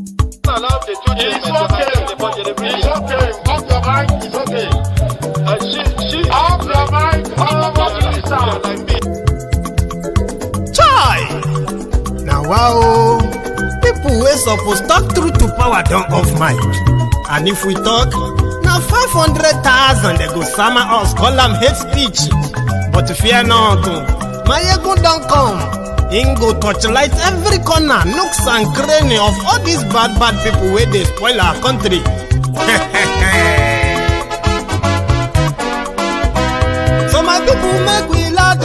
It's okay. Off your mind. It's okay. Off your mind. Chai! Now wow, people wey suppose talk truth to power don't off mic. And if we talk, now 500,000 they go summer us, call them hate speech. But fear not, my ego don't come. Ingo touchlight every corner, nooks and cranny of all these bad people where they spoil our country. So my people make we laugh,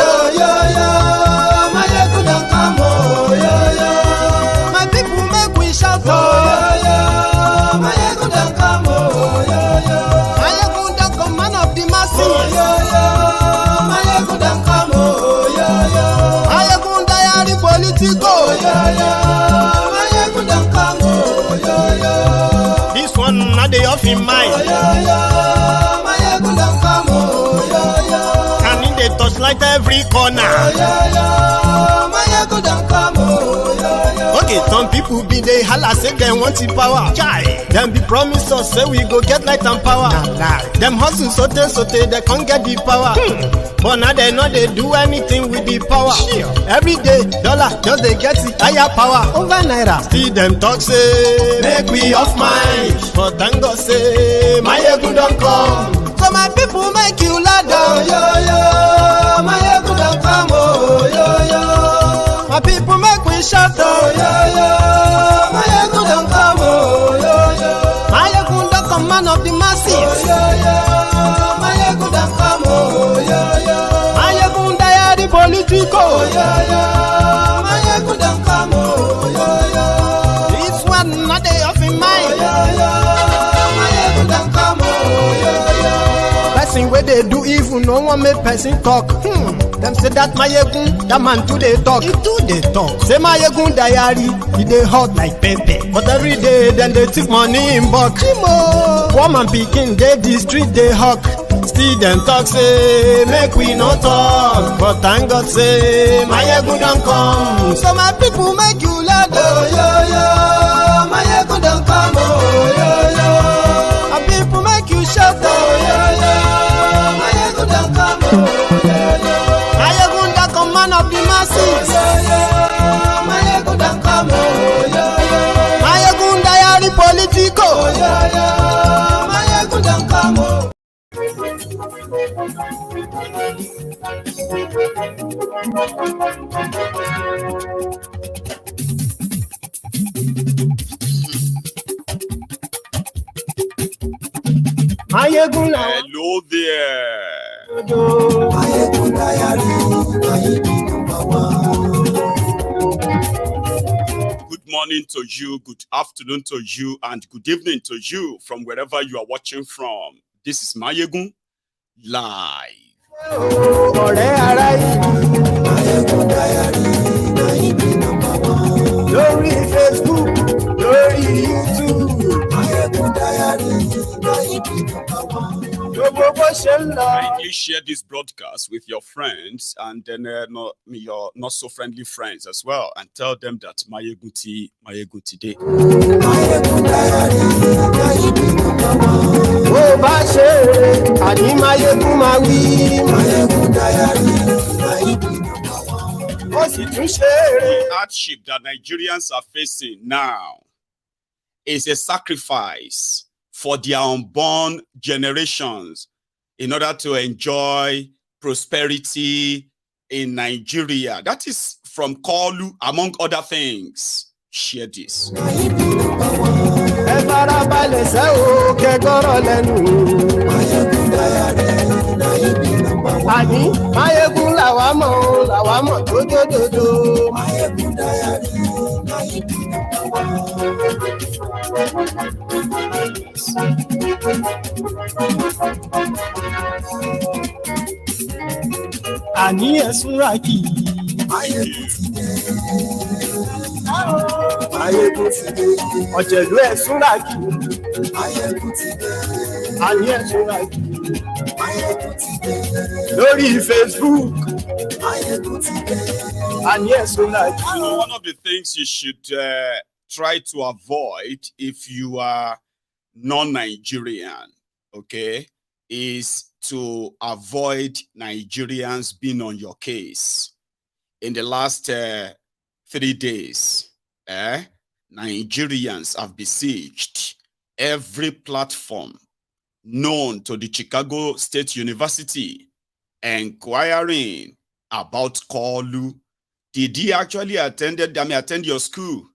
my ego don't come, my people make we shout, my ego don't come, my ego don't come, man of the masses, my ego don't come, this one not the off in mind. And in the touchlight every corner. Okay, some people be they holla say they want the power. Chai, them be promise us say we go get light and power. Them hustle sote they can't get the power. But now they know they do anything with the power. Every day, dollar just they get the higher power over naira. Still them talk say make we off mind. But thank God say my ego don't come. So my people make you ladder. My ego don't come. My people make we shout. My ego don't come. My ego don't come, man of the masses. My ego don't come. My ego die political. My ego don't come. This one not the off in mind. My ego don't come. Person where they do evil, no one make person talk. Them say that my yegun, that man too they talk. He too they talk. Say my yegun diary, he they hot like pepper. But every day then they take money in bulk. Woman picking, they the street they hawk. Still them talk say make we no talk. But thank God say my yegun don't come. So my people make you laugh. My yegun don't come. My people make you shout. My yegun don't come. Man of the masses. My ego don't come. My ego diary political. My ego don't come. Hello there. Good morning to you, good afternoon to you, and good evening to you from wherever you are watching from. This is Mayegun live. Glory Facebook, glory YouTube. Kindly share this broadcast with your friends and then your not so friendly friends as well, and tell them that Mayegun today. The hardship that Nigerians are facing now is a sacrifice for their unborn generations in order to enjoy prosperity in Nigeria. That is from Kolu, among other things. Share this. Ani esuraki. Ọ̀jẹ̀lú esuraki. Ani esuraki. Lórí Facebook. Ani esuraki. One of the things you should try to avoid if you are non-Nigerian, okay, is to avoid Nigerians being on your case. In the last 3 days, Nigerians have besieged every platform known to the Chicago State University, inquiring about Kolu. Did he actually attend your school?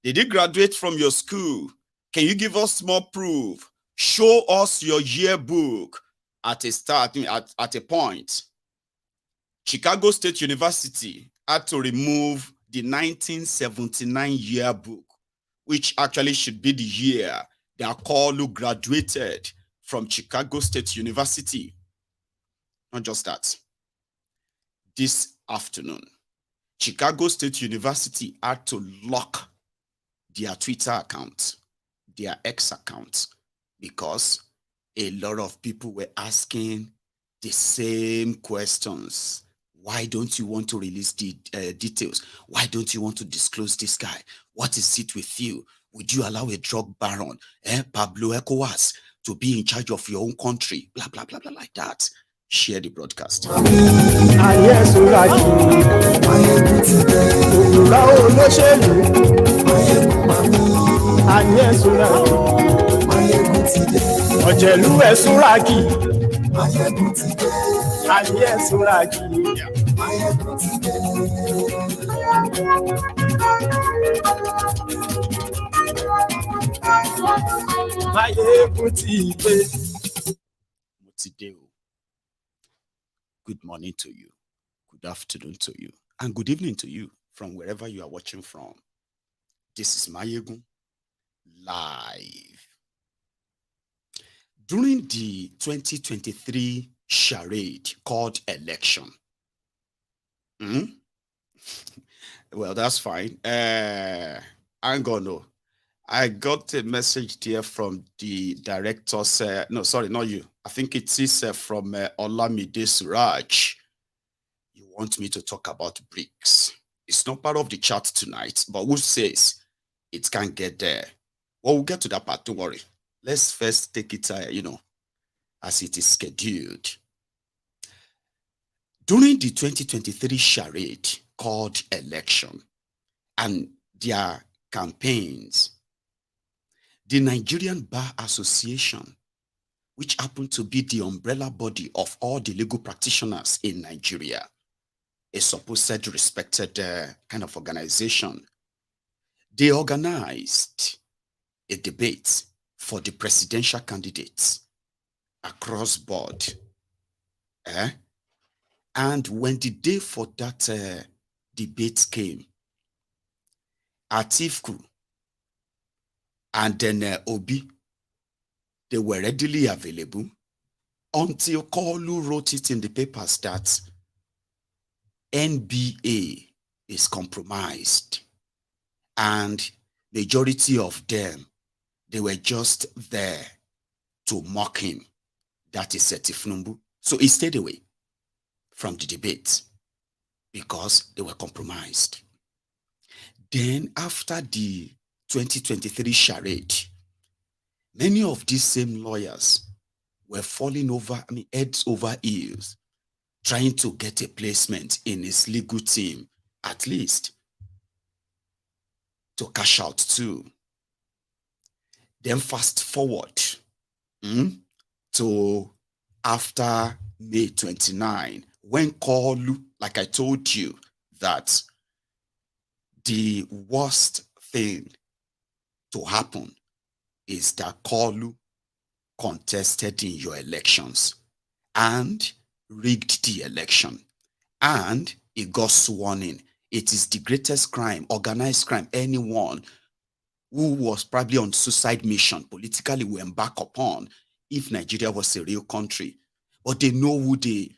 Did he graduate from your school? Can you give us more proof? Show us your yearbook. At a point, Chicago State University had to remove the 1979 yearbook, which actually should be the year that Kolu graduated from Chicago State University. Not just that. This afternoon, Chicago State University had to lock their Twitter account, their X account, because a lot of people were asking the same questions. Why don't you want to release the details? Why don't you want to disclose this guy? What is it with you? Would you allow a drug baron, Pablo ECOWAS, to be in charge of your own country? Blah, blah, blah, blah, like that. Share the broadcast. Good morning to you, good afternoon to you, and good evening to you from wherever you are watching from. This is Mayegun live. During the 2023 charade called election, well, that's fine. I'm gonna. I got a message there from the directors. No, sorry, not you. I think it is from Olamide Suraj. You want me to talk about BRICS. It's not part of the chat tonight, but who says it can't get there? Well, we'll get to that part. Don't worry. Let's first take it, as it is scheduled. During the 2023 charade called election and their campaigns, the Nigerian Bar Association, which happened to be the umbrella body of all the legal practitioners in Nigeria, a supposed respected kind of organization, they organized a debate for the presidential candidates across board. And when the day for that debate came, Atiku and then Obi, they were readily available until Kolu wrote it in the papers that NBA is compromised, and majority of them, they were just there to mock him. That is Tinubu. So he stayed away from the debate because they were compromised. Then after the 2023 charade, many of these same lawyers were falling over, heads over heels, trying to get a placement in his legal team, at least to cash out too. Then fast forward to after May 29, when Kolu, like I told you, that the worst thing to happen is that Kolu contested in your elections and rigged the election, and it got sworn in. It is the greatest crime, organized crime, anyone who was probably on suicide mission politically will embark upon if Nigeria was a real country. But they know who they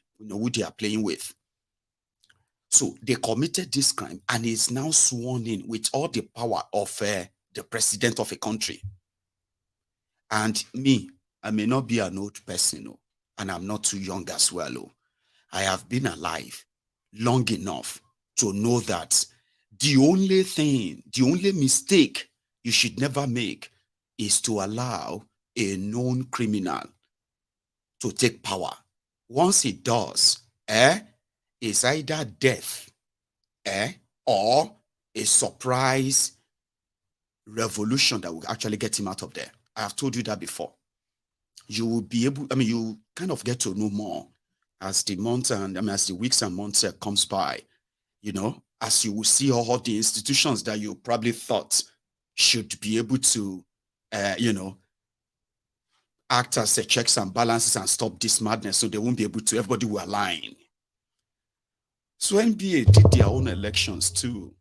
are playing with. So they committed this crime, and is now sworn in with all the power of the president of a country. And me, I may not be an old person, and I'm not too young as well. I have been alive long enough to know that the only mistake you should never make is to allow a known criminal to take power. Once he does, it's either death or a surprise revolution that will actually get him out of there. I have told you that before. You will be able, you kind of get to know more as the months and as the weeks and months comes by, as you will see all the institutions that you probably thought should be able to, act as checks and balances and stop this madness, so they won't be able to, everybody will align. So NBA did their own elections too.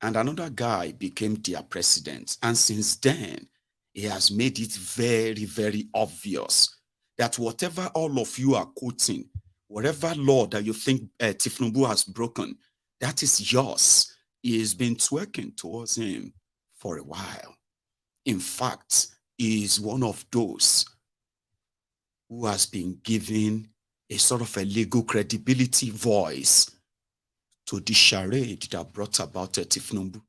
And another guy became their president. And since then, he has made it very, very obvious that whatever all of you are quoting, whatever law that you think Tinubu has broken, that is yours. He has been twerking towards him for a while. In fact, he is one of those who has been given a sort of a legal credibility voice to the charade that brought about Tinubu.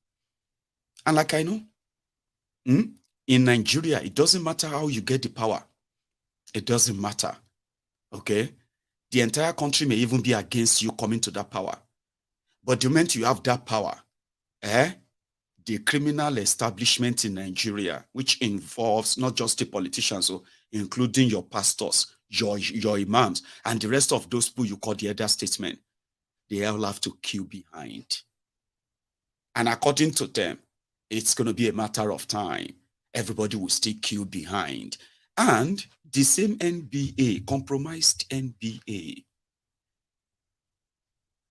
And like I know, in Nigeria, it doesn't matter how you get the power. It doesn't matter, okay? The entire country may even be against you coming to that power. But the moment you have that power, the criminal establishment in Nigeria, which involves not just the politicians, so including your pastors, your imams, and the rest of those people you call the elder statesmen, they all have to queue behind. And according to them, it's going to be a matter of time. Everybody will still queue behind. And the same NBA, compromised NBA,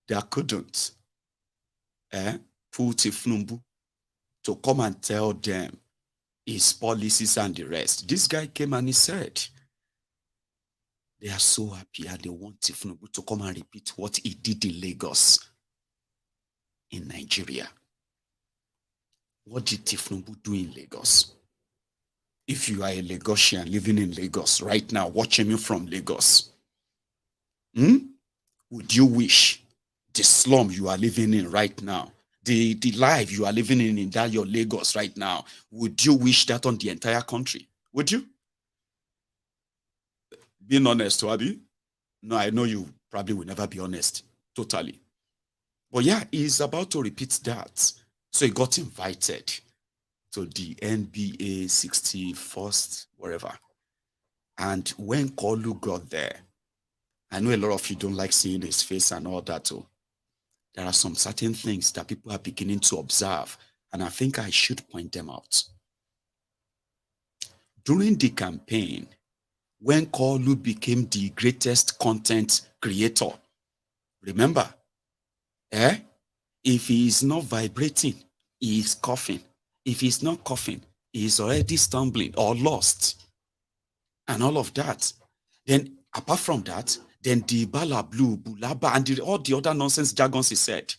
that couldn't pull Tinubu to come and tell them his policies and the rest. This guy came and he said, they are so happy and they want Tinubu to come and repeat what he did in Lagos, in Nigeria. What did Tinubu do in Lagos? If you are a Lagosian living in Lagos right now, watching me from Lagos, would you wish the slum you are living in right now, the life you are living in that your Lagos right now, would you wish that on the entire country? Would you? Being honest, Wabi? No, I know you probably will never be honest, totally. But yeah, he's about to repeat that. So he got invited to the NBA 61st, wherever. And when Kolu got there, I know a lot of you don't like seeing his face and all that too. There are some certain things that people are beginning to observe, and I think I should point them out. During the campaign, when Kolu became the greatest content creator, remember, if he is not vibrating, he is coughing. If he's not coughing, he is already stumbling or lost. And all of that. Then, apart from that, then the Bala Blue, Bulaba, and all the other nonsense jargons he said,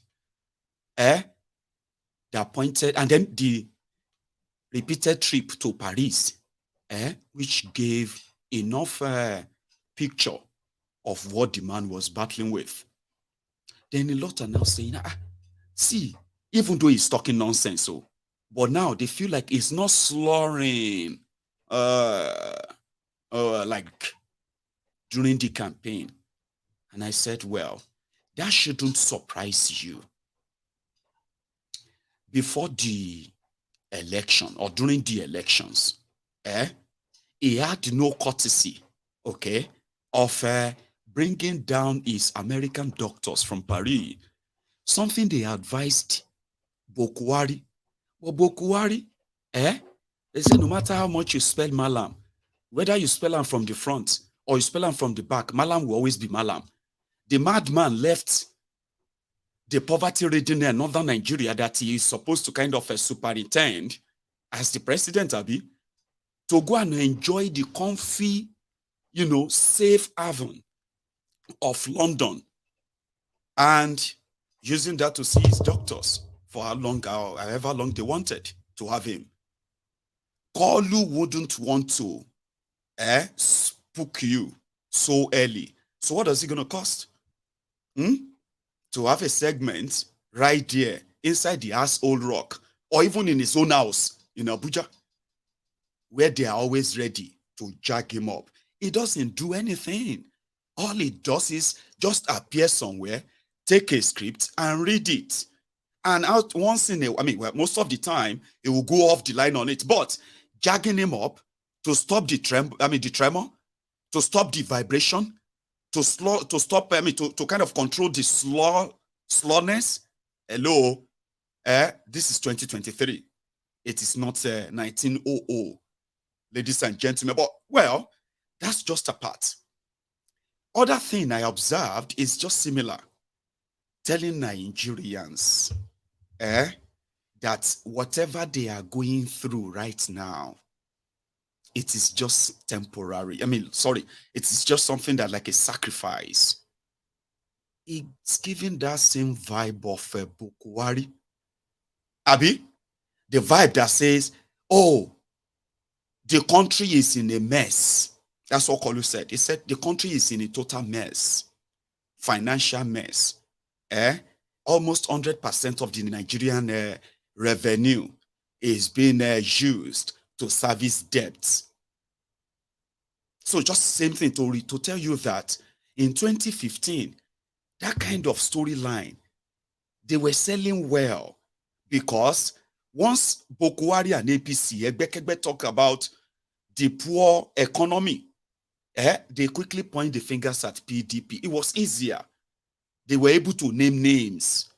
that pointed, and then the repeated trip to Paris, which gave enough picture of what the man was battling with. Then a lot are now saying, see, even though he's talking nonsense, but now they feel like he's not slurring like during the campaign. And I said, well, that shouldn't surprise you. Before the election or during the elections, he had no courtesy, of bringing down his American doctors from Paris, something they advised Buhari. Well, Buhari, they said no matter how much you spell Malam, whether you spell him from the front or you spell him from the back, Malam will always be Malam. The madman left the poverty-ridden in northern Nigeria that he is supposed to kind of superintend as the president, Abi, to go and enjoy the comfy, safe haven of London and using that to see his doctors for however long they wanted to have him. Kolu wouldn't want to spook you so early. So what is it going to cost? To have a segment right there inside the assholerock or even in his own house in Abuja, where they are always ready to jack him up. He doesn't do anything. All he does is just appear somewhere, take a script and read it. And out once in a, well, most of the time, it will go off the line on it. But jacking him up to stop the tremor, to stop the vibration, to stop, to kind of control the slowness. Hello, this is 2023. It is not 1900, ladies and gentlemen. But, well, that's just a part. Other thing I observed is just similar. Telling Nigerians that whatever they are going through right now, it is just temporary. It is just something that like a sacrifice. It's giving that same vibe of Buhari. Abi, the vibe that says, oh, the country is in a mess. That's what Kolu said. He said the country is in a total mess, financial mess. Almost 100% of the Nigerian revenue is being used to service debts. So just same thing to tell you that in 2015, that kind of storyline, they were selling well, because once Buhari and APC, Egbekegbe talk about the poor economy, they quickly point the fingers at PDP. It was easier. They were able to name names.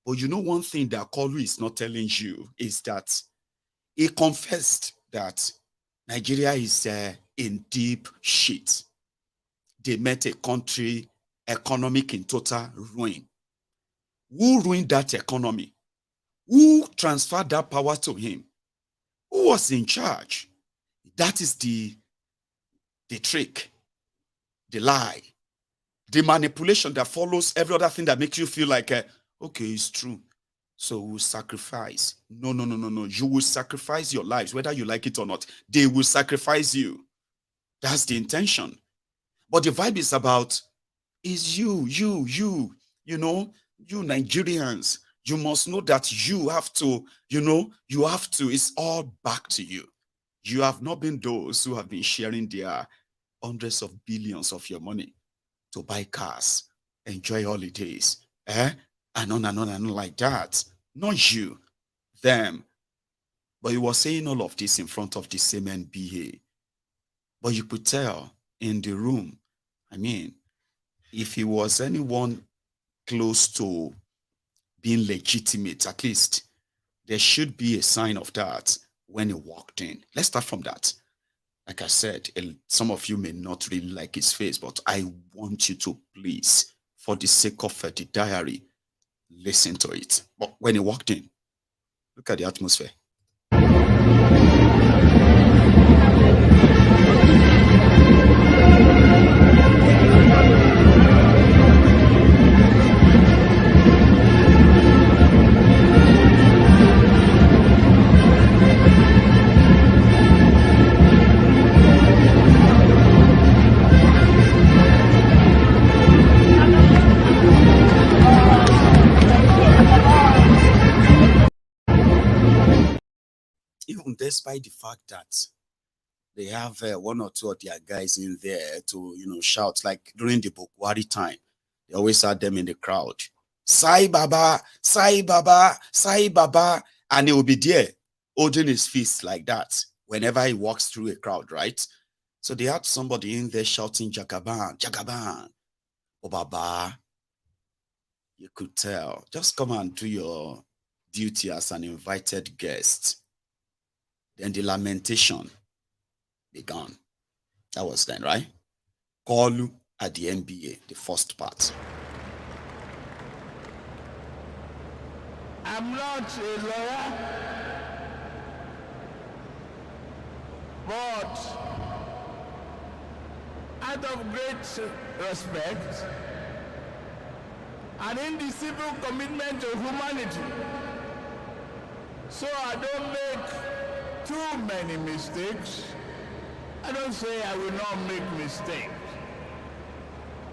But you know one thing that Kolu is not telling you is that he confessed that Nigeria is in deep shit. They met a country economic in total ruin. Who ruined that economy? Who transferred that power to him? Who was in charge? That is the trick, the lie, the manipulation that follows every other thing that makes you feel like, okay, it's true. So we'll sacrifice. No. You will sacrifice your lives, whether you like it or not. They will sacrifice you. That's the intention. But the vibe is about, is you Nigerians. You must know that you have to, it's all back to you. You have not been those who have been sharing their hundreds of billions of your money to buy cars, enjoy holidays, and on like that. Not you, them. But he was saying all of this in front of the same NBA. But you could tell in the room, if he was anyone close to being legitimate, at least there should be a sign of that when he walked in. Let's start from that. Like I said, some of you may not really like his face, but I want you to please, for the sake of the diary, listen to it. But when he walked in, look at the atmosphere. Despite the fact that they have one or two of their guys in there to, shout, like during the Buhari time, they always had them in the crowd. Sai Baba, Sai Baba, Sai Baba. And he will be there holding his fist like that whenever he walks through a crowd, right? So they had somebody in there shouting, Jagaban, Jagaban. Oh, Baba. You could tell. Just come and do your duty as an invited guest. Then the lamentation began. That was then, right? Kolu at the NBA, the first part. I'm not a lawyer, but out of great respect and in the civil commitment to humanity, so I don't make too many mistakes. I don't say I will not make mistakes.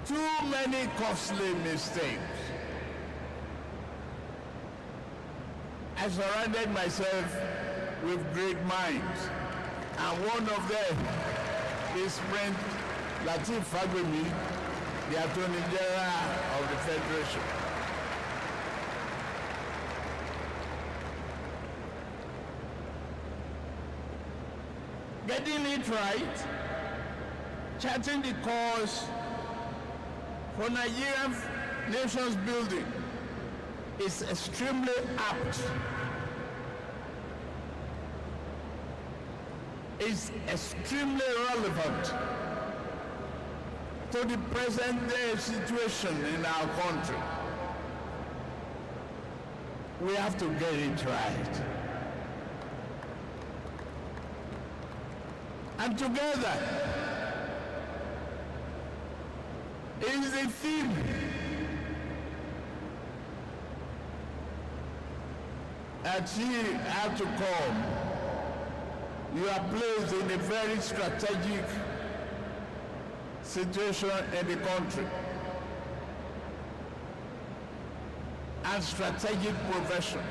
Too many costly mistakes. I surrounded myself with great minds, and one of them is Prince Lateef Fagbemi, the Attorney General of the Federation. Getting it right, charting the course for Nigerian nations building is extremely apt. Is extremely relevant to the present day situation in our country. We have to get it right. And together is the theme that you have to come. You are placed in a very strategic situation in the country and strategic profession.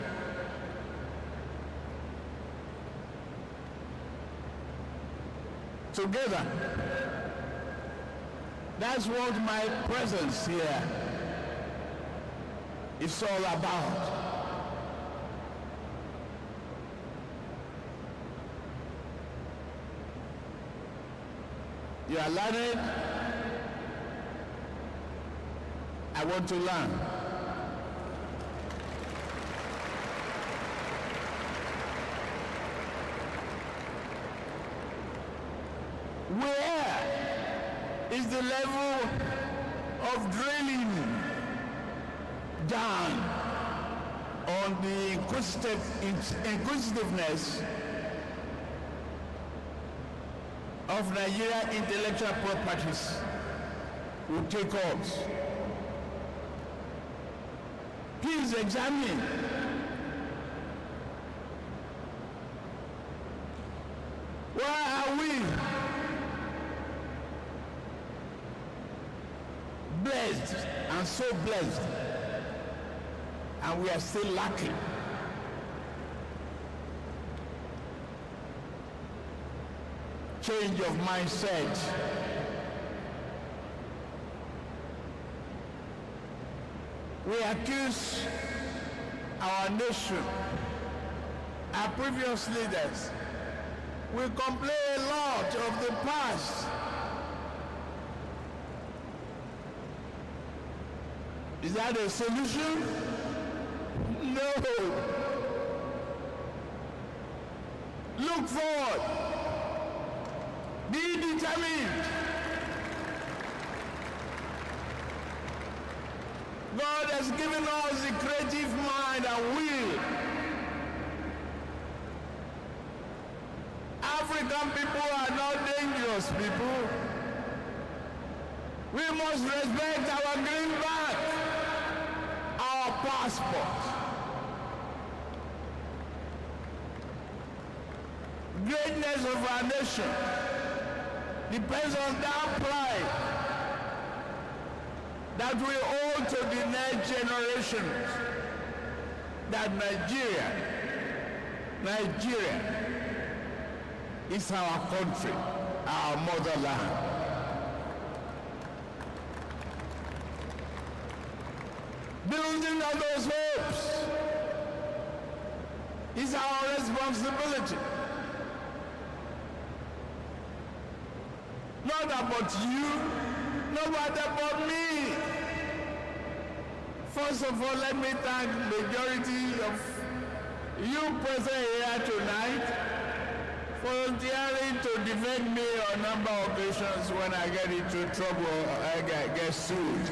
Together, that's what my presence here is all about. You are learning. I want to learn. Where is the level of drilling down on the inquisitiveness of Nigerian intellectual properties will take us? Please examine. Why are we blessed and so blessed, and we are still lacking? Change of mindset. We accuse our nation, our previous leaders. We complain a lot of the past. Is that a solution? No. Look forward. Be determined. God has given us a creative mind and will. African people are not dangerous people. We must respect our greenback, our passport. Greatness of our nation depends on that pride that we owe to the next generations, that Nigeria is our country, our motherland. Building on those hopes is our responsibility. Not about you, not about me. First of all, let me thank the majority of you present here tonight volunteering to defend me on a number of occasions when I get into trouble, I get sued.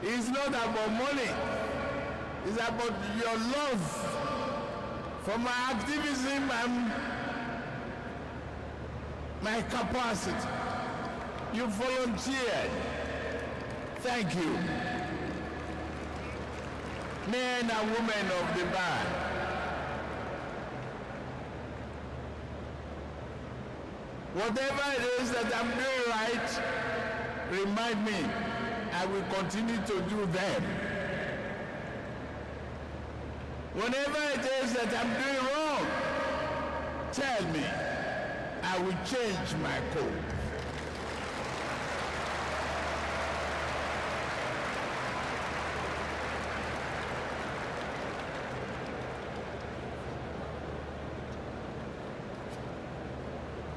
It's not about money. It's about your love for my activism and my capacity. You volunteered. Thank you. Men and women of the bar. Whatever it is that I'm doing right, remind me. I will continue to do them. Whenever it is that I'm doing wrong, tell me. I will change my code.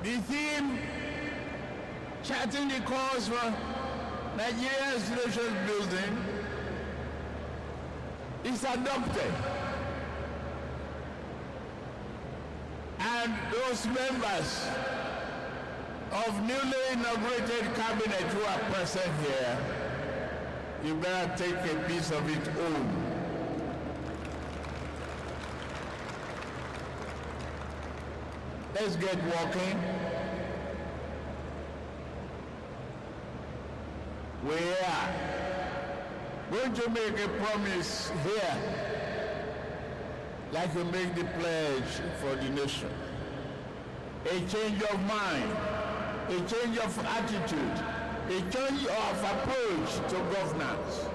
The theme, charting the course for Nigeria's nations building, is adopted. And those members of newly inaugurated cabinet who are present here, you better take a piece of it home. Let's get walking. We are going to make a promise here, like we make the pledge for the nation. A change of mind, a change of attitude, a change of approach to governance.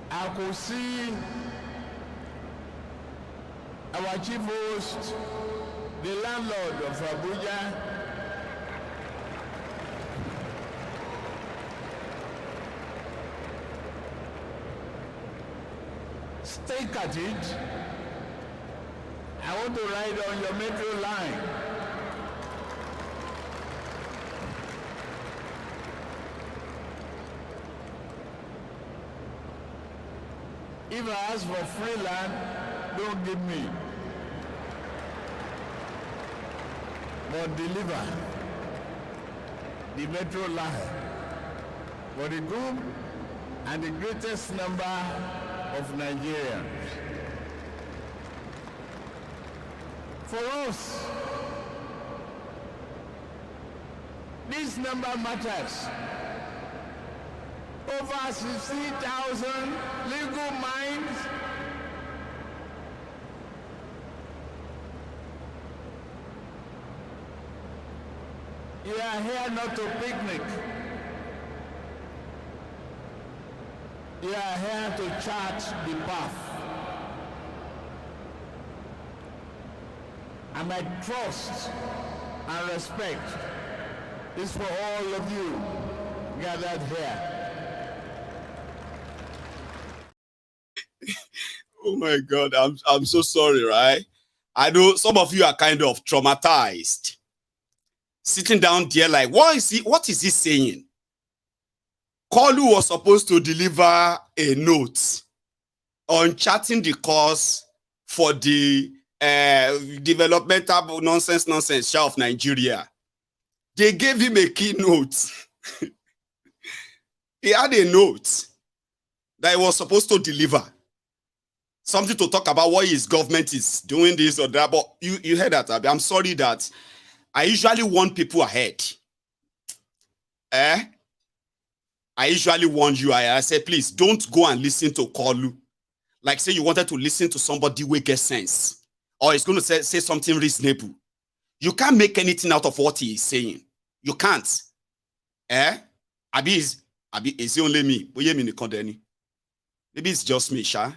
I could see our chief host, the landlord of Abuja, stake at it. I want to ride on your metro line. If I ask for free land, don't give me. But deliver the metro line for the good and the greatest number of Nigerians. For us, this number matters. Over 60,000 legal minds you are here not to picnic. You are here to chart the path. And my trust and respect is for all of you gathered here. Oh my God, I'm so sorry, right? I know some of you are kind of traumatized. Sitting down there like, what is he saying? Kolu was supposed to deliver a note on charting the course for the developmental nonsense of Nigeria. They gave him a keynote. He had a note that he was supposed to deliver. Something to talk about what his government is doing this or that. But you heard that, Abi. I'm sorry that I usually warn people ahead. I usually warn you. I say, please don't go and listen to Kolu. Like say you wanted to listen to somebody who gets sense. Or he's going to say something reasonable. You can't make anything out of what he is saying. You can't. Abi, is it only me? Maybe it's just me, Sha.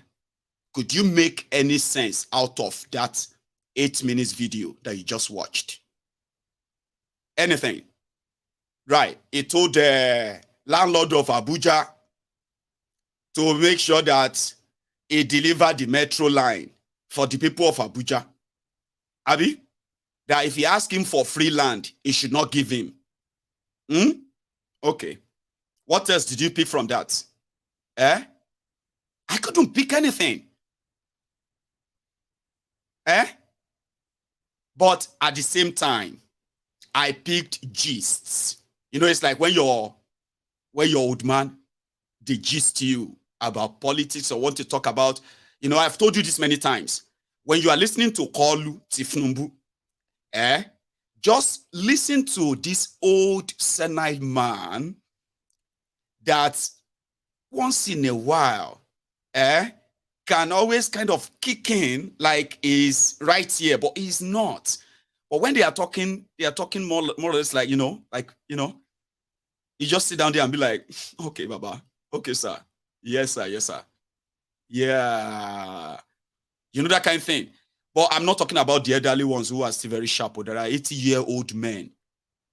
Could you make any sense out of that 8 minutes video that you just watched? Anything? Right. He told the landlord of Abuja to make sure that he delivered the metro line for the people of Abuja. Abi? That if he ask him for free land, he should not give him. Okay. What else did you pick from that? I couldn't pick anything. But at the same time, I picked gists. You know, it's like when your old man, they gist you about politics or want to talk about, you know, I've told you this many times. When you are listening to Kolu Tifnumbu, just listen to this old senile man that once in a while, can always kind of kick in like he's right here, but he's not. But when they are talking more or less like, you just sit down there and be like, okay, Baba. Okay, sir. Yes, sir. Yes, sir. Yeah. You know, that kind of thing. But I'm not talking about the elderly ones who are still very sharp. Or there are 80-year-old men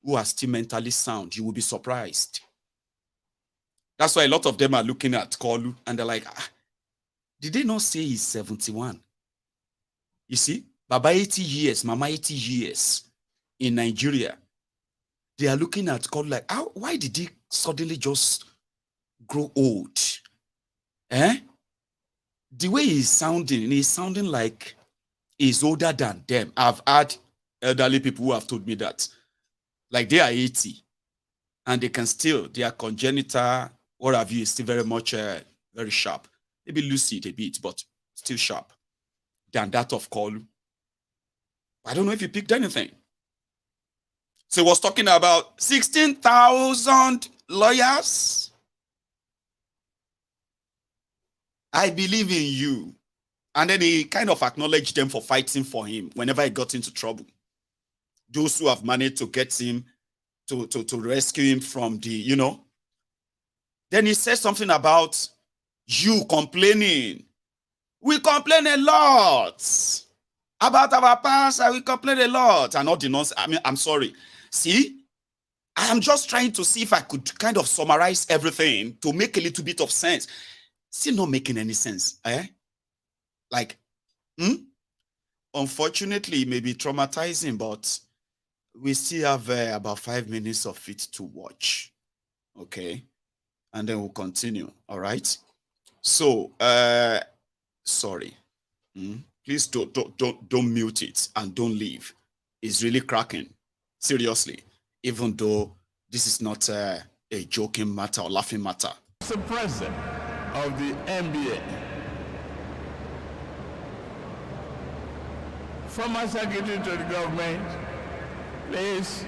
who are still mentally sound. You will be surprised. That's why a lot of them are looking at Kolu and they're like, did they not say he's 71? You see, Baba 80 years, Mama 80 years in Nigeria. They are looking at Kolu like, why did he suddenly just grow old? The way he's sounding like he's older than them. I've had elderly people who have told me that. Like they are 80 and they can still, their congenital, what have you, is still very much very sharp. Maybe lucid a bit, but still sharp than that of Kolu. I don't know if he picked anything. So he was talking about 16,000 lawyers. I believe in you. And then he kind of acknowledged them for fighting for him whenever he got into trouble. Those who have managed to get him, to rescue him from the, Then he said something about you complaining. We complain a lot about our past. We complain a lot. And all the nonsense. I mean, I'm sorry. See, I am just trying to see if I could kind of summarize everything to make a little bit of sense. Still not making any sense. Like, unfortunately, it may be traumatizing, but we still have about 5 minutes of it to watch. Okay. And then we'll continue. All right. So, sorry. Please don't mute it and don't leave. It's really cracking. Seriously. Even though this is not a joking matter or laughing matter. The president of the NBA, former secretary to the government, please,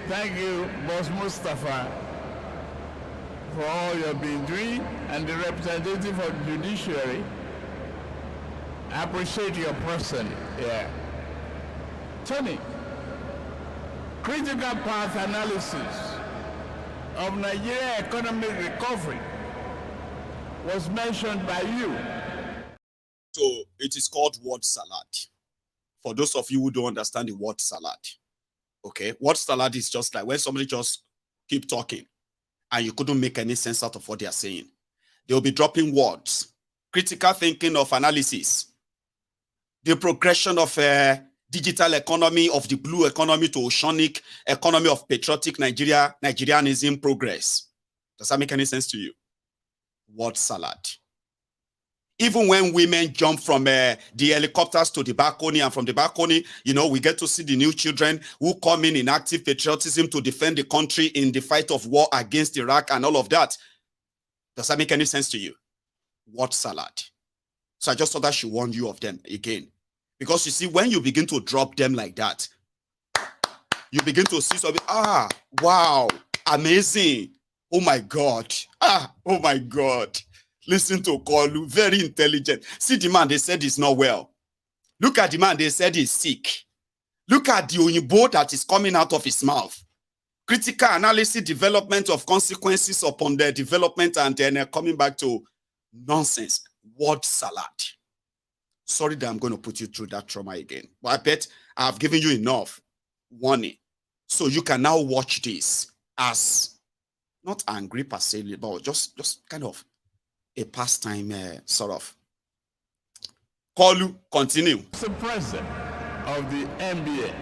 thank you, Boss Mustafa, for all you've been doing, and the representative of the judiciary. I appreciate your person. Yeah. Tony, critical path analysis of Nigeria economic recovery was mentioned by you. So it is called word salad. For those of you who don't understand the word salad, okay, word salad is just like when somebody just keep talking and you couldn't make any sense out of what they are saying. They'll be dropping words. Critical thinking of analysis. The progression of a digital economy, of the blue economy to oceanic economy of patriotic Nigerianism progress. Does that make any sense to you? Word salad. Even when women jump from the helicopters to the balcony, and from the balcony, we get to see the new children who come in active patriotism to defend the country in the fight of war against Iraq and all of that. Does that make any sense to you? Word salad. So I just thought I should warn you of them again. Because you see, when you begin to drop them like that, you begin to see something, wow, amazing. Oh my God. Oh my God. Listen to Kolu, very intelligent. See the man, they said he's not well. Look at the man, they said he's sick. Look at the Oyinbo that is coming out of his mouth. Critical analysis, development of consequences upon their development, and then coming back to nonsense. Word salad. Sorry that I'm going to put you through that trauma again. But I bet I've given you enough warning. So you can now watch this as not angry per se, but just kind of a pastime sort of. Kolu, continue. The president of the NBA,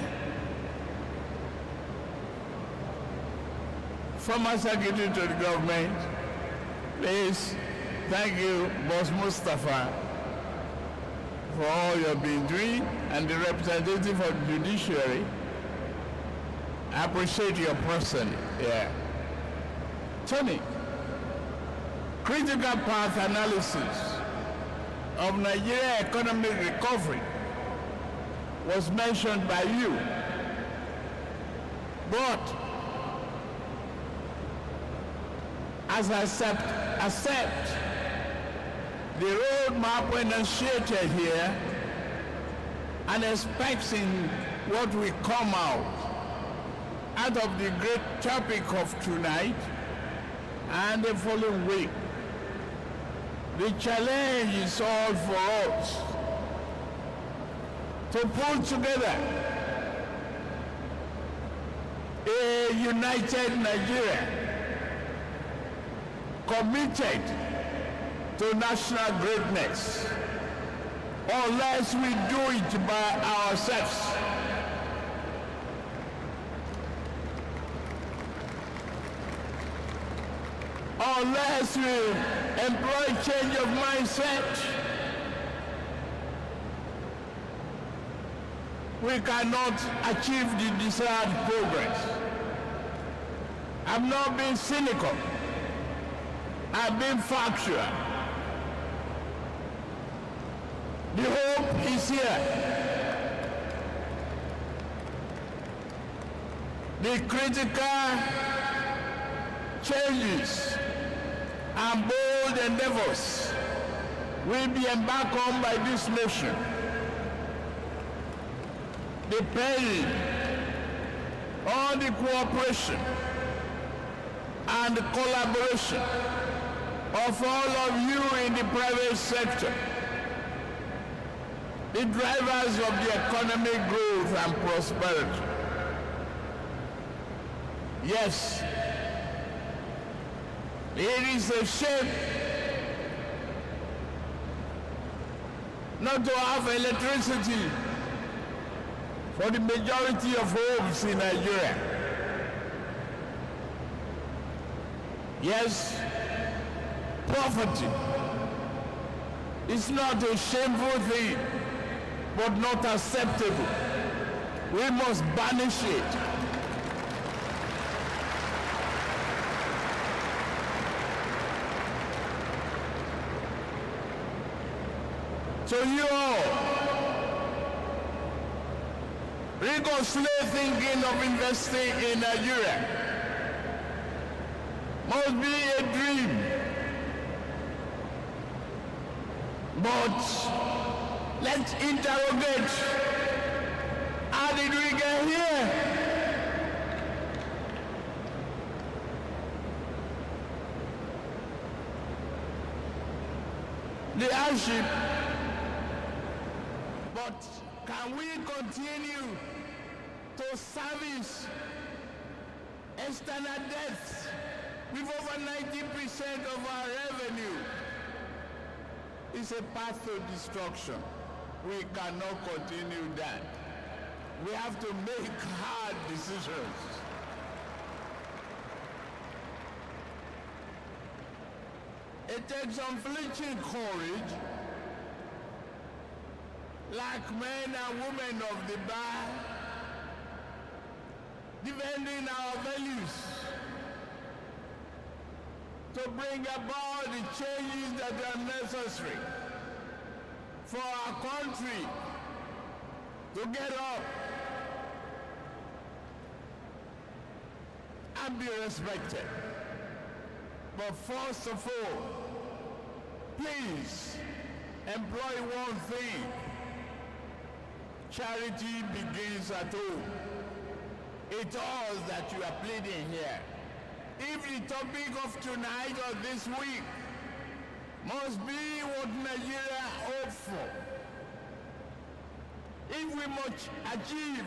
former secretary to the government, please, thank you, Boss Mustafa, for all you've been doing, and the representative of the judiciary. I appreciate your person. Yeah. Tony, critical path analysis of Nigeria economic recovery was mentioned by you. But as I accept the roadmap enunciated here and expecting what will come out of the great topic of tonight and the following week. The challenge is all for us to pull together a united Nigeria committed to national greatness, unless we do it by ourselves. Unless we employ change of mindset, we cannot achieve the desired progress. I'm not being cynical. I'm being factual. The hope is here. The critical changes and bold endeavors will be embarked on by this nation, depending on the cooperation and the collaboration of all of you in the private sector, the drivers of the economic growth and prosperity. Yes, it is a shame not to have electricity for the majority of homes in Nigeria. Yes, poverty is not a shameful thing, but not acceptable. We must banish it. So you all, rigorously thinking of investing in Nigeria must be a dream. But let's interrogate, how did we get here? The hardship. But can we continue to service external debts with over 90% of our revenue? It's a path to destruction. We cannot continue that. We have to make hard decisions. It takes unflinching courage, like men and women of the bar, defending our values, to bring about the changes that are necessary for our country to get up and be respected. But first of all, please employ one thing. Charity begins at home. It's all that you are pleading here. If the topic of tonight or this week must be what Nigeria hopes for, if we must achieve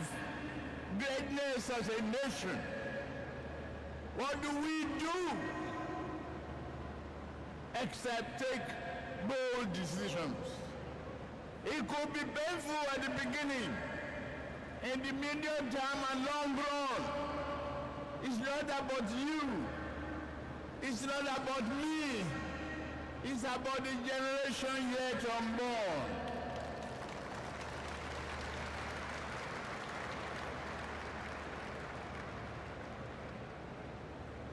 greatness as a nation, what do we do except take bold decisions? It could be painful at the beginning. In the medium term and long run, it's not about you. It's not about me. It's about the generation yet unborn.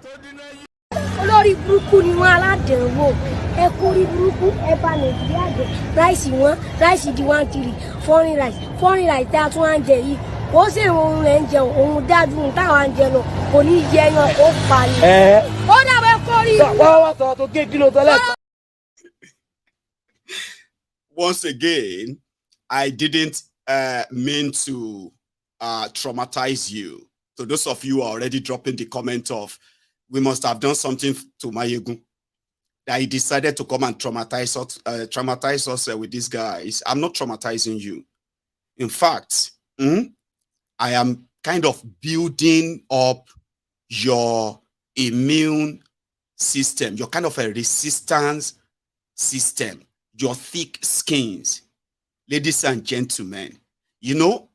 So the Nigerian olórí burúkú ni wọn aládẹ̀wò ẹ kórí burúkú ẹ bá Nàìjíríà jẹ ráìsì di 1-3 foreign rice tá a tún wá ń jẹ yìí kò sí òun rẹ̀ ń jẹun òun dájú táwọn ń jẹ lọ kò ní yẹ yan ó pa ni. ó dàbẹ̀ kórí. wọ́n sọ tó gé kí ló tọ́lẹ̀. Once again, I didn't mean to traumatize you. So those of you who are already dropping the comment of, we must have done something to Mayegun, that he decided to come and traumatize us with these guys. I'm not traumatizing you. In fact, I am kind of building up your immune system, your kind of a resistance system, your thick skins. Ladies and gentlemen, you know,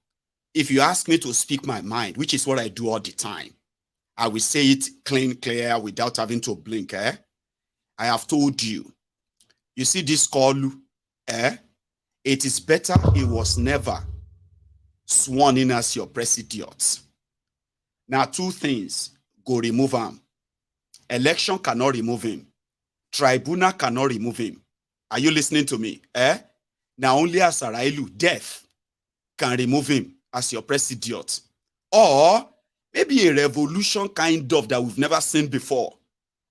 if you ask me to speak my mind, which is what I do all the time, I will say it clear without having to blink. I have told you, you see this Kolu, it is better it was never sworn in as your president. Now, two things go remove him. Election cannot remove him. Tribunal cannot remove him. Are you listening to me? Now only as Sarailu, death, can remove him as your president. Or maybe a revolution kind of that we've never seen before.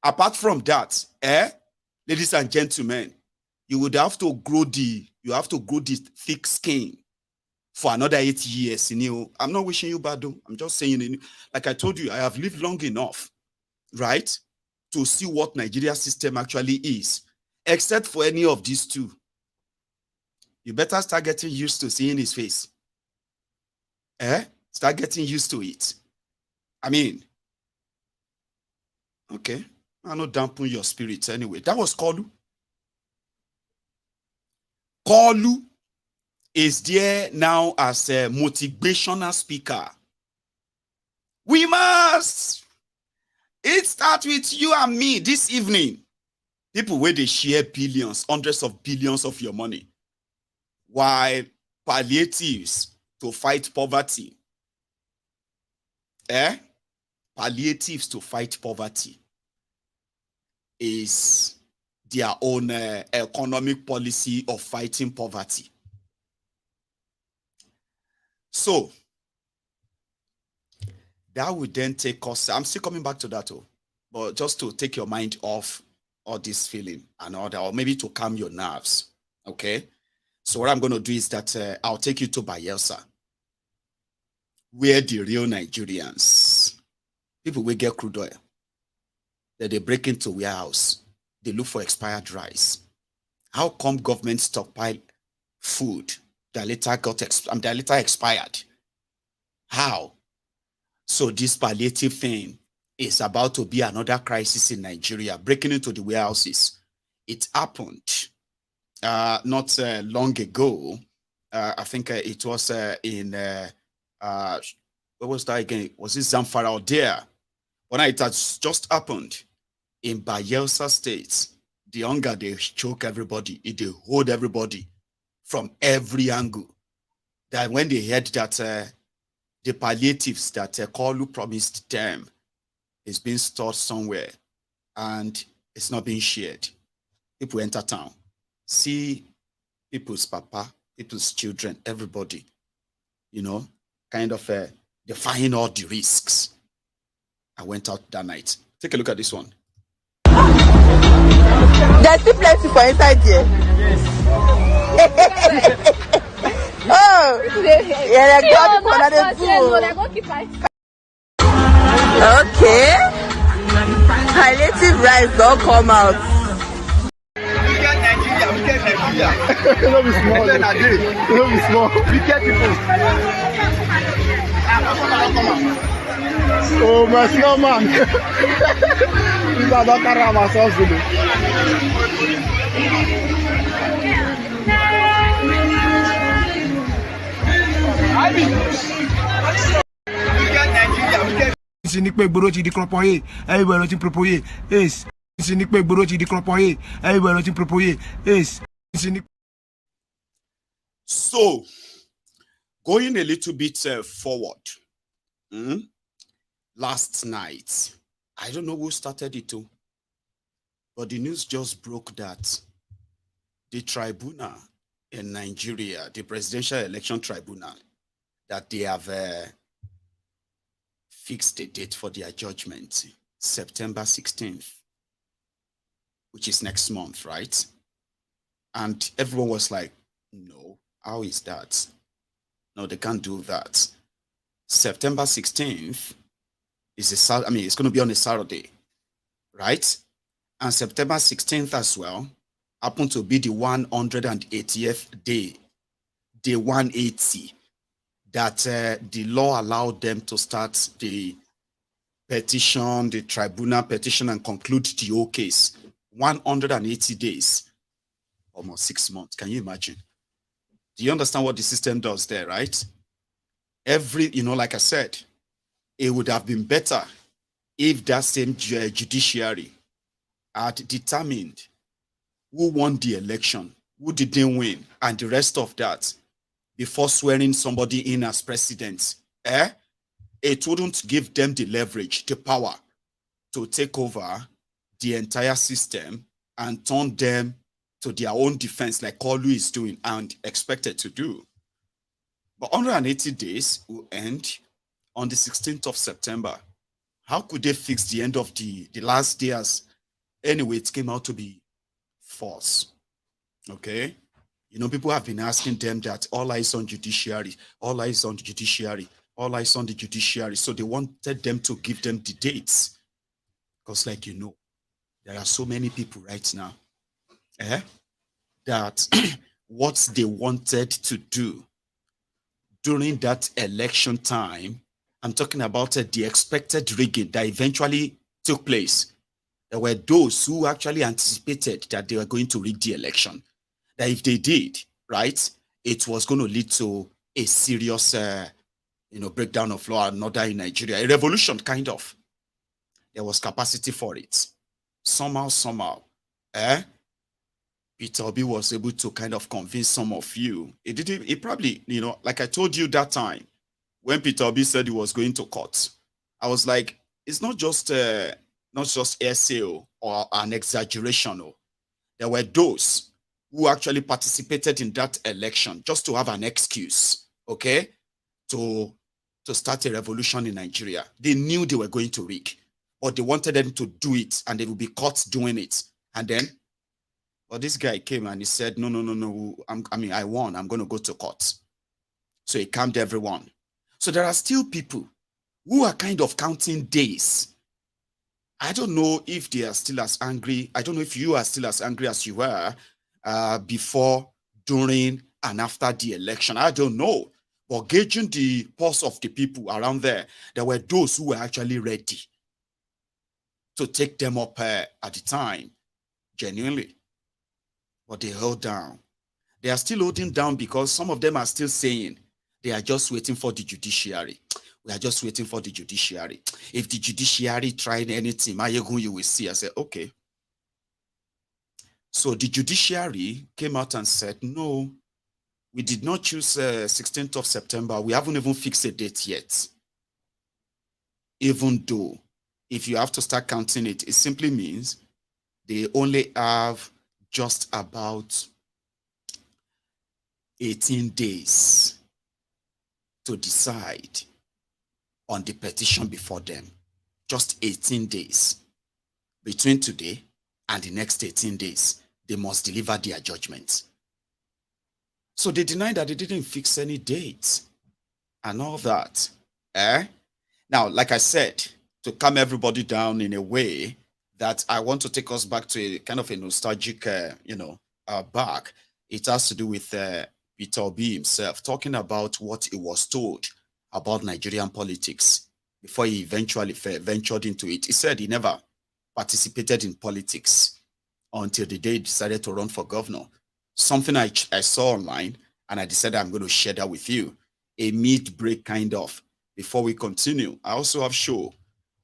Apart from that, ladies and gentlemen, you would have to grow the thick skin for another 8 years. You know, I'm not wishing you bad though. I'm just saying, like I told you, I have lived long enough, right, to see what Nigeria's system actually is. Except for any of these two. You better start getting used to seeing his face. Start getting used to it. I mean, okay. I'll not dampen your spirits anyway. That was Kolu. Kolu is there now as a motivational speaker. We must. It starts with you and me this evening. People where they share billions, hundreds of billions of your money. While palliatives to fight poverty. Palliatives to fight poverty is their own economic policy of fighting poverty. So, that would then take us, I'm still coming back to that, but just to take your mind off all this feeling and all that, or maybe to calm your nerves, okay? So what I'm going to do is that I'll take you to Bayelsa, where the real Nigerians, people will get crude oil, that they break into warehouse, they look for expired rice. How come government stockpile food that later expired? How? So this palliative thing is about to be another crisis in Nigeria, breaking into the warehouses. It happened not long ago. I think it was in, where was that again? Was it Zamfara or there? When it has just happened in Bayelsa State, the hunger, they choke everybody, they hold everybody from every angle. That when they heard that the palliatives that Kolu promised them is being stored somewhere and it's not being shared, people enter town, see people's papa, people's children, everybody, you know, kind of defying all the risks. I went out that night. Take a look at this one. There's still plenty for inside here. Oh, yeah, they got for another food. Okay. Palliative rice don't come out. We get Nigeria. Don't be small. Don't be small. We get people. Oh, my small man. These are not carrying ourselves today. Everywhere So, going a little bit forward, last night, I don't know who started it too, but the news just broke that the tribunal in Nigeria, the Presidential Election Tribunal, that they have fixed a date for their judgment, September 16th, which is next month, right? And everyone was like, no, how is that? No, they can't do that. September 16th is it's going to be on a Saturday, right? And September 16th as well happened to be the 180th day, day 180, that the law allowed them to start the petition, the tribunal petition, and conclude the whole case. 180 days, almost 6 months. Can you imagine? Do you understand what the system does there, right? Like I said, it would have been better if that same judiciary had determined who won the election, who didn't win, and the rest of that before swearing somebody in as president. It wouldn't give them the leverage, the power to take over the entire system and turn them to their own defense like Kolu is doing and expected to do. But 180 days will end on the 16th of September. How could they fix the end of the last day as anyway it came out to be false? Okay? People have been asking them that all eyes on judiciary, all eyes on the judiciary, all eyes on the judiciary. So they wanted them to give them the dates. Because there are so many people right now that what they wanted to do during that election time, I'm talking about the expected rigging that eventually took place. There were those who actually anticipated that they were going to rig the election. That if they did, right, it was going to lead to a serious, breakdown of law and order in Nigeria. A revolution, kind of. There was capacity for it. Somehow, Peter Obi was able to kind of convince some of you. It probably, like I told you that time, when Peter Obi said he was going to court, I was like, it's not just essay or an exaggeration. There were those who actually participated in that election just to have an excuse, okay, to start a revolution in Nigeria. They knew they were going to rig, but they wanted them to do it and they would be caught doing it. And then, this guy came and he said, no, I won. I'm going to go to court. So he calmed everyone. So there are still people who are kind of counting days. I don't know if they are still as angry. I don't know if you are still as angry as you were before, during, and after the election. I don't know. But gauging the pulse of the people around there were those who were actually ready to take them up at the time, genuinely. But they held down. They are still holding down because some of them are still saying they are just waiting for the judiciary. We are just waiting for the judiciary. If the judiciary tried anything, you will see. I said, okay. So the judiciary came out and said, no, we did not choose 16th of September. We haven't even fixed a date yet. Even though, if you have to start counting it, it simply means they only have just about 18 days to decide on the petition before them. Just 18 days. Between today and the next 18 days, they must deliver their judgment. So they denied that they didn't fix any dates and all that. Now, like I said, to calm everybody down in a way that I want to take us back to a kind of a nostalgic, back. It has to do with Peter Obi himself, talking about what he was told about Nigerian politics before he eventually ventured into it. He said he never participated in politics until the day he decided to run for governor. Something I saw online, and I decided I'm going to share that with you. A mid-break kind of. Before we continue, I also have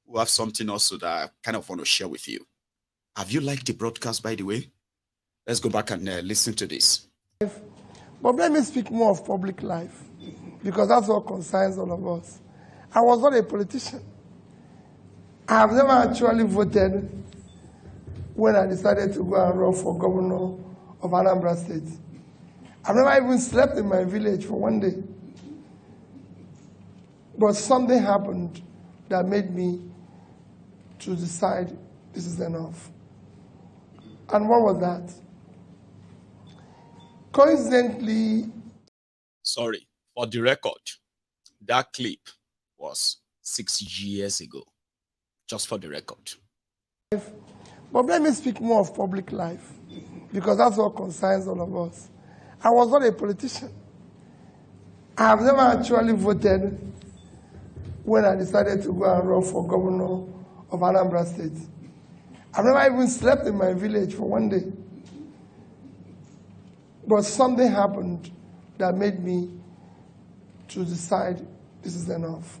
we have something also that I kind of want to share with you. Have you liked the broadcast, by the way? Let's go back and listen to this. But let me speak more of public life, because that's what concerns all of us. I was not a politician. I have never actually voted when I decided to go and run for governor of Anambra State. I've never even slept in my village for one day. But something happened that made me to decide this is enough. And what was that? Coincidentally... Sorry, for the record, that clip was 6 years ago, just for the record. But let me speak more of public life, because that's what concerns all of us. I was not a politician. I have never actually voted when I decided to go and run for governor of Anambra State. I've never even slept in my village for one day. But something happened that made me to decide this is enough.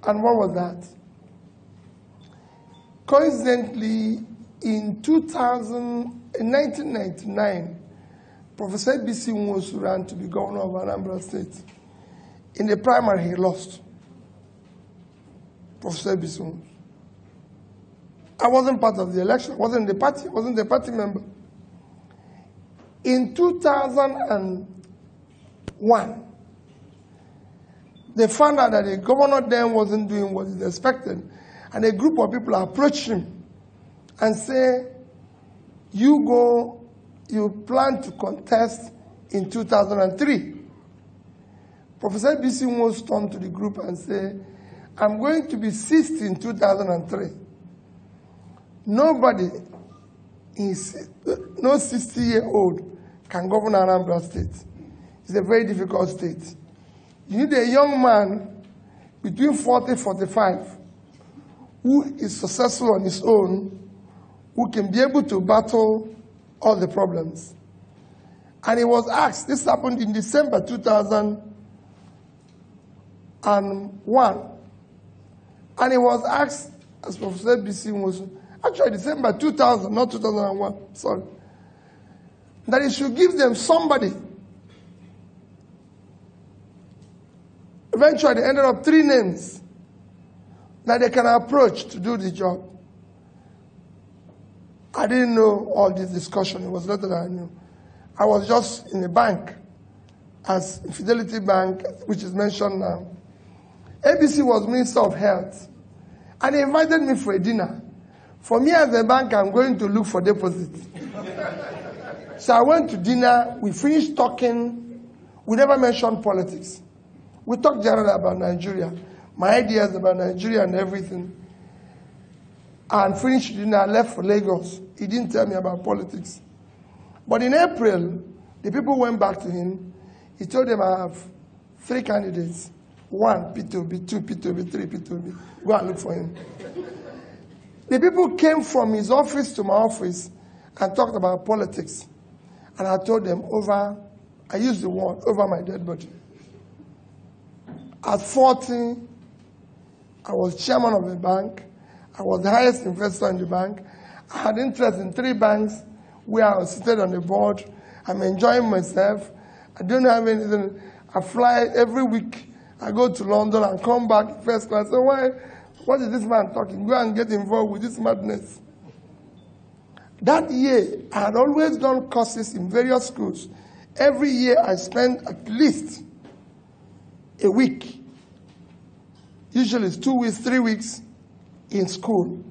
And what was that? Coincidentally, in 1999, Professor B.C. Nwosu ran to be governor of Anambra State. In the primary, he lost. Professor B.C. Nwosu. I wasn't part of the election. I wasn't the party. I wasn't a party member. In 2001, they found out that the governor then wasn't doing what is expected. And a group of people approached him and say, you plan to contest in 2003. Professor B.C. Nwosu turned to the group and said, I'm going to be 60 in 2003. Nobody, no 60-year-old can govern Anambra State. It's a very difficult state. You need a young man between 40 and 45 who is successful on his own, who can be able to battle all the problems. And he was asked, this happened in December 2001, and he was asked, as Professor B.C. was, actually December 2000, not 2001, sorry, that he should give them somebody. Eventually, they ended up 3 names that they can approach to do the job. I didn't know all this discussion. It was later that I knew. I was just in a bank, as Fidelity Bank, which is mentioned now. ABC was Minister of Health, and he invited me for a dinner. For me as a bank, I'm going to look for deposits. So I went to dinner. We finished talking. We never mentioned politics. We talked generally about Nigeria, my ideas about Nigeria and everything. And finished dinner, I left for Lagos. He didn't tell me about politics. But in April, the people went back to him. He told them, I have 3 candidates. 1, P2B, 2, P2B, 3, P2B. Go and look for him. The people came from his office to my office and talked about politics. And I told them I used the word, over my dead body. At 40, I was chairman of the bank. I was the highest investor in the bank. I had interest in 3 banks where I was seated on the board. I'm enjoying myself. I don't have anything. I fly every week. I go to London and come back first class. So what is this man talking? Go and get involved with this madness. That year, I had always done courses in various schools. Every year, I spent at least a week. Usually it's 2 weeks, 3 weeks in school.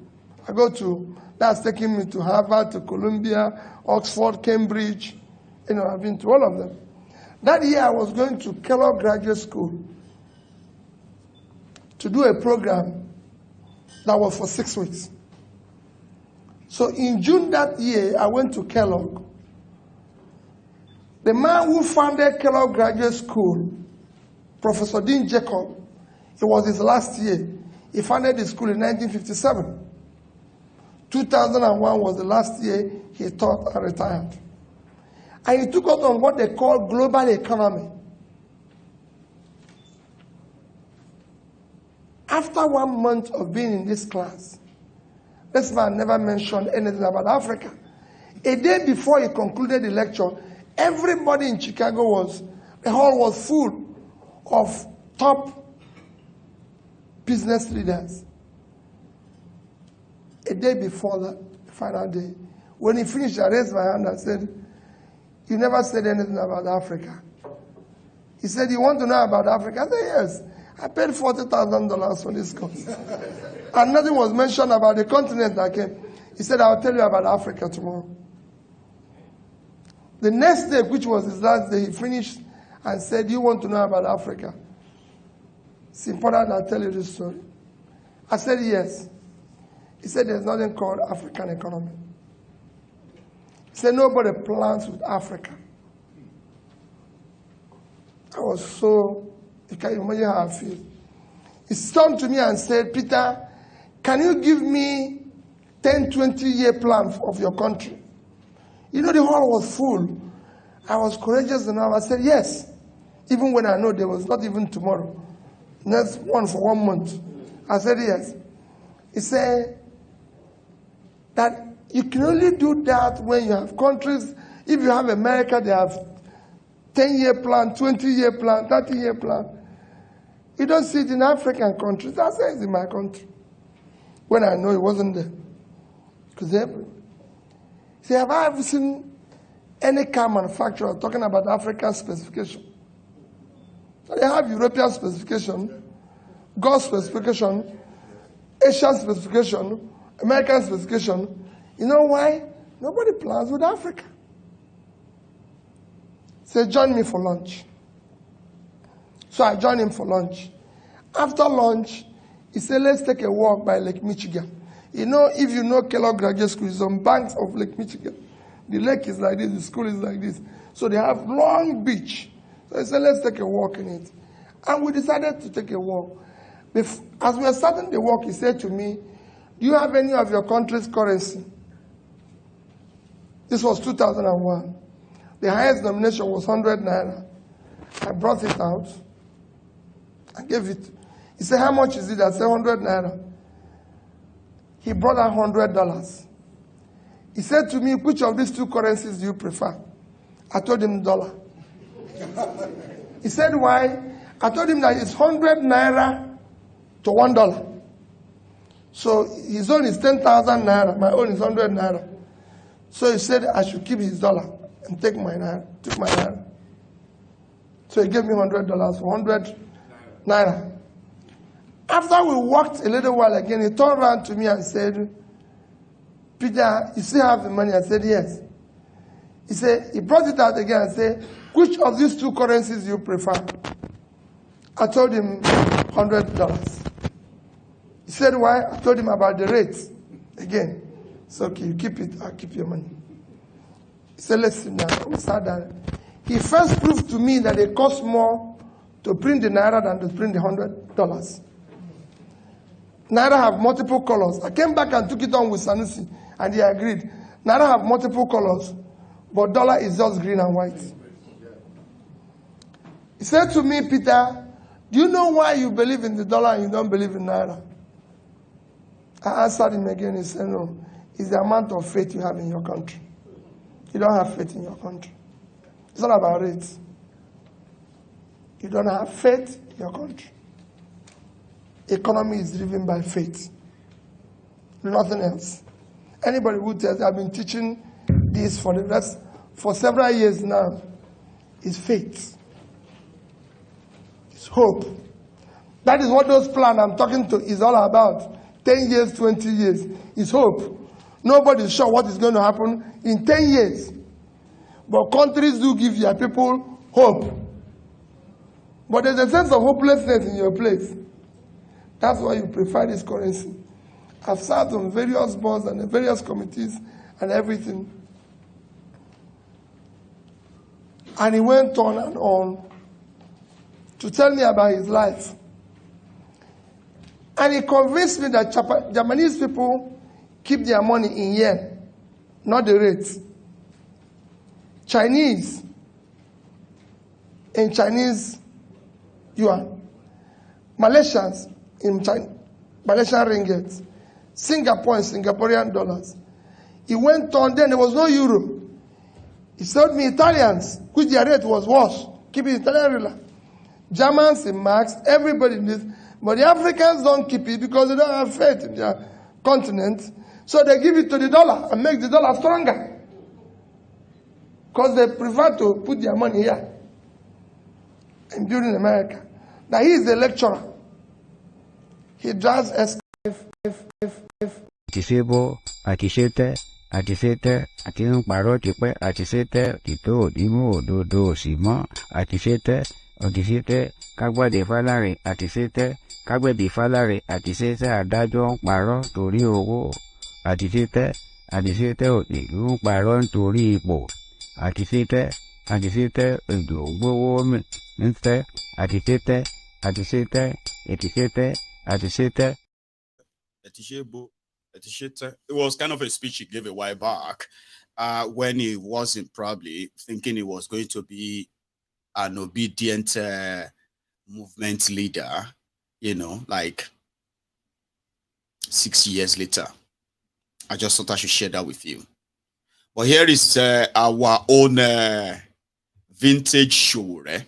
That's taking me to Harvard, to Columbia, Oxford, Cambridge. I've been to all of them. That year I was going to Kellogg Graduate School to do a program that was for 6 weeks. So in June that year, I went to Kellogg. The man who founded Kellogg Graduate School, Professor Dean Jacob, it was his last year. He founded the school in 1957. 2001 was the last year he taught and retired. And he took us on what they call global economy. After 1 month of being in this class, this man never mentioned anything about Africa. A day before he concluded the lecture, everybody in Chicago the hall was full of top business leaders. A day before that, the final day, when he finished, I raised my hand and said, you never said anything about Africa. He said, you want to know about Africa? I said, yes. I paid $40,000 for this course. And nothing was mentioned about the continent that came. He said, I'll tell you about Africa tomorrow. The next day, which was his last day, he finished and said, you want to know about Africa? It's important I tell you this story. I said yes. He said there's nothing called African economy. He said nobody plans with Africa. I was so, you can imagine how I feel. He turned to me and said, Peter, can you give me 10, 20-year plan of your country? You know, the hall was full. I was courageous enough. I said, yes. Even when I know there was not even tomorrow. Next one for 1 month. I said, yes. He said that you can only do that when you have countries. If you have America, they have 10-year plan, 20-year plan, 30-year plan. You don't see it in African countries. I said it's in my country. When I know it wasn't there. Because see, have I ever seen any car manufacturer talking about African specification? So they have European specification, Gulf specification, Asian specification, American specification. You know why? Nobody plans with Africa. Say, join me for lunch. So I joined him for lunch. After lunch, he said, let's take a walk by Lake Michigan. You know, if you know Kellogg Graduate School, it's on banks of Lake Michigan. The lake is like this, the school is like this. So they have long beach. So he said, let's take a walk in it. And we decided to take a walk. As we were starting the walk, he said to me, do you have any of your country's currency? This was 2001. The highest nomination was 100 naira. I brought it out. I gave it. He said, how much is it? I said, 100 naira. He brought out $100. He said to me, which of these two currencies do you prefer? I told him dollar. He said, why? I told him that it's 100 naira to $1. So his own is 10,000 naira. My own is 100 naira. So he said I should keep his dollar and take my naira. Took my naira. So he gave me $100 for 100 naira. After we walked a little while again, he turned around to me and said, Peter, you still have the money? I said, yes. He said, he brought it out again and said, which of these two currencies do you prefer? I told him $100. He said, why? I told him about the rates. Again. So, okay, you keep it, I'll keep your money. He said, let's sit down. We sat down. He first proved to me that it costs more to print the naira than to print the $100. Naira have multiple colors. I came back and took it on with Sanusi, and he agreed. Naira have multiple colors, but dollar is just green and white. He said to me, Peter, do you know why you believe in the dollar and you don't believe in naira? I answered him again. He said, no, it's the amount of faith you have in your country. You don't have faith in your country. It's not about rates. You don't have faith in your country. Economy is driven by faith. Nothing else. Anybody who tells, I've been teaching this for several years now, is faith. It's hope. That is what those plans I'm talking to is all about. 10 years, 20 years. It's hope. Nobody's sure what is going to happen in 10 years. But countries do give their people hope. But there's a sense of hopelessness in your place. That's why you prefer this currency. I've sat on various boards and various committees and everything. And he went on and on to tell me about his life. And he convinced me that Japanese people keep their money in yen, not the rates. Chinese in Chinese yuan. Malaysians in Malaysian ringgit. Singapore in Singaporean dollars. He went on, then there was no euro. He told me Italians, which their rate was worse, keep it Italian rila. Germans in marks, everybody in this. But the Africans don't keep it because they don't have faith in their continent. So they give it to the dollar and make the dollar stronger. Because they prefer to put their money here and build in America. Now he is a lecturer. He drives Àtisebo, àtisete, àti ń parọ́ tipẹ́, àtisete, tìtó òdìmú òdodo òsì mọ́, àtisete, Odisite, Kagwa de Falare, Atisite, Kagwe de Falare, Atisite, Adajo, Paro, Tori Owo, Atisite, Odilu, Paron, Tori Bo, Atisite, Udo, Minster, Atisite, Etisite. It was kind of a speech he gave a while back when he wasn't probably thinking he was going to be an obedient movement leader, you know, like 6 years later. I just thought I should share that with you. But here is our own vintage Shure,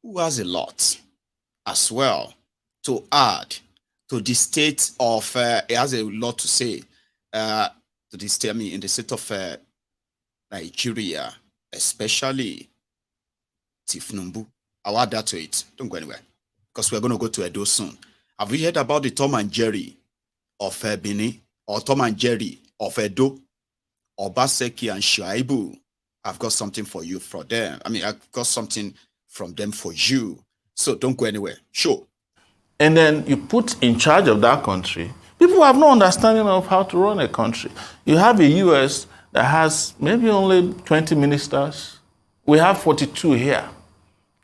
who has a lot as well to add to the state of, it has a lot to say to this, in the state of Nigeria, especially Tinubu. I'll add that to it. Don't go anywhere, because we're going to go to Edo soon. Have you heard about the Tom and Jerry of Benin, or Tom and Jerry of Edo, or Baseki and Shuaibu? I've got something for you for them. I mean, I've got something from them for you. So don't go anywhere. Sure. And then you put in charge of that country people have no understanding of how to run a country. You have a U.S. that has maybe only 20 ministers. We have 42 here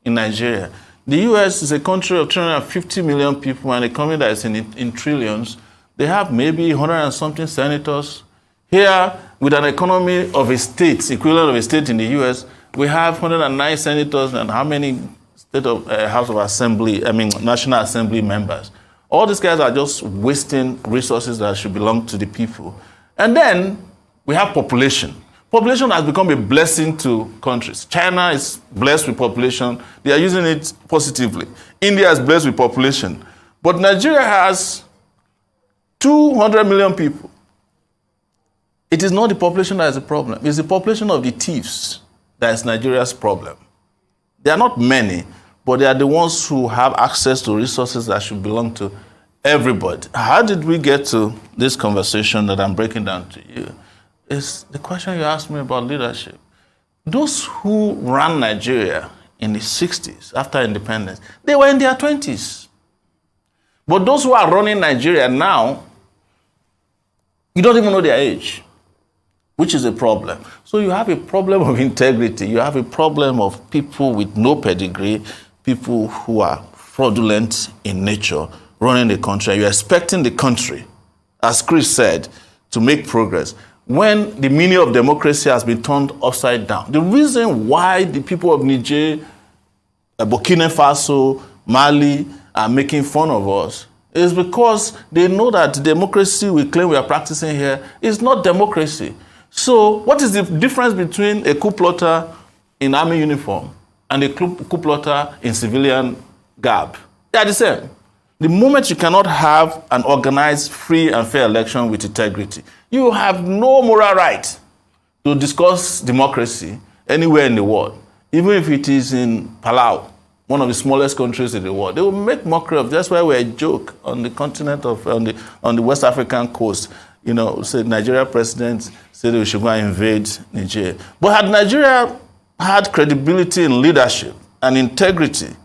in Nigeria. The U.S. is a country of 350 million people and a economy that is in trillions. They have maybe 100 and something senators. Here, with an economy of a state, equivalent of a state in the U.S., we have 109 senators and how many House of Assembly, National Assembly members. All these guys are just wasting resources that should belong to the people. And then we have population. Population has become a blessing to countries. China is blessed with population. They are using it positively. India is blessed with population. But Nigeria has 200 million people. It is not the population that is the problem. It's the population of the thieves that is Nigeria's problem. They are not many, but they are the ones who have access to resources that should belong to everybody. How did we get to this conversation that I'm breaking down to you? Is the question you asked me about leadership. Those who ran Nigeria in the 60s, after independence, they were in their 20s. But those who are running Nigeria now, you don't even know their age, which is a problem. So you have a problem of integrity. You have a problem of people with no pedigree, people who are fraudulent in nature, running the country. You're expecting the country, as Chris said, to make progress when the meaning of democracy has been turned upside down. The reason why the people of Niger, Burkina Faso, Mali are making fun of us is because they know that the democracy we claim we are practicing here is not democracy. So what is the difference between a coup plotter in army uniform and a coup plotter in civilian garb? They are the same. The moment you cannot have an organized, free and fair election with integrity, you have no moral right to discuss democracy anywhere in the world, even if it is in Palau, one of the smallest countries in the world. They will make mockery of. That's why we're a joke on the continent of on the West African coast. You know, say Nigeria president said we should go and invade Nigeria. But had Nigeria had credibility in leadership and integrity,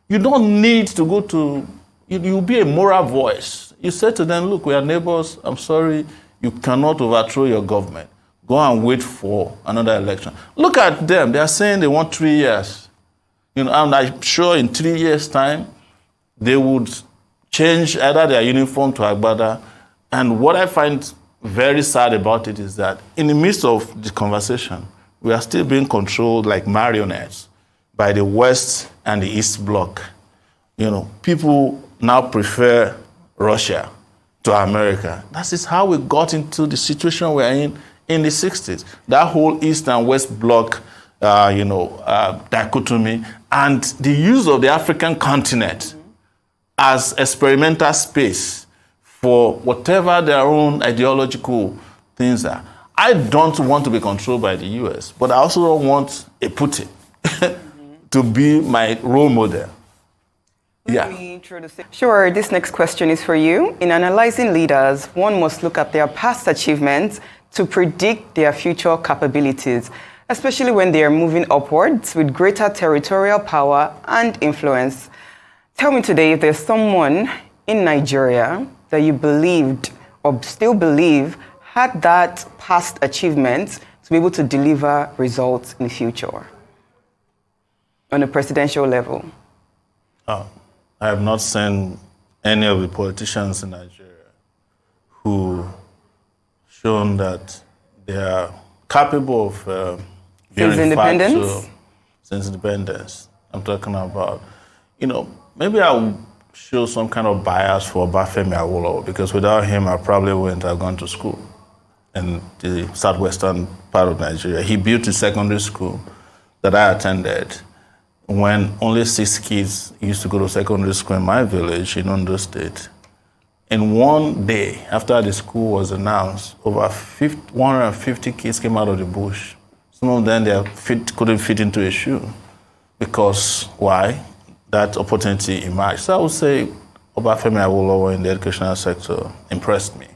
you don't need to go to. You'll be a moral voice. You say to them, look, we are neighbors. I'm sorry, you cannot overthrow your government. Go and wait for another election. Look at them. They are saying they want 3 years. You know, and I'm sure in 3 years' time, they would change either their uniform to Agbada. And what I find very sad about it is that in the midst of the conversation, we are still being controlled like marionettes by the West and the East Bloc. You know, people now prefer Russia to America. That is how we got into the situation we're in the 60s. That whole East and West Bloc, dichotomy, and the use of the African continent as experimental space for whatever their own ideological things are. I don't want to be controlled by the US, but I also don't want a Putin to be my role model. Yeah. Sure, this next question is for you. In analyzing leaders, one must look at their past achievements to predict their future capabilities. especially when they are moving upwards with greater territorial power and influence. Tell me today if there's someone in Nigeria that you believed or still believe had that past achievement to be able to deliver results in the future on a presidential level. I have not seen any of the politicians in Nigeria who shown that they are capable of since independence? Since independence. I'm talking about, maybe I would show some kind of bias for Obafemi Awolowo, because without him, I probably wouldn't have gone to school in the southwestern part of Nigeria. He built a secondary school that I attended when only 6 kids used to go to secondary school in my village in Edo State. In one day, after the school was announced, over 150 kids came out of the bush. Some of them couldn't fit into a shoe. Because why? That opportunity emerged. So I would say Obafemi Awolowo in the educational sector impressed me.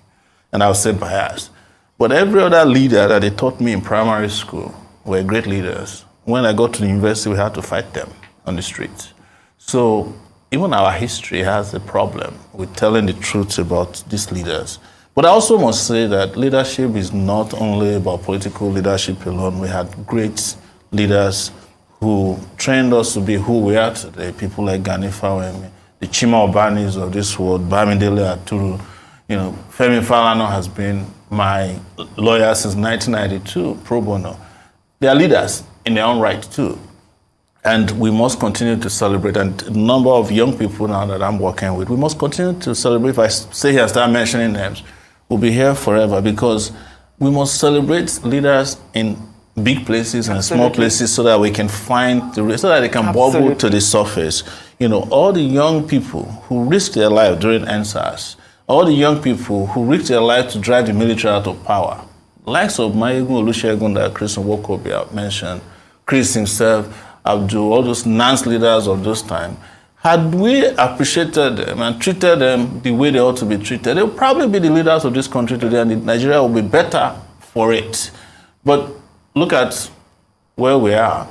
And I would say biased. But every other leader that they taught me in primary school were great leaders. When I got to the university, we had to fight them on the streets. So even our history has a problem with telling the truth about these leaders. But I also must say that leadership is not only about political leadership alone. We had great leaders who trained us to be who we are today. People like Gani Fawemi, the Chima Obanis of this world, Bamidele Aturu. Femi Falana has been my lawyer since 1992, pro bono. They are leaders in their own right too. And we must continue to celebrate. And a number of young people now that I'm working with, we must continue to celebrate. If I stay here and start mentioning names, we'll be here forever, because we must celebrate leaders in big places and small places so that we can find so that they can bubble to the surface. All the young people who risked their life during NSAS, all the young people who risked their life to drive the military out of power, likes of Mayegun Olusegun that Chris Nwokobia mentioned, Chris himself, Abdul, all those Nance leaders of those time, had we appreciated them and treated them the way they ought to be treated, they would probably be the leaders of this country today, and Nigeria will be better for it. But look at where we are.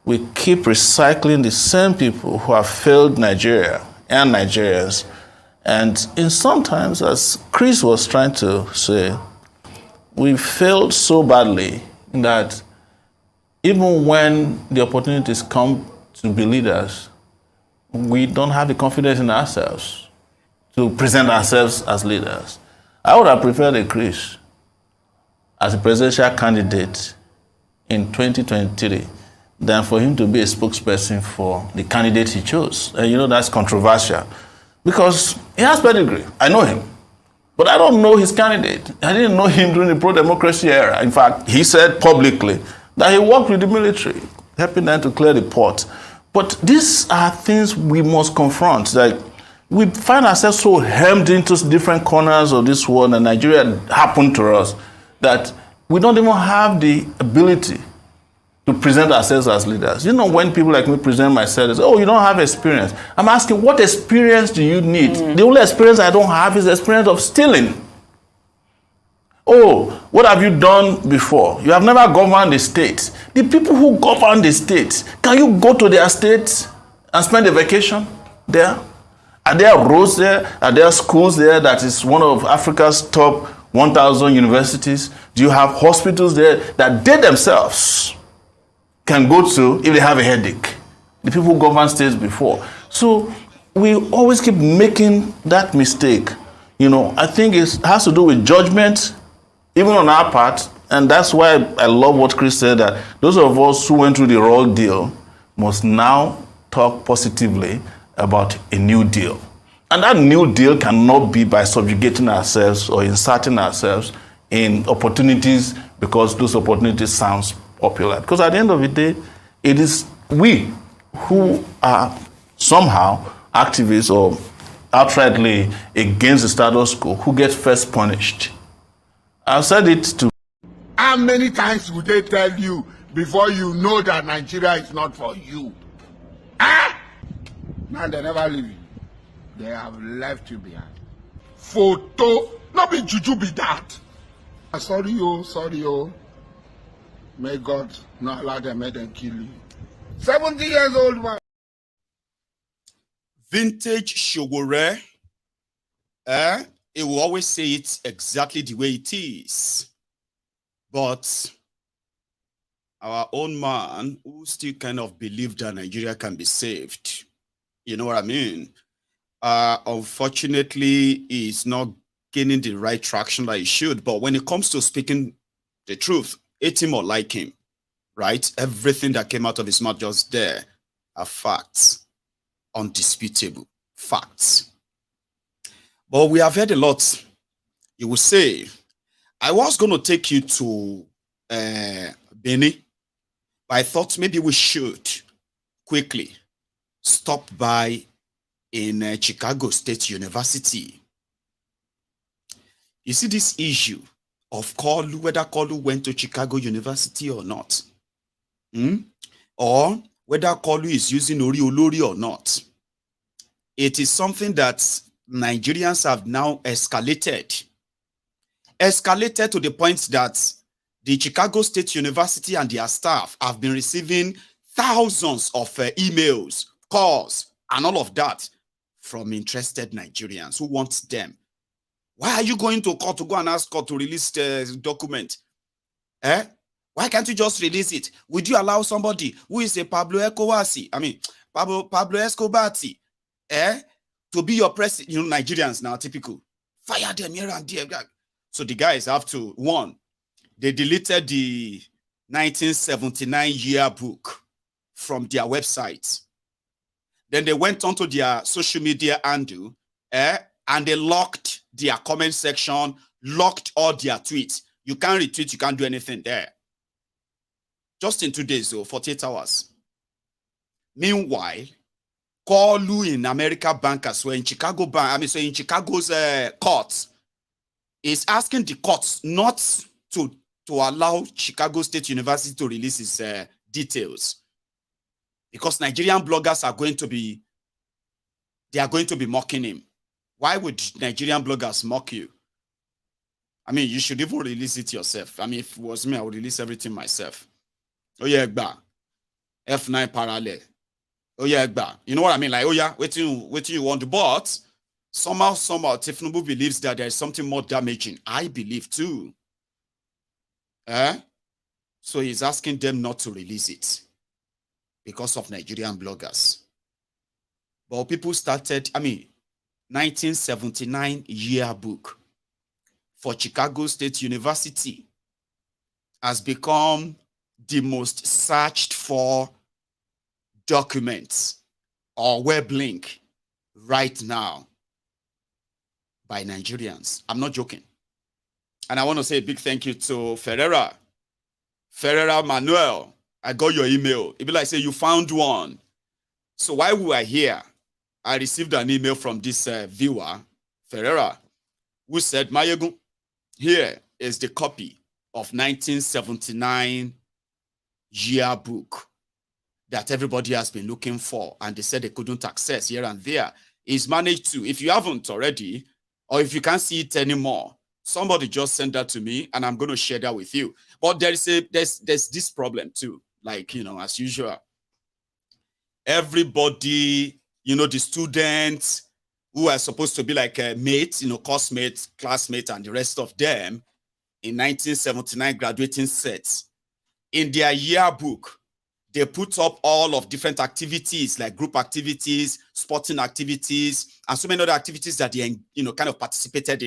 We keep recycling the same people who have failed Nigeria and Nigerians. And sometimes, as Chris was trying to say, we failed so badly that even when the opportunities come to be leaders, we don't have the confidence in ourselves to present ourselves as leaders. I would have preferred a Chris as a presidential candidate in 2023 than for him to be a spokesperson for the candidate he chose. And that's controversial because he has pedigree. I know him. But I don't know his candidate. I didn't know him during the pro-democracy era. In fact, he said publicly that he worked with the military, helping them to clear the port. But these are things we must confront. Like, we find ourselves so hemmed into different corners of this world, and Nigeria happened to us, that we don't even have the ability to present ourselves as leaders. When people like me present myself, they say, oh, you don't have experience. I'm asking, what experience do you need? The only experience I don't have is the experience of stealing. Oh, what have you done before? You have never governed the state. The people who govern the state, can you go to their state and spend a vacation there? Are there roads there? Are there schools there that is one of Africa's top 1,000 universities? Do you have hospitals there that they themselves can go to if they have a headache? The people who govern states before. So we always keep making that mistake. I think it has to do with judgment, even on our part, and that's why I love what Chris said, that those of us who went through the raw deal must now talk positively about a new deal. And that new deal cannot be by subjugating ourselves or inserting ourselves in opportunities because those opportunities sounds popular. Because at the end of the day, it is we who are somehow activists or outrightly against the status quo who get first punished. I've said it to. How many times would they tell you before you know that Nigeria is not for you? Now they never leave you. They have left you behind. Photo, not be juju be that. Sorry, oh. May God not allow them, make them kill you. 70 years old man. Vintage Shogore, it will always say it exactly the way it is. But our own man, who still kind of believed that Nigeria can be saved, you know what I mean? Unfortunately, he's not gaining the right traction that he should. But when it comes to speaking the truth, hate him or like him, right? Everything that came out of his mouth just there are facts, undisputable facts. But we have heard a lot. You will say, I was going to take you to Benin, but I thought maybe we should quickly stop by in Chicago State University. You see this issue of Kolu, whether Kolu went to Chicago University or not, or whether Kolu is using Ori Olori or not. It is something that Nigerians have now escalated to the point that the Chicago State University and their staff have been receiving thousands of emails, calls, and all of that from interested Nigerians who want them. Why are you going to court to go and ask court to release the document? Why can't you just release it? Would you allow somebody who is a Pablo Escobar, to be your president? You know, Nigerians now, typical. Fire them here and there. So the guys have to, one, they deleted the 1979 yearbook from their website. Then they went onto their social media handle, and they locked their comment section, locked all their tweets. You can't retweet, you can't do anything there. Just in 2 days, so 48 hours. Meanwhile, Kolu in America bankers were in Chicago in Chicago's courts is asking the courts not to allow Chicago State University to release its details, because Nigerian bloggers are going to be mocking him. Why would Nigerian bloggers mock you? I mean, you should even release it yourself. I mean, if it was me, I would release everything myself. Oh yeah, F9 parallel. Oh yeah, you know what I mean? Like, oh yeah, wait till you want. But somehow, Tinubu believes that there is something more damaging. I believe too. So he's asking them not to release it because of Nigerian bloggers. But people started, 1979 yearbook for Chicago State University has become the most searched for documents or web link right now by Nigerians. I'm not joking. And I want to say a big thank you to Ferreira Manuel. I got your email. It be like, say, you found one. So while we were here, I received an email from this viewer, Ferreira, who said, Mayegun, here is the copy of 1979 yearbook that everybody has been looking for, and they said they couldn't access here and there. He's managed to. If you haven't already, or if you can't see it anymore, somebody just sent that to me, and I'm going to share that with you. But there's this problem too. Like, as usual, everybody, the students who are supposed to be like mates, course mates, classmates, and the rest of them in 1979 graduating sets, in their yearbook, they put up all of different activities, like group activities, sporting activities, and so many other activities that they, kind of participated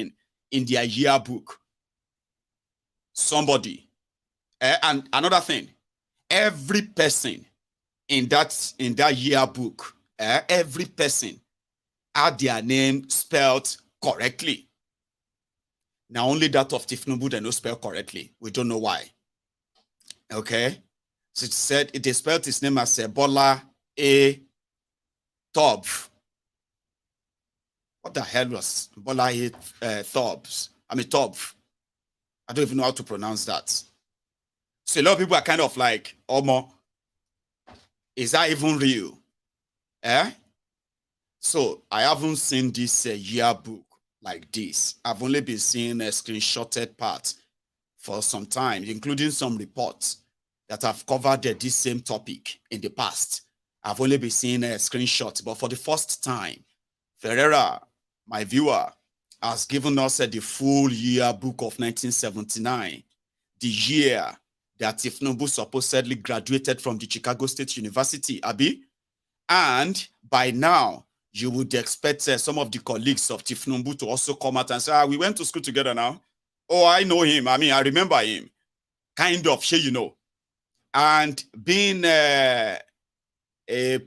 in their yearbook. Somebody, and another thing, every person in that yearbook, every person had their name spelled correctly. Now only that of Tinubu they don't spell correctly. We don't know why. Okay, so it said they spelled his name as Bola A. Tobs. What the hell was Bola A. Tobs? Tobs. I don't even know how to pronounce that. So a lot of people are kind of like, Omo, is that even real? So I haven't seen this yearbook like this. I've only been seeing a screenshotted part for some time, including some reports that have covered this same topic in the past. I've only been seeing a screenshot, but for the first time, Ferreira, my viewer, has given us the full yearbook of 1979, the year that Tinubu supposedly graduated from the Chicago State University, Abi. And by now, you would expect some of the colleagues of Tinubu to also come out and say, we went to school together now. Oh, I know him. I mean, I remember him. Kind of, you know. And being a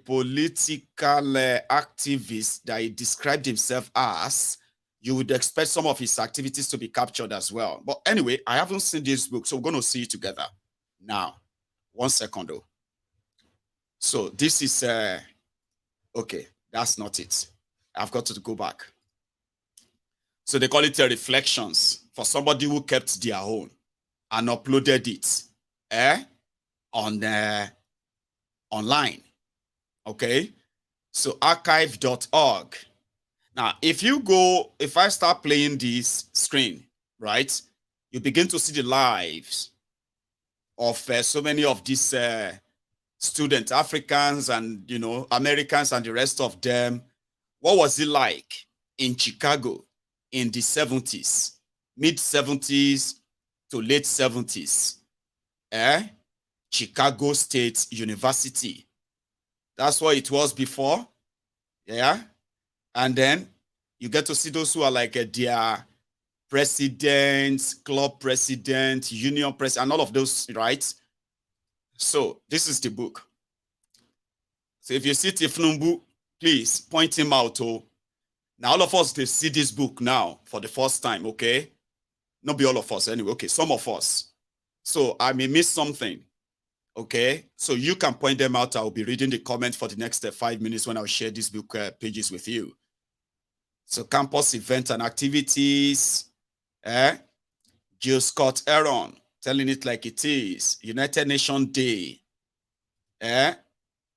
political activist that he described himself as, you would expect some of his activities to be captured as well. But anyway, I haven't seen this book, so we're going to see it together. Now, 1 second though. So this is, okay, that's not it. I've got to go back. So they call it reflections for somebody who kept their own and uploaded it on online. Okay, so archive.org. Now, if I start playing this screen, right, you begin to see the lives of so many of these students, Africans and, you know, Americans and the rest of them. What was it like in Chicago in the 70s, mid-70s to late 70s? Chicago State University. That's what it was before. Yeah. And then you get to see those who are like their presidents, club president, union president, and all of those, right? So this is the book. So if you see Tinubu, please point him out. Oh, now all of us, they see this book now for the first time, okay? Not be all of us anyway, okay, some of us. So I may miss something, okay? So you can point them out. I'll be reading the comments for the next 5 minutes when I'll share these book pages with you. So campus events and activities, Jill Scott Aaron, telling it like it is, United Nations Day.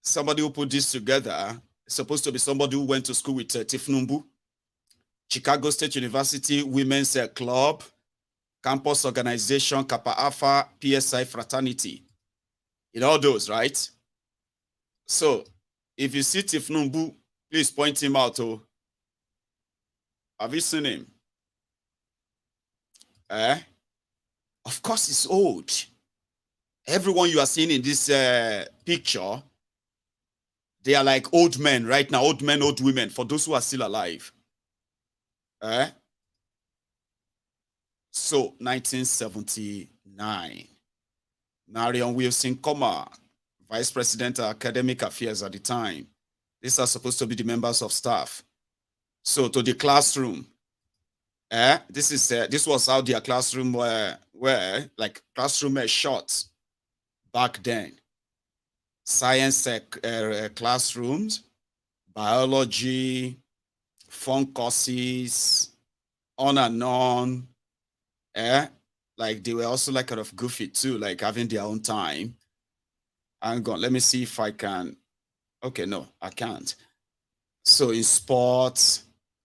Somebody who put this together is supposed to be somebody who went to school with Tinubu. Chicago State University Women's Club, Campus Organization, Kappa Alpha, PSI Fraternity. In all those, right? So, if you see Tinubu, please point him out. Oh, have you seen him? Of course, it's old. Everyone you are seeing in this picture, they are like old men right now, old men, old women, for those who are still alive. So, 1979. Marion Wilson Comer, Vice President of Academic Affairs at the time. These are supposed to be the members of staff. So, to the classroom. This was how their classroom were like classroom shot back then. Science classrooms, biology, fun courses, on and on. Like they were also like kind of goofy too, like having their own time. Hang on, let me see if I can. Okay, no, I can't. So in sports,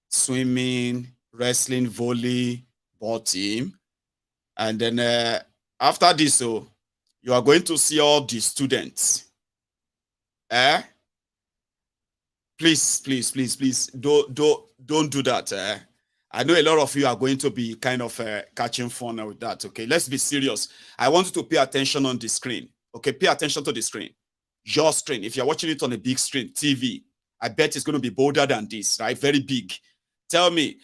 swimming, wrestling, volley, ball team. And then after this, so you are going to see all the students. Please, please, please, please, don't do that. I know a lot of you are going to be kind of catching fun with that. Okay, let's be serious. I want you to pay attention on the screen. Okay, pay attention to the screen. Your screen. If you're watching it on a big screen, TV, I bet it's going to be bolder than this, right? Very big. Tell me,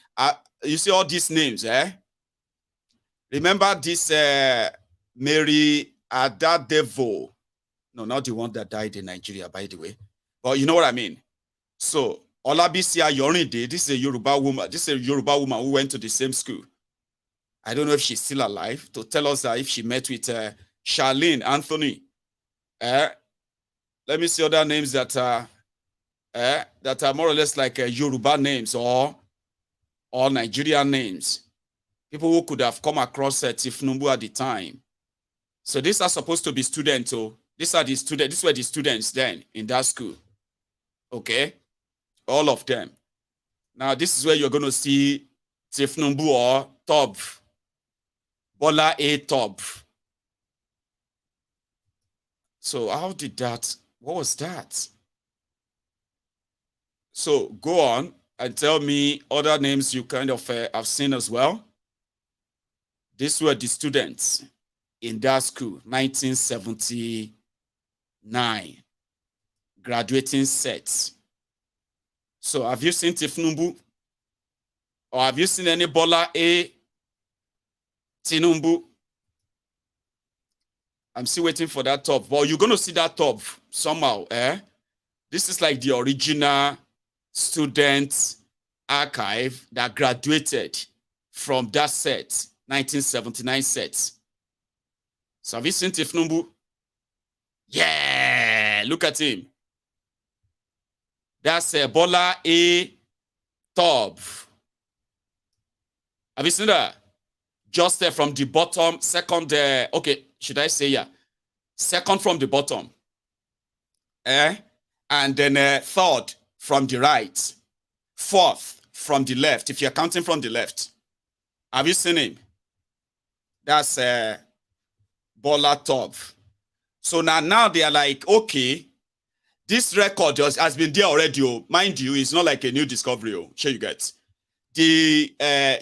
you see all these names, Remember this Mary Adadevo? No, not the one that died in Nigeria, by the way. But you know what I mean. So, Olabisi Ayorinde, this is a Yoruba woman. This is a Yoruba woman who went to the same school. I don't know if she's still alive, to tell us that if she met with Charlene Anthony. Let me see other names that are more or less like Yoruba names or Nigerian names. People who could have come across Tinubu at the time. So these are supposed to be students. Oh, these are the students. These were the students then in that school. Okay, all of them. Now this is where you're going to see Tinubu or Tob, Bola A. Tob. So how did that, what was that? So go on and tell me other names you kind of have seen as well. These were the students in that school, 1979, graduating sets. So have you seen Tinubu? Or have you seen any Bola A? Tinubu? I'm still waiting for that top. Well, you're going to see that top somehow, eh? This is like the original student archive that graduated from that set, 1979 set. So have you seen Tinubu? Yeah, look at him. That's Bola A. Top. Have you seen that? Just from the bottom, second, okay, should I say, yeah, second from the bottom, and then third from the right, fourth from the left, if you're counting from the left. Have you seen him? That's Bola Top. So now they are like, okay, this record has been there already. Mind you, it's not like a new discovery. Sure you get. The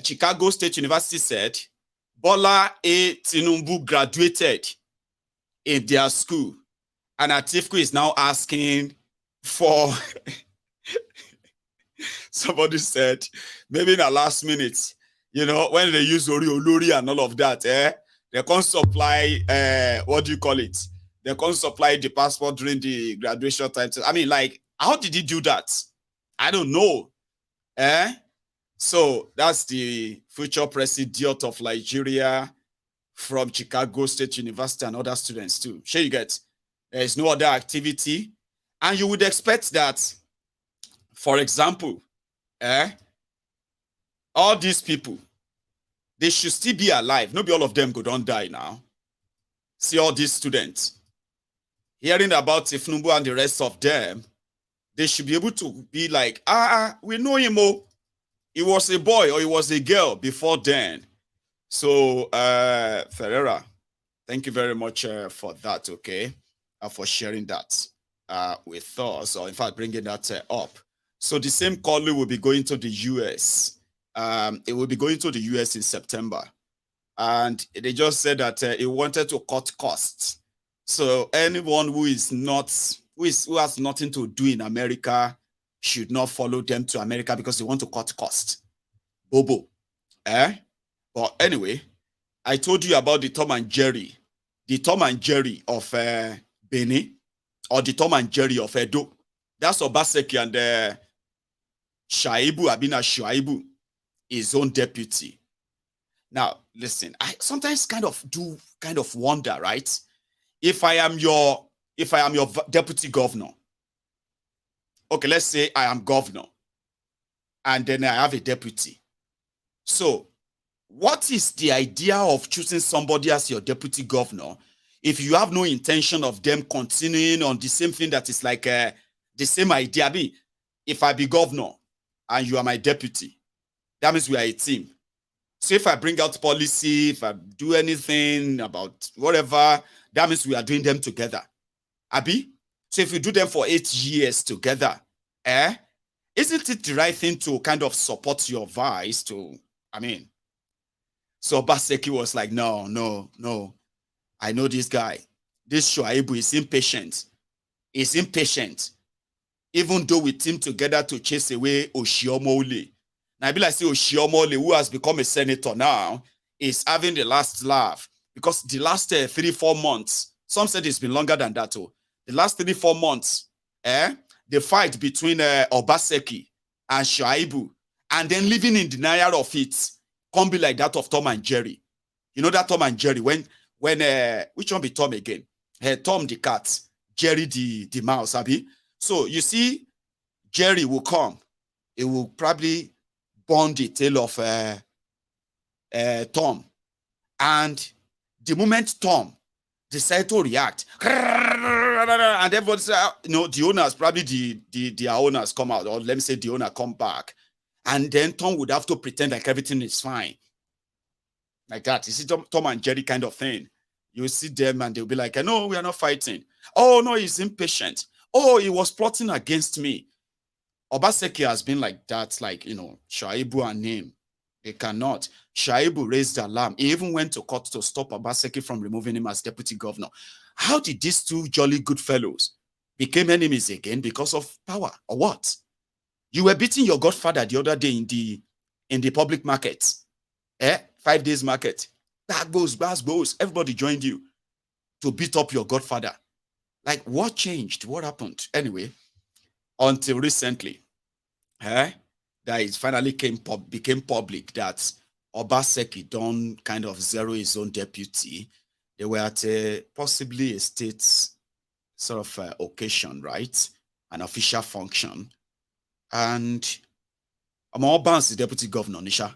Chicago State University said Bola A. Tinubu graduated in their school. And Atiku is now asking for, somebody said, maybe in the last minute, you know, when they use Olori and all of that, they can't supply, what do you call it? They can't supply the passport during the graduation time. I mean, like, how did he do that? I don't know. So that's the future president of Nigeria from Chicago State University and other students too. Sure you get, there is no other activity. And you would expect that, for example, all these people, they should still be alive. Not be all of them go don't die now. See all these students. Hearing about Tinubu and the rest of them, they should be able to be like, we know him, oh. He was a boy or he was a girl before then. So, Ferreira, thank you very much for that, okay? For sharing that with us, or in fact, bringing that up. So the same colleague will be going to the US. It will be going to the US in September. And they just said that it wanted to cut costs. So anyone who is not, who has nothing to do in America should not follow them to America because they want to cut costs. Bobo. But anyway, I told you about the Tom and Jerry. The Tom and Jerry of Benin, or the Tom and Jerry of Edo. That's Obaseki and Shaibu, Abina Shaibu, his own deputy. Now, listen, I sometimes kind of wonder, right? If I am your deputy governor, okay, let's say I am governor, and then I have a deputy. So, what is the idea of choosing somebody as your deputy governor if you have no intention of them continuing on the same thing that is like the same idea? I mean, if I be governor and you are my deputy, that means we are a team. So if I bring out policy, if I do anything about whatever, that means we are doing them together. Abi? So if you do them for 8 years together, isn't it the right thing to kind of support your vice to, I mean? So Baseki was like, no. I know this guy. This Shuaibu is impatient. He's impatient. Even though we team together to chase away Oshiomole. Now, I be like, say Oshiomole, who has become a senator now, is having the last laugh. Because the last 3-4 months, some said it's been longer than that. Oh. The last 3-4 months, the fight between Obaseki and Shuaibu, and then living in denial of it, can't be like that of Tom and Jerry. You know that Tom and Jerry, when which one be Tom again? Tom the cat, Jerry the mouse, Abi. So you see, Jerry will come. It will probably burn the tail of Tom. And the moment Tom decide to react, and everybody say, the owners, probably their owners come out, or let me say the owner come back. And then Tom would have to pretend like everything is fine. Like that. You see, Tom and Jerry kind of thing. You will see them and they'll be like, no, we are not fighting. Oh, no, he's impatient. Oh, he was plotting against me. Obaseki has been like that, like, Shaibu and him. They cannot. Shaibu raised the alarm. He even went to court to stop Obaseki from removing him as deputy governor. How did these two jolly good fellows become enemies again because of power or what? You were beating your godfather the other day in the public market. 5 days market. That goes, everybody joined you to beat up your godfather. Like, what changed? What happened? Anyway, until recently, that it finally became public that Obaseki don't kind of zero his own deputy. They were at possibly a state sort of occasion, right? An official function. And Amor bounced the deputy governor, Nisha.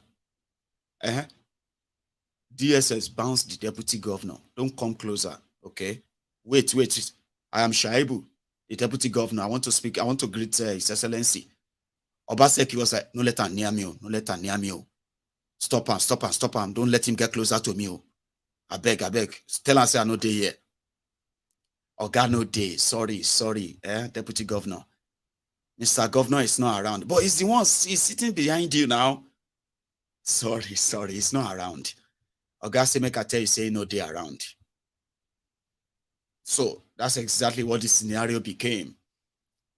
DSS bounced the deputy governor. Don't come closer, okay? Wait. I am Shaibu, the deputy governor. I want to speak. I want to greet His Excellency. Obaseki was like, no let him near me. No let him near me. Stop him. Don't let him get closer to me. I beg. Tell him say I no day here. Oga no day. Sorry, deputy governor. Mr. Governor is not around. But he's the one, he's sitting behind you now. Sorry, he's not around. Oga say make I tell you, say no day around. So that's exactly what the scenario became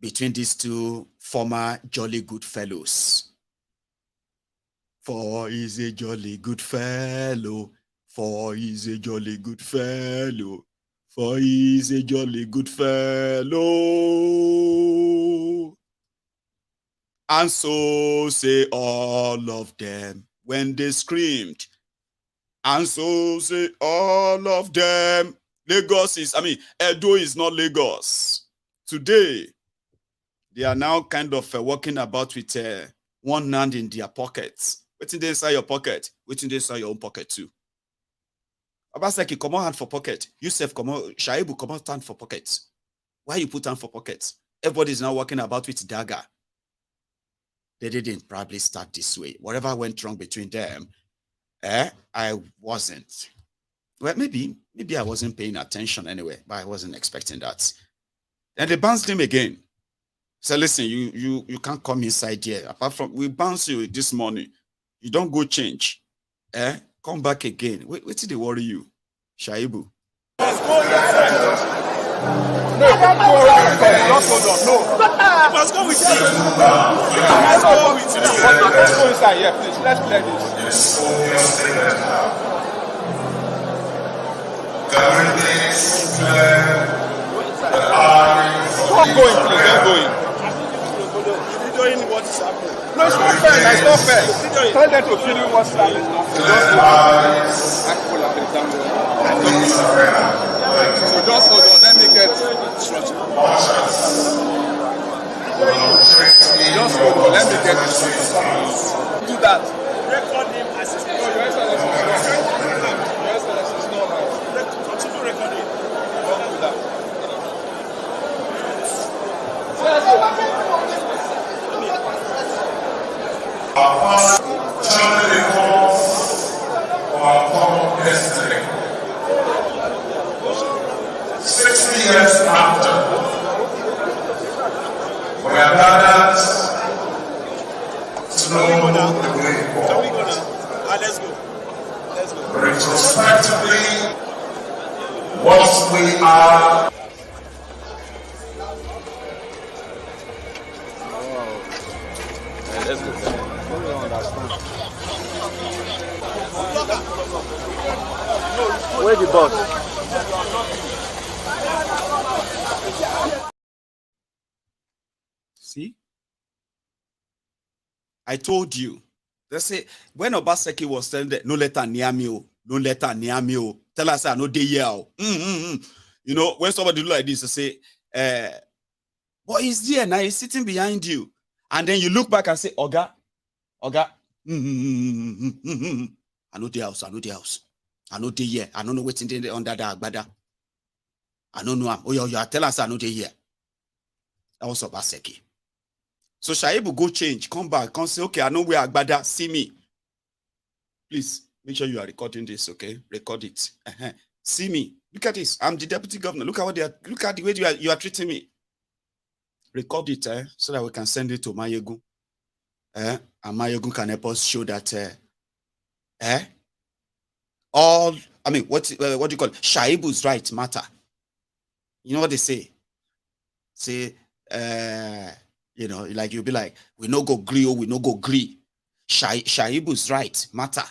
between these two former jolly good fellows. For he's a jolly good fellow. For he's a jolly good fellow. For he's a jolly good fellow. And so say all of them when they screamed. And so say all of them. Edo is not Lagos. Today, they are now kind of walking about with one hand in their pockets. Waiting they inside your pocket. Waiting they inside your own pocket too. Obaseki, come on hand for pocket. Yusuf, come on. Shaibu, come on hand for pockets. Why you put hand for pockets? Everybody is now walking about with dagger. They didn't probably start this way. Whatever went wrong between them, I wasn't. Well, maybe I wasn't paying attention anyway, but I wasn't expecting that. And they bounced him again. So listen, you can't come inside here. Apart from we bounce you this morning, you don't go change. Come back again. Wait till they worry you, Shaibu. No, don't go around. Just hold on. No. You must go with you. Let's go with you. Let's go inside here, please. Let's play this. Don't go in, please. Don't go in. You're doing what is happening. No, it's not fair. It's not fair. Tell them to feel what's happening. So just hold on, let me get instruction. Just hold on, let me get instruction. Do that. Record him as his name. Your Excellency. Your Excellency is not right. Continue recording. Don't do that. Charlie calls our common destiny. 60 years after, we are gathered to know the way forward. Let's go. Retrospectively, what we are. Let's go. Where's the boss? See? I told you. They say, when Obaseki was telling that, no letter near me, no letter near me, tell us I no day here. You know, when somebody do like this, they say, but he's there now, he's sitting behind you. And then you look back and say, Oga, I know the house. I know the here. I don't know what's in the under the agbada. I don't know. Oh, you tell us I know the here. That was Obaseki. So Shaibu go change, come back, come say, okay, I know where agbada, see me. Please, make sure you are recording this, okay? Record it. See me. Look at this. I'm the deputy governor. Look at look at the way you are treating me. Record it, so that we can send it to Mayegun. And Mayegun can help us show that what do you call it? Shaibu's right matter. You know what they say? Say, like you'll be like, we no go gree, we no go gree. Shaibu's right matter.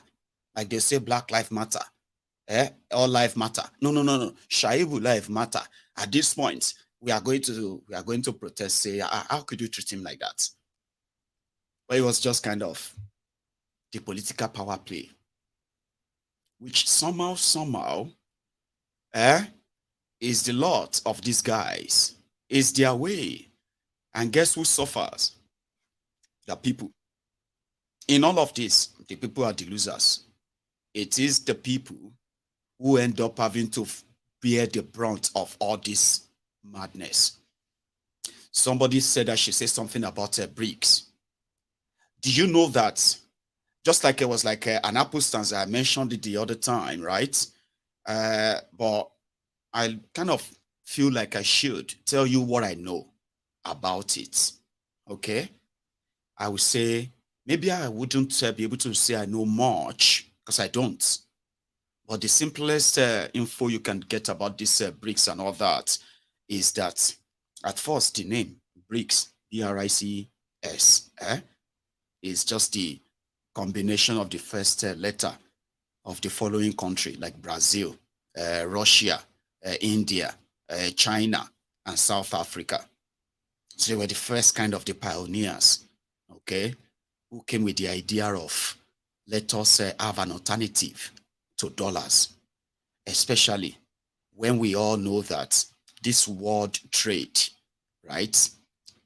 Like they say Black Lives Matter. All life matter. No. Shaibu life matter. At this point, we are going to protest, say, how could you treat him like that? But it was just kind of the political power play, which somehow, is the lot of these guys, is their way. And guess who suffers? The people. In all of this, the people are the losers. It is the people who end up having to bear the brunt of all this madness. Somebody said I should say something about BRICS. Do you know that, just like it was like an Apple stanza, I mentioned it the other time, right? But I kind of feel like I should tell you what I know about it, okay? I would say, maybe I wouldn't be able to say I know much, because I don't. But the simplest info you can get about this BRICS and all that is that, at first, the name BRICS, B-R-I-C-S, is just the combination of the first letter of the following country, like Brazil, Russia, India, China, and South Africa. So they were the first kind of the pioneers, okay, who came with the idea of, let us have an alternative to dollars, especially when we all know that this world trade, right,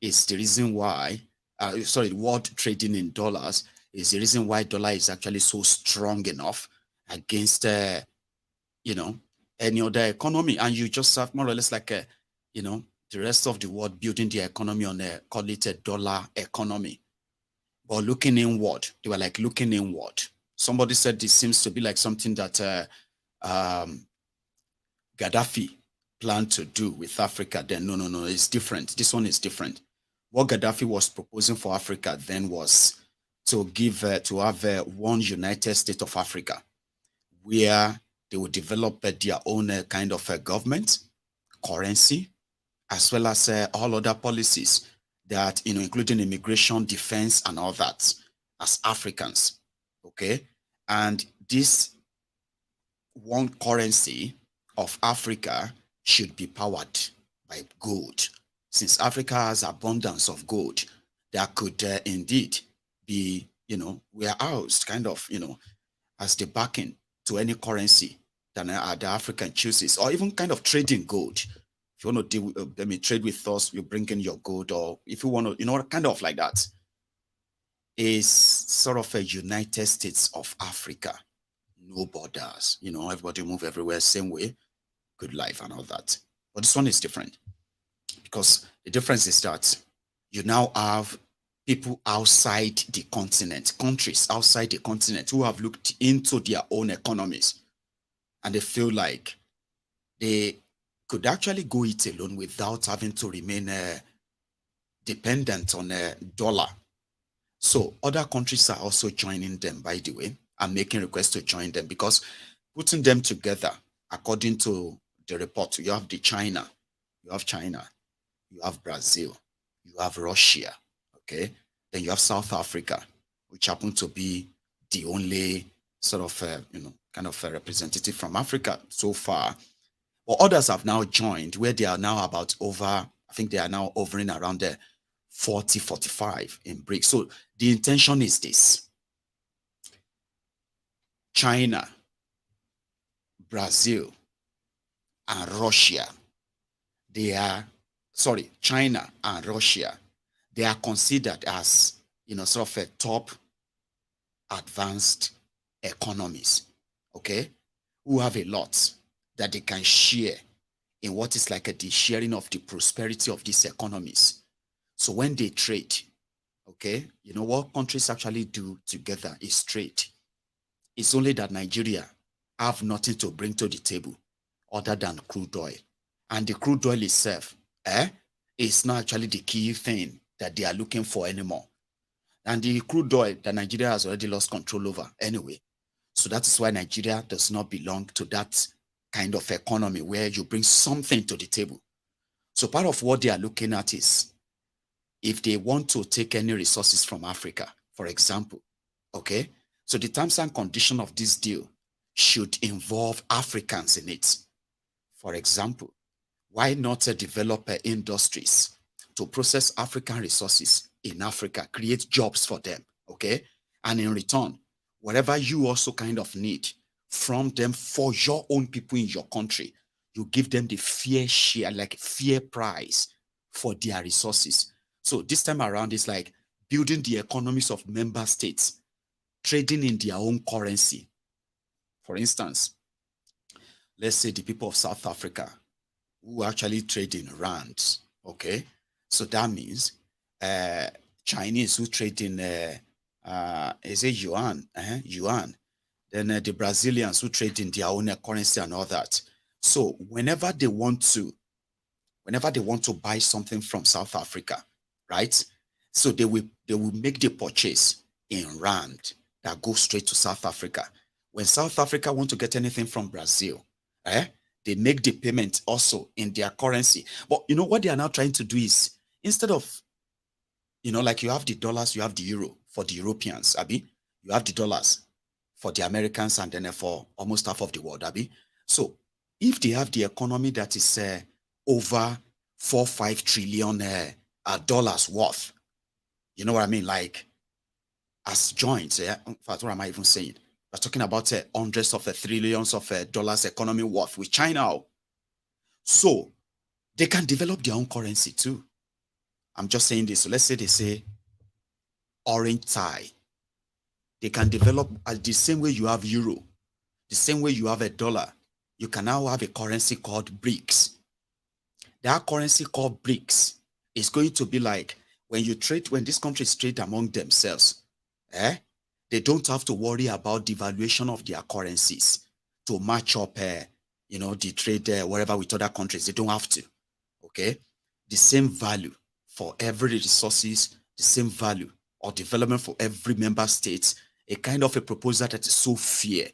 is the reason why, world trading in dollars is the reason why dollar is actually so strong enough against, any other economy. And you just have more or less like, the rest of the world building their economy on call it a dollar economy. But looking inward, they were like looking inward. Somebody said this seems to be like something that Gaddafi planned to do with Africa. Then no, it's different. This one is different. What Gaddafi was proposing for Africa then was to have one United States of Africa, where they would develop their own kind of government, currency, as well as all other policies that, including immigration, defense, and all that, as Africans, okay? And this one currency of Africa should be powered by gold. Since Africa has abundance of gold, that could indeed be, warehoused kind of, as the backing to any currency that the African chooses, or even kind of trading gold. If you want to trade with us, you bring in your gold, or if you want to, kind of like that, is sort of a United States of Africa. No borders, everybody move everywhere, same way, good life and all that. But this one is different, because the difference is that you now have people outside the continent, countries outside the continent, who have looked into their own economies, and they feel like they could actually go it alone without having to remain dependent on a dollar. So other countries are also joining them, by the way, and making requests to join them, because putting them together, according to the report, you have China, you have Brazil, you have Russia, okay? Then you have South Africa, which happen to be the only sort of, kind of a representative from Africa so far. But others have now joined, where they are now about over, I think they are now hovering around the 40, 45 in BRICS. So the intention is this: China, Brazil, and Russia, China and Russia, they are considered as, sort of a top advanced economies, okay, who have a lot that they can share in what is like the sharing of the prosperity of these economies. So when they trade, okay, what countries actually do together is trade. It's only that Nigeria have nothing to bring to the table. other than crude oil. And the crude oil itself is not actually the key thing that they are looking for anymore. And the crude oil that Nigeria has already lost control over anyway. So that is why Nigeria does not belong to that kind of economy where you bring something to the table. So part of what they are looking at is if they want to take any resources from Africa, for example, okay? So the terms and conditions of this deal should involve Africans in it. For example, why not develop industries to process African resources in Africa, create jobs for them, okay? And in return, whatever you also kind of need from them for your own people in your country, you give them the fair share, like fair price for their resources. So this time around, it's like building the economies of member states, trading in their own currency. For instance, let's say the people of South Africa who actually trade in rands, okay? So that means Chinese who trade in, is it yuan? Yuan. Then the Brazilians who trade in their own currency and all that. So whenever they want to buy something from South Africa, right? So they will make the purchase in rand that goes straight to South Africa. When South Africa want to get anything from Brazil, they make the payment also in their currency. But you know what they are now trying to do is, instead of, like you have the dollars, you have the euro for the Europeans, Abi. You have the dollars for the Americans and then for almost half of the world, Abi. So if they have the economy that is over 4-5 trillion dollars worth, you know what I mean? Like as joints, in fact, what am I even saying? We're talking about hundreds of trillions of dollars economy worth with China. So they can develop their own currency too. I'm just saying this. So let's say they say orange tie. They can develop the same way you have euro, the same way you have a dollar. You can now have a currency called BRICS. That currency called BRICS is going to be like when these countries trade among themselves, they don't have to worry about devaluation of their currencies to match up, the trade wherever with other countries. They don't have to, okay? The same value for every resources, the same value or development for every member state, a kind of a proposal that is so fair.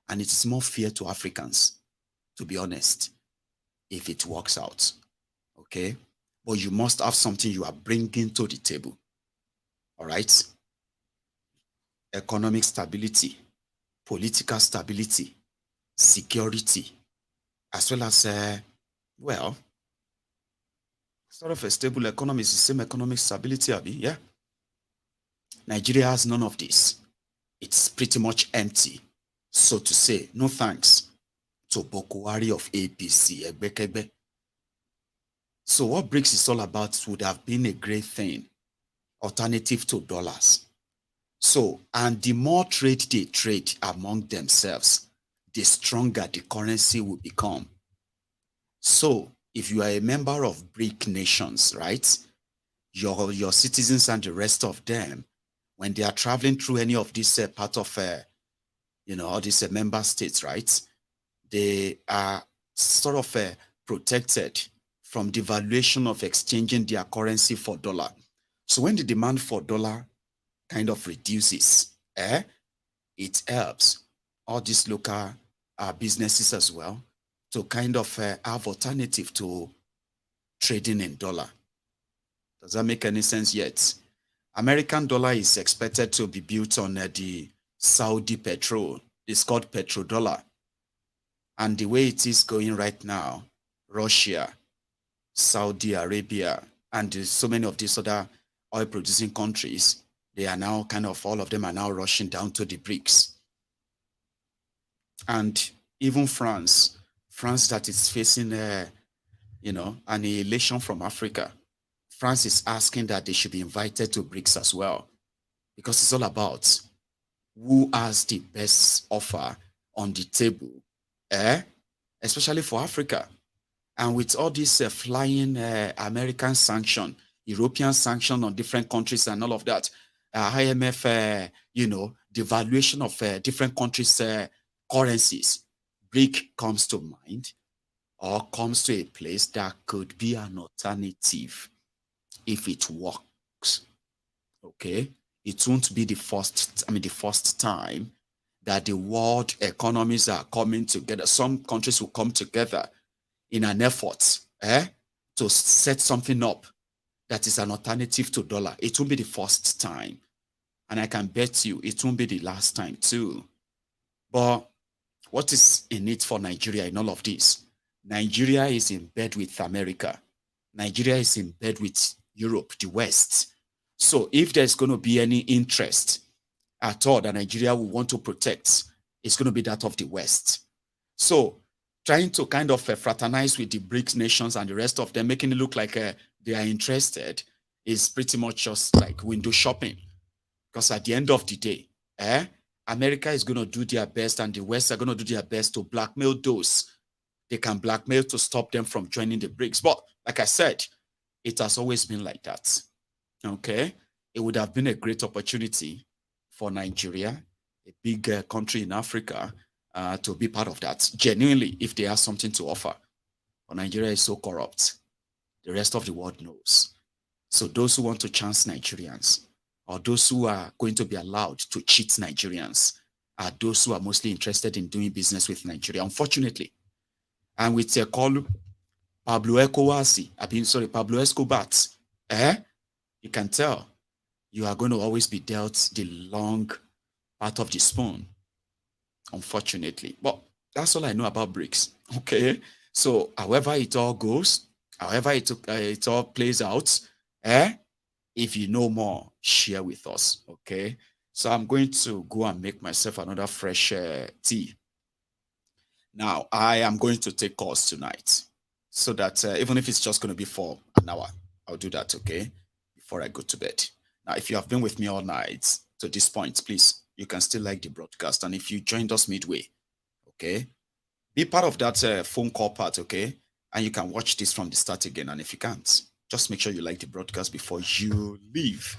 And it is more fair to Africans, to be honest, if it works out, okay? But you must have something you are bringing to the table, all right? Economic stability, political stability, security, as well as, sort of a stable economy is the same economic stability, Abi, yeah? Nigeria has none of this. It's pretty much empty. So to say, no thanks to Buhari of APC, Egbekegbe. So what BRICS is all about would have been a great thing, alternative to dollars. So, and the more trade they trade among themselves, the stronger the currency will become. So, if you are a member of BRIC nations, right, your citizens and the rest of them, when they are traveling through any of these part of, all these member states, right, they are sort of protected from the valuation of exchanging their currency for dollar. So when the demand for dollar kind of reduces, it helps all these local businesses as well to kind of have alternative to trading in dollar. Does that make any sense yet? American dollar is expected to be built on the Saudi petrol. It's called petrodollar. And the way it is going right now, Russia, Saudi Arabia, and so many of these other oil-producing countries, they are now all of them are now rushing down to the BRICS. And even France that is facing, an annihilation from Africa, France is asking that they should be invited to BRICS as well, because it's all about who has the best offer on the table, especially for Africa. And with all this flying American sanction, European sanction on different countries and all of that, IMF, the valuation of different countries' currencies, BRIC comes to mind. or comes to a place that could be an alternative if it works. Okay, it won't be the first time that the world economies are coming together. Some countries will come together in an effort to set something up that is an alternative to dollar. It won't be the first time. And I can bet you it won't be the last time too. But what is in it for Nigeria in all of this? Nigeria is in bed with America. Nigeria is in bed with Europe, the West. So if there's going to be any interest at all that Nigeria will want to protect, it's going to be that of the West. So trying to kind of fraternize with the BRICS nations and the rest of them, making it look like they are interested, is pretty much just like window shopping. Because at the end of the day, America is going to do their best and the West are going to do their best to blackmail those they can blackmail to stop them from joining the BRICS. But like I said, it has always been like that. Okay? It would have been a great opportunity for Nigeria, a big country in Africa, to be part of that, genuinely, if they have something to offer. But Nigeria is so corrupt. The rest of the world knows. So those who want to chance Nigerians, or those who are going to be allowed to cheat Nigerians, are those who are mostly interested in doing business with Nigeria, unfortunately. And with Pablo Escobar, you can tell you are going to always be dealt the long part of the spoon, unfortunately. But that's all I know about BRICS. Okay, so however it all goes, however it all plays out, if you know more, share with us. Okay, so I'm going to go and make myself another fresh tea. Now I am going to take calls tonight, so that even if it's just going to be for an hour, I'll do that. Okay, before I go to bed. Now, if you have been with me all night to this point, please, you can still like the broadcast. And if you joined us midway, okay, be part of that phone call part, okay? And you can watch this from the start again. And if you can't, just make sure you like the broadcast before you leave.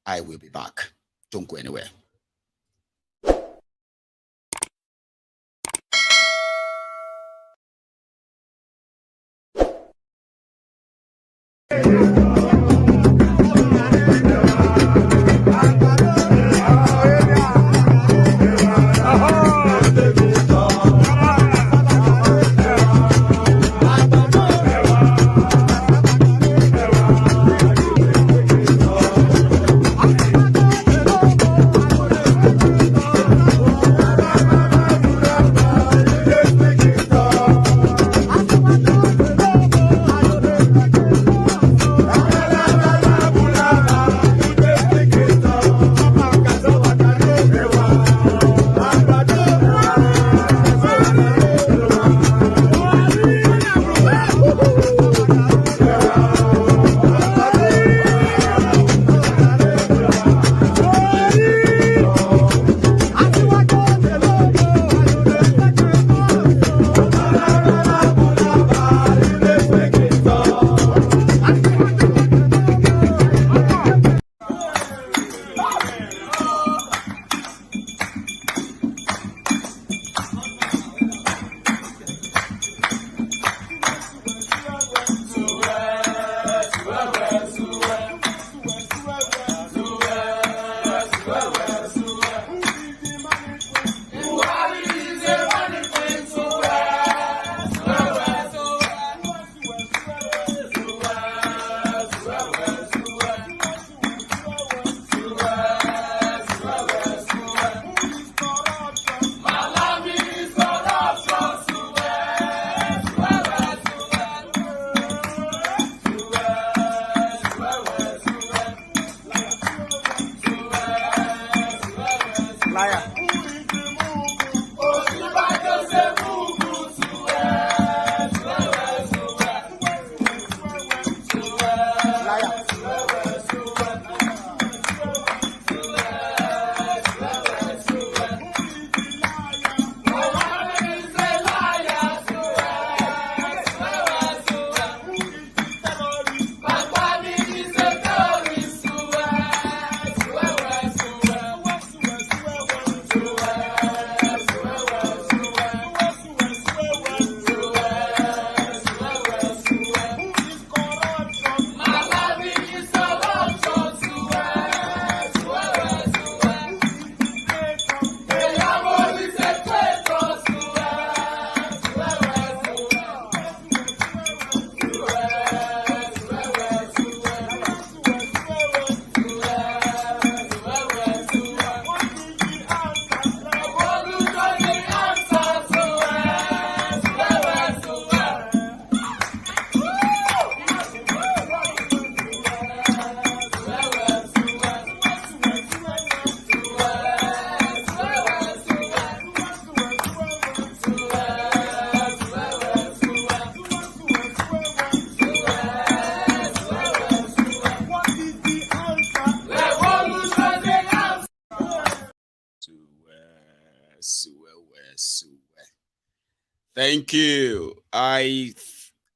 I will be back. Don't go anywhere. Thank you. I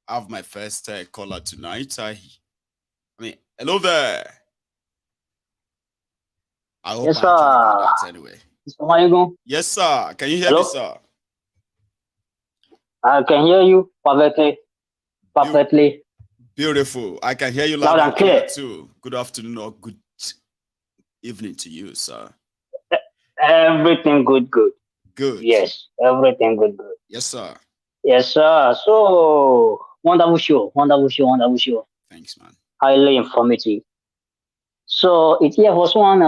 have my first caller tonight. I mean, hello there. I hope Yes, I actually got that anyway. Yes, sir. Can you hear me, sir? I can hear you perfectly. Perfectly. Beautiful. I can hear you loud and clear too. Good afternoon or good evening to you, sir. Everything good. Good. Yes, everything good. Yes, sir. Yes, sir. So, wonderful show. Thanks, man. Highly informative. So, it here was one,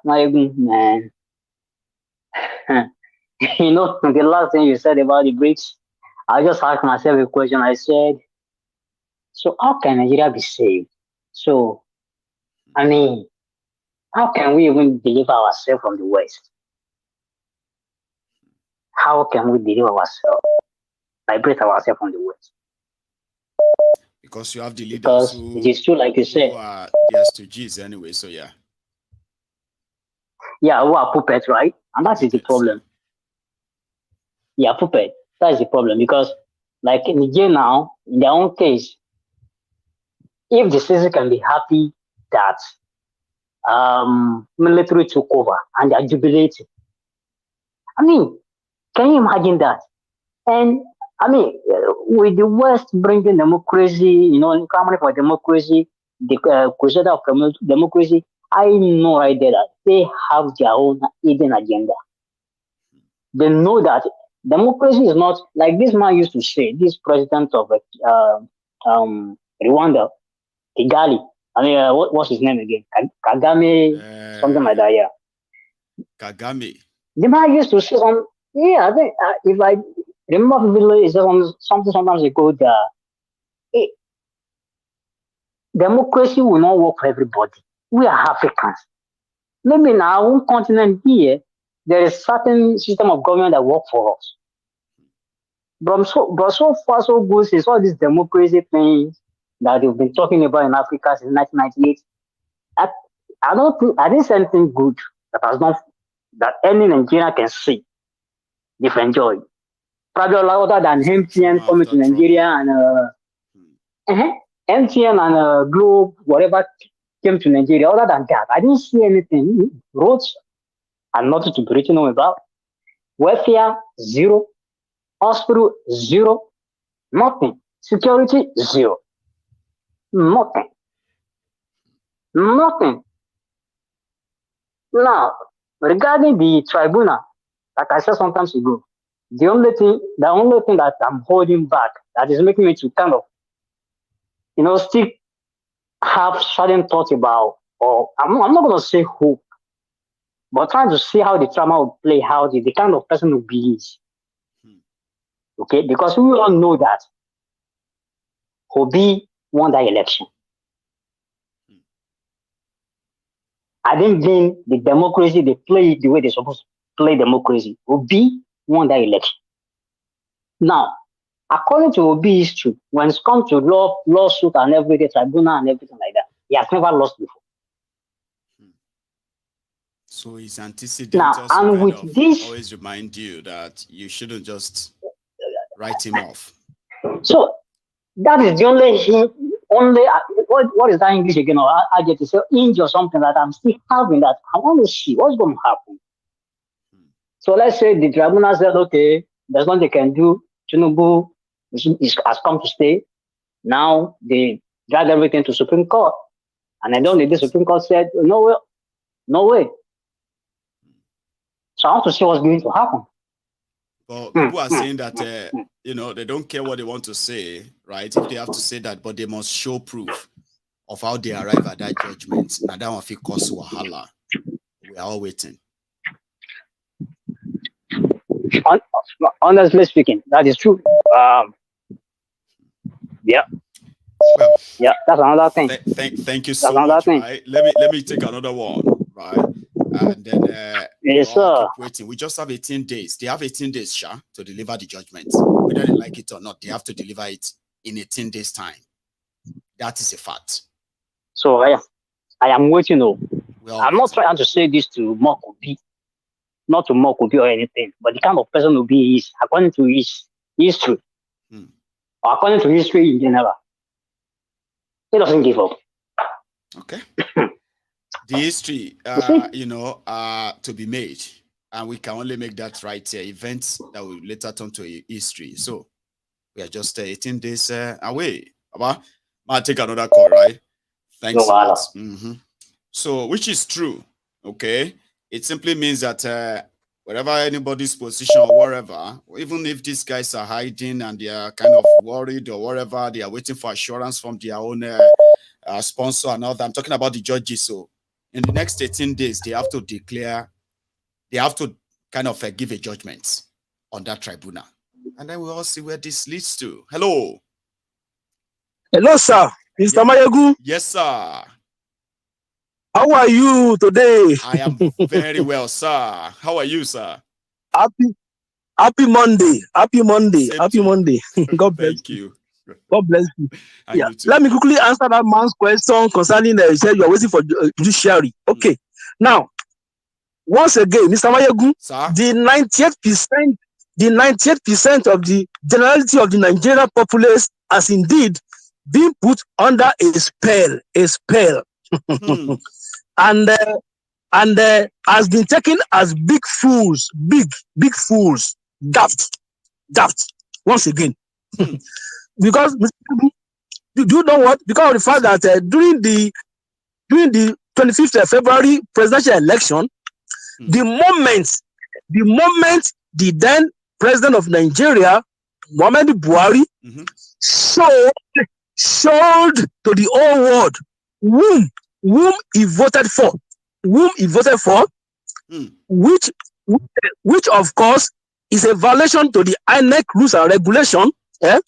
my man. You know, the last thing you said about the BRICS, I just asked myself a question. I said, so how can Nigeria be saved? So, I mean, how can we even deliver ourselves from the West? How can we deliver ourselves, liberate ourselves from the West? Because you have the leaders because it is true, like you said. Who are their stooges anyway, so yeah. Yeah, who are puppets, right? And that is the problem. Yeah, puppet. That is the problem because, like in Nigeria now, in their own case, if the citizen can be happy that military took over and they are jubilating, I mean, can you imagine that? And I mean, with the West bringing democracy, you know, clamoring for democracy, the crusader of democracy, I know right there that they have their own hidden agenda. They know that democracy is not like this man used to say, this president of Rwanda, Kigali. I mean, what's his name again? Kagame, something like that, yeah. Kagame. The man used to say, I think if I remember vividly, it's something sometimes ago that democracy will not work for everybody. We are Africans. Maybe in our own continent here, there is certain system of government that work for us. But so far so good since all these democracy things that they've been talking about in Africa since 1998. I didn't see anything good that any Nigerian can see if enjoy. Probably other than MTN coming to Nigeria and MTN and Globe, whatever came to Nigeria. Other than that, I didn't see anything. Roads are nothing to be written home about. Welfare, zero. Hospital, zero. Nothing. Security, zero. Nothing. Now, regarding the tribunal, like I said sometimes ago, the only thing that I'm holding back, that is making me to kind of, still have certain thoughts about, or I'm not going to say hope, but trying to see how the trauma will play out, the kind of person who believes. Okay, because we all know that Obi won that election. I didn't mean the democracy, they play it the way they're supposed to play democracy. Obi won that election. Now, according to Obi history, when it's come to lawsuit and everything, tribunal and everything like that, he has never lost before. So he's anticipating now, and with this, always remind you that you shouldn't just write him off. So that is the only what is that English again? Or I get to say inch or something that I'm still having that I want to see what's going to happen. So let's say the tribunal said, okay, there's nothing they can do. Tinubu has come to stay. Now they drag everything to Supreme Court. And then the Supreme Court said, no way. So I want to see what's going to happen. But people are saying that, they don't care what they want to say, right? If they have to say that, but they must show proof of how they arrive at that judgment. Now that one feel cause wahala. We are all waiting. Honestly speaking, that is true. Yeah. Well, yeah, that's another thing. Thank you so much. Right? Let me take another one, right? And then yes, sir. Keep waiting. We just have 18 days. They have 18 days, to deliver the judgment. Whether they like it or not, they have to deliver it in 18 days' time. That is a fact. So I am waiting. Well, I'm not trying to say this to mock Obi. not to mock Obi or anything, but the kind of person Obi is, according to his history, or according to history in general, he doesn't give up. Okay. The history, to be made, and we can only make that right here. Events that will later turn to a history. So we are just 18 days away. I'll take another call, right? Thanks. So, which is true, okay? It simply means that wherever anybody's position or whatever, even if these guys are hiding and they are kind of worried or whatever, they are waiting for assurance from their own sponsor and all that. I'm talking about the judges. So, in the next 18 days, they have to declare, they have to kind of give a judgment on that tribunal. And then we'll all see where this leads to. Hello. Hello, sir. Mr. Mayagu. Yes, sir. How are you today? I am very well, sir. How are you, sir? Happy Monday. Happy Monday. Happy Monday. God bless you. God bless you. Yeah. Let me quickly answer that man's question concerning said you are waiting for judiciary. Okay. Now, once again, Mr. Mayagu, the 98% of the generality of the Nigerian populace has indeed been put under a spell, and has been taken as big fools, big fools, daft, once again. Because do you know what? Because of the fact that during the 25th of February presidential election, the moment the then president of Nigeria, Muhammadu Buhari, showed to the whole world whom he voted for, which of course is a violation to the INEC rules and regulation. That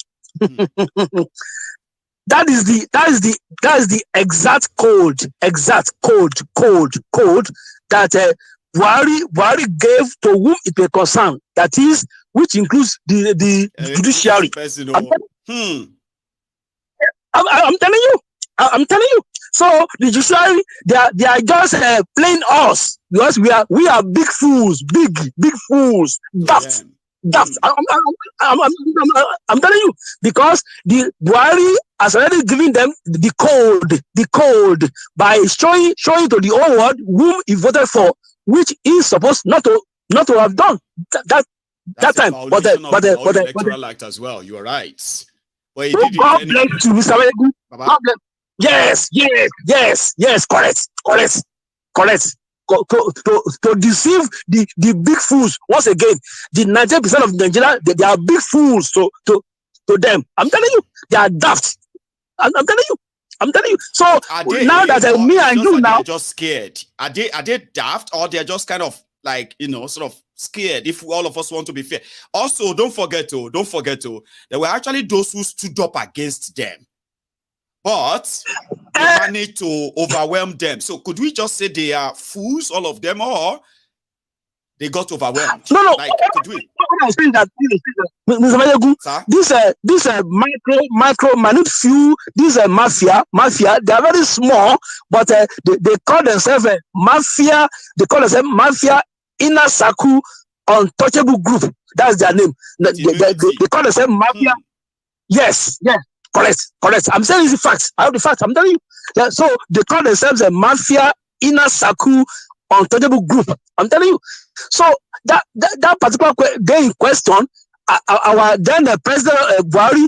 is the exact code that Buhari gave to whom it may concern. That is, which includes the judiciary. I'm telling you. So the judiciary, they are just playing us because we are big fools, big fools, daft. I'm telling you, because the Buhari has already given them the code by showing to the whole world whom he voted for, which is supposed not to have done that time. But the electoral act as well. You are right. But God bless you, Mr. Wegu. Yes, correct. To deceive the big fools. Once again, the 90% of Nigeria, they are big fools to them. I'm telling you, they are daft. I'm telling you. So now that me and you now just scared. Are they daft, or they're just kind of like, sort of scared, if all of us want to be fair? Also, don't forget, there were actually those who stood up against them, but they managed to overwhelm them. So could we just say they are fools, all of them, or they got overwhelmed? No. Could we? I'm saying that, Mr. Mayagu, this micro minute few, this mafia, they are very small, but they call themselves mafia. They call themselves mafia inner circle untouchable group. That's their name. They call themselves mafia. Yes, correct. I'm saying it's the facts. I have the facts. I'm telling you. Yeah, so they call themselves a mafia inner circle untouchable group. I'm telling you. So that particular day in question, our then president Buhari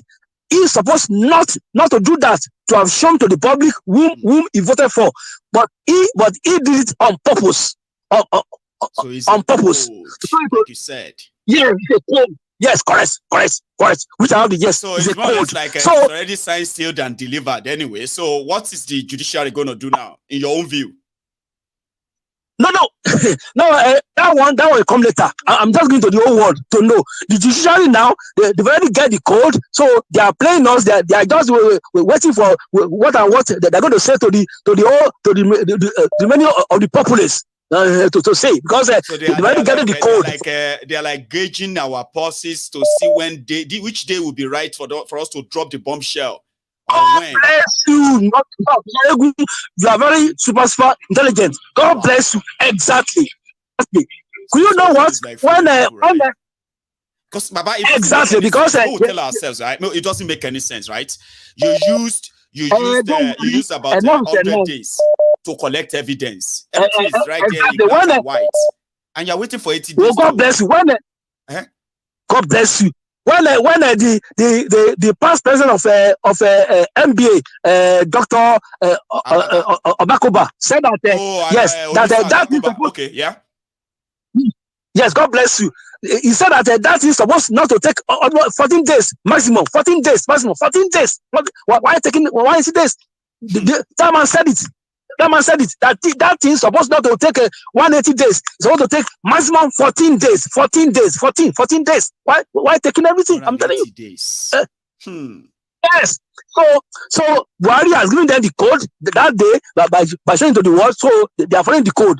is supposed not to do that, to have shown to the public whom he voted for, but he did it on purpose. On purpose. Like you said. Yes, correct. Which I have the yes. So it's more or less like it's already signed, sealed, and delivered anyway. So what is the judiciary going to do now, in your own view? No. That one will come later. I'm just going to the whole world to know. The judiciary now, they've already get the code, so they are playing us. They are just waiting for what they're going to say to the many of the populace. To say, because so they are getting the code. They are like gauging our pulses to see which day will be right for us to drop the bombshell. God bless you. You are very super intelligent. God bless you. Exactly. could you know what? Like When because Baba, exactly because we tell ourselves, right? No, it doesn't make any sense, right? You used about 100 days to collect evidence. Everything is right there in black and white, and you're waiting for 80 days. Oh, God bless you. God bless you. When the past president of MBA, Dr. Obakoba, said that that is supposed. Okay, yeah. Yes, God bless you. He said that that is supposed not to take 14 days maximum. 14 days maximum. 14 days. Why is it days? That man said it. That thing is supposed not to take 180 days. It's supposed to take maximum 14 days. 14 days. 14 days. Why taking everything? I'm telling you. Days. Yes. So Buhari has given them the code that day by showing to the world. So they are following the code.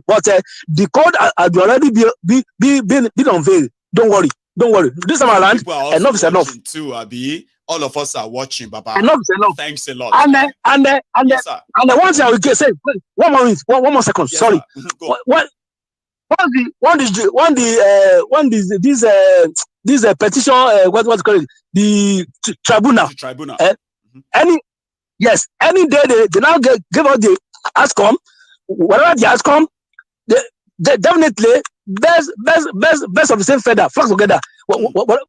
But the code has already been unveiled. Don't worry. This time around, enough is enough. Too, Abi. All of us are watching, Baba. Enough is enough. Thanks a lot. And yes, one thing I will say, one more second. Yes, sorry. This petition, what call it? The tribunal. Any day they now give out the outcome. Whatever the outcome, they definitely best of the same feather, flock together. What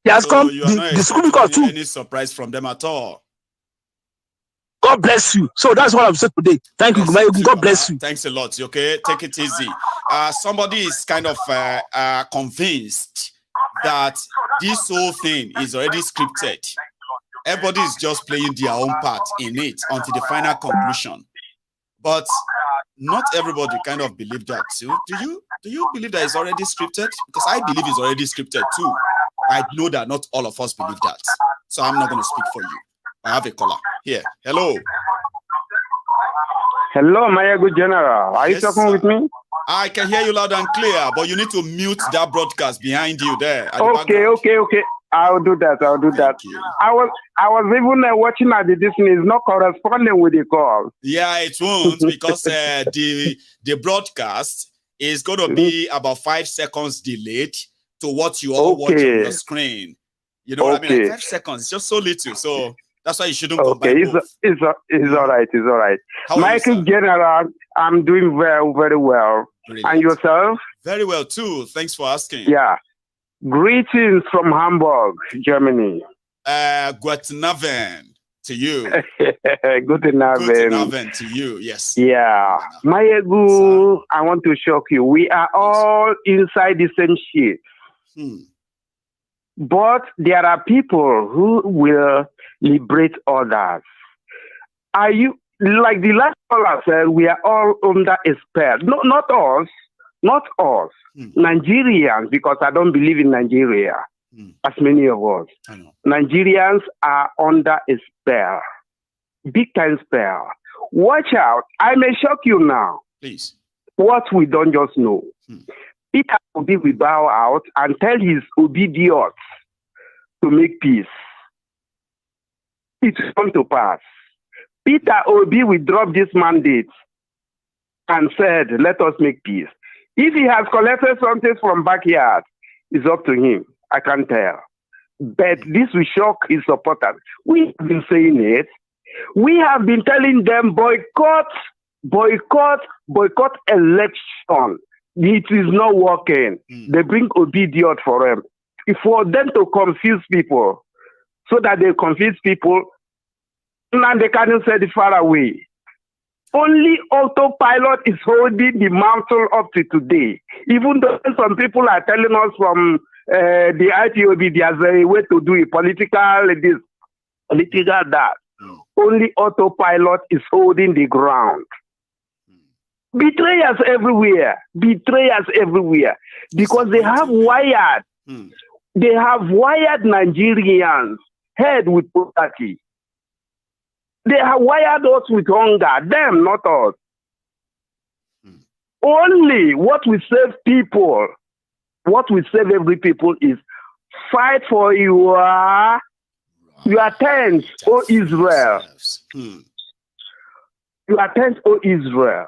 the outcome? The Supreme Court too. Any surprise from them at all? God bless you. So that's what I'm saying today. Thank you. God bless you. Thanks a lot. Okay, take it easy. Somebody is kind of convinced that this whole thing is already scripted. Everybody is just playing their own part in it until the final conclusion. But not everybody kind of believe that too. Do you believe that it's already scripted? Because I believe it's already scripted too. I know that not all of us believe that. So I'm not going to speak for you. I have a caller here. Hello. Hello, my good general. Are you talking with me? I can hear you loud and clear, but you need to mute that broadcast behind you there. Okay. I'll do that. I was even watching at the Disney. It's not corresponding with the call. Yeah, it won't because the broadcast is going to be about 5 seconds delayed to what you all watch on your screen. You know what I mean? Like 5 seconds, just so little. So that's why you shouldn't go back. It's all right. Michael General, I'm doing very well. Brilliant. And yourself? Very well too. Thanks for asking. Yeah. Greetings from Hamburg, Germany. Guten Abend to you. Guten Abend to you, yes. Yeah. Mayegu, I want to shock you. We are all inside the same shit. But there are people who will liberate others. Are you, like the last caller said, we are all under a spell. No, not us. Nigerians, because I don't believe in Nigeria, as many of us. Nigerians are under a spell. Big time spell. Watch out. I may shock you now. Please. What we don't just know. Peter Obi will bow out and tell his obedience to make peace. It will come to pass. Peter Obi will drop this mandate and said, let us make peace. If he has collected something from backyard, it's up to him. I can't tell. But this will shock his supporters. We have been saying it. We have been telling them boycott election. It is not working. They bring obedience for them. For them to confuse people, so that they confuse people, and they can't say it far away. Only autopilot is holding the mantle up to today. Even though some people are telling us from the IPOB, there's a way to do it, political this, political that. Only autopilot is holding the ground. Betrayers everywhere. Because they have wired. They have wired Nigerians head with poverty. They have wired us with hunger. Them, not us. Only what will save people, what will save every people is fight for your tents, O Israel. Your tents, O Israel.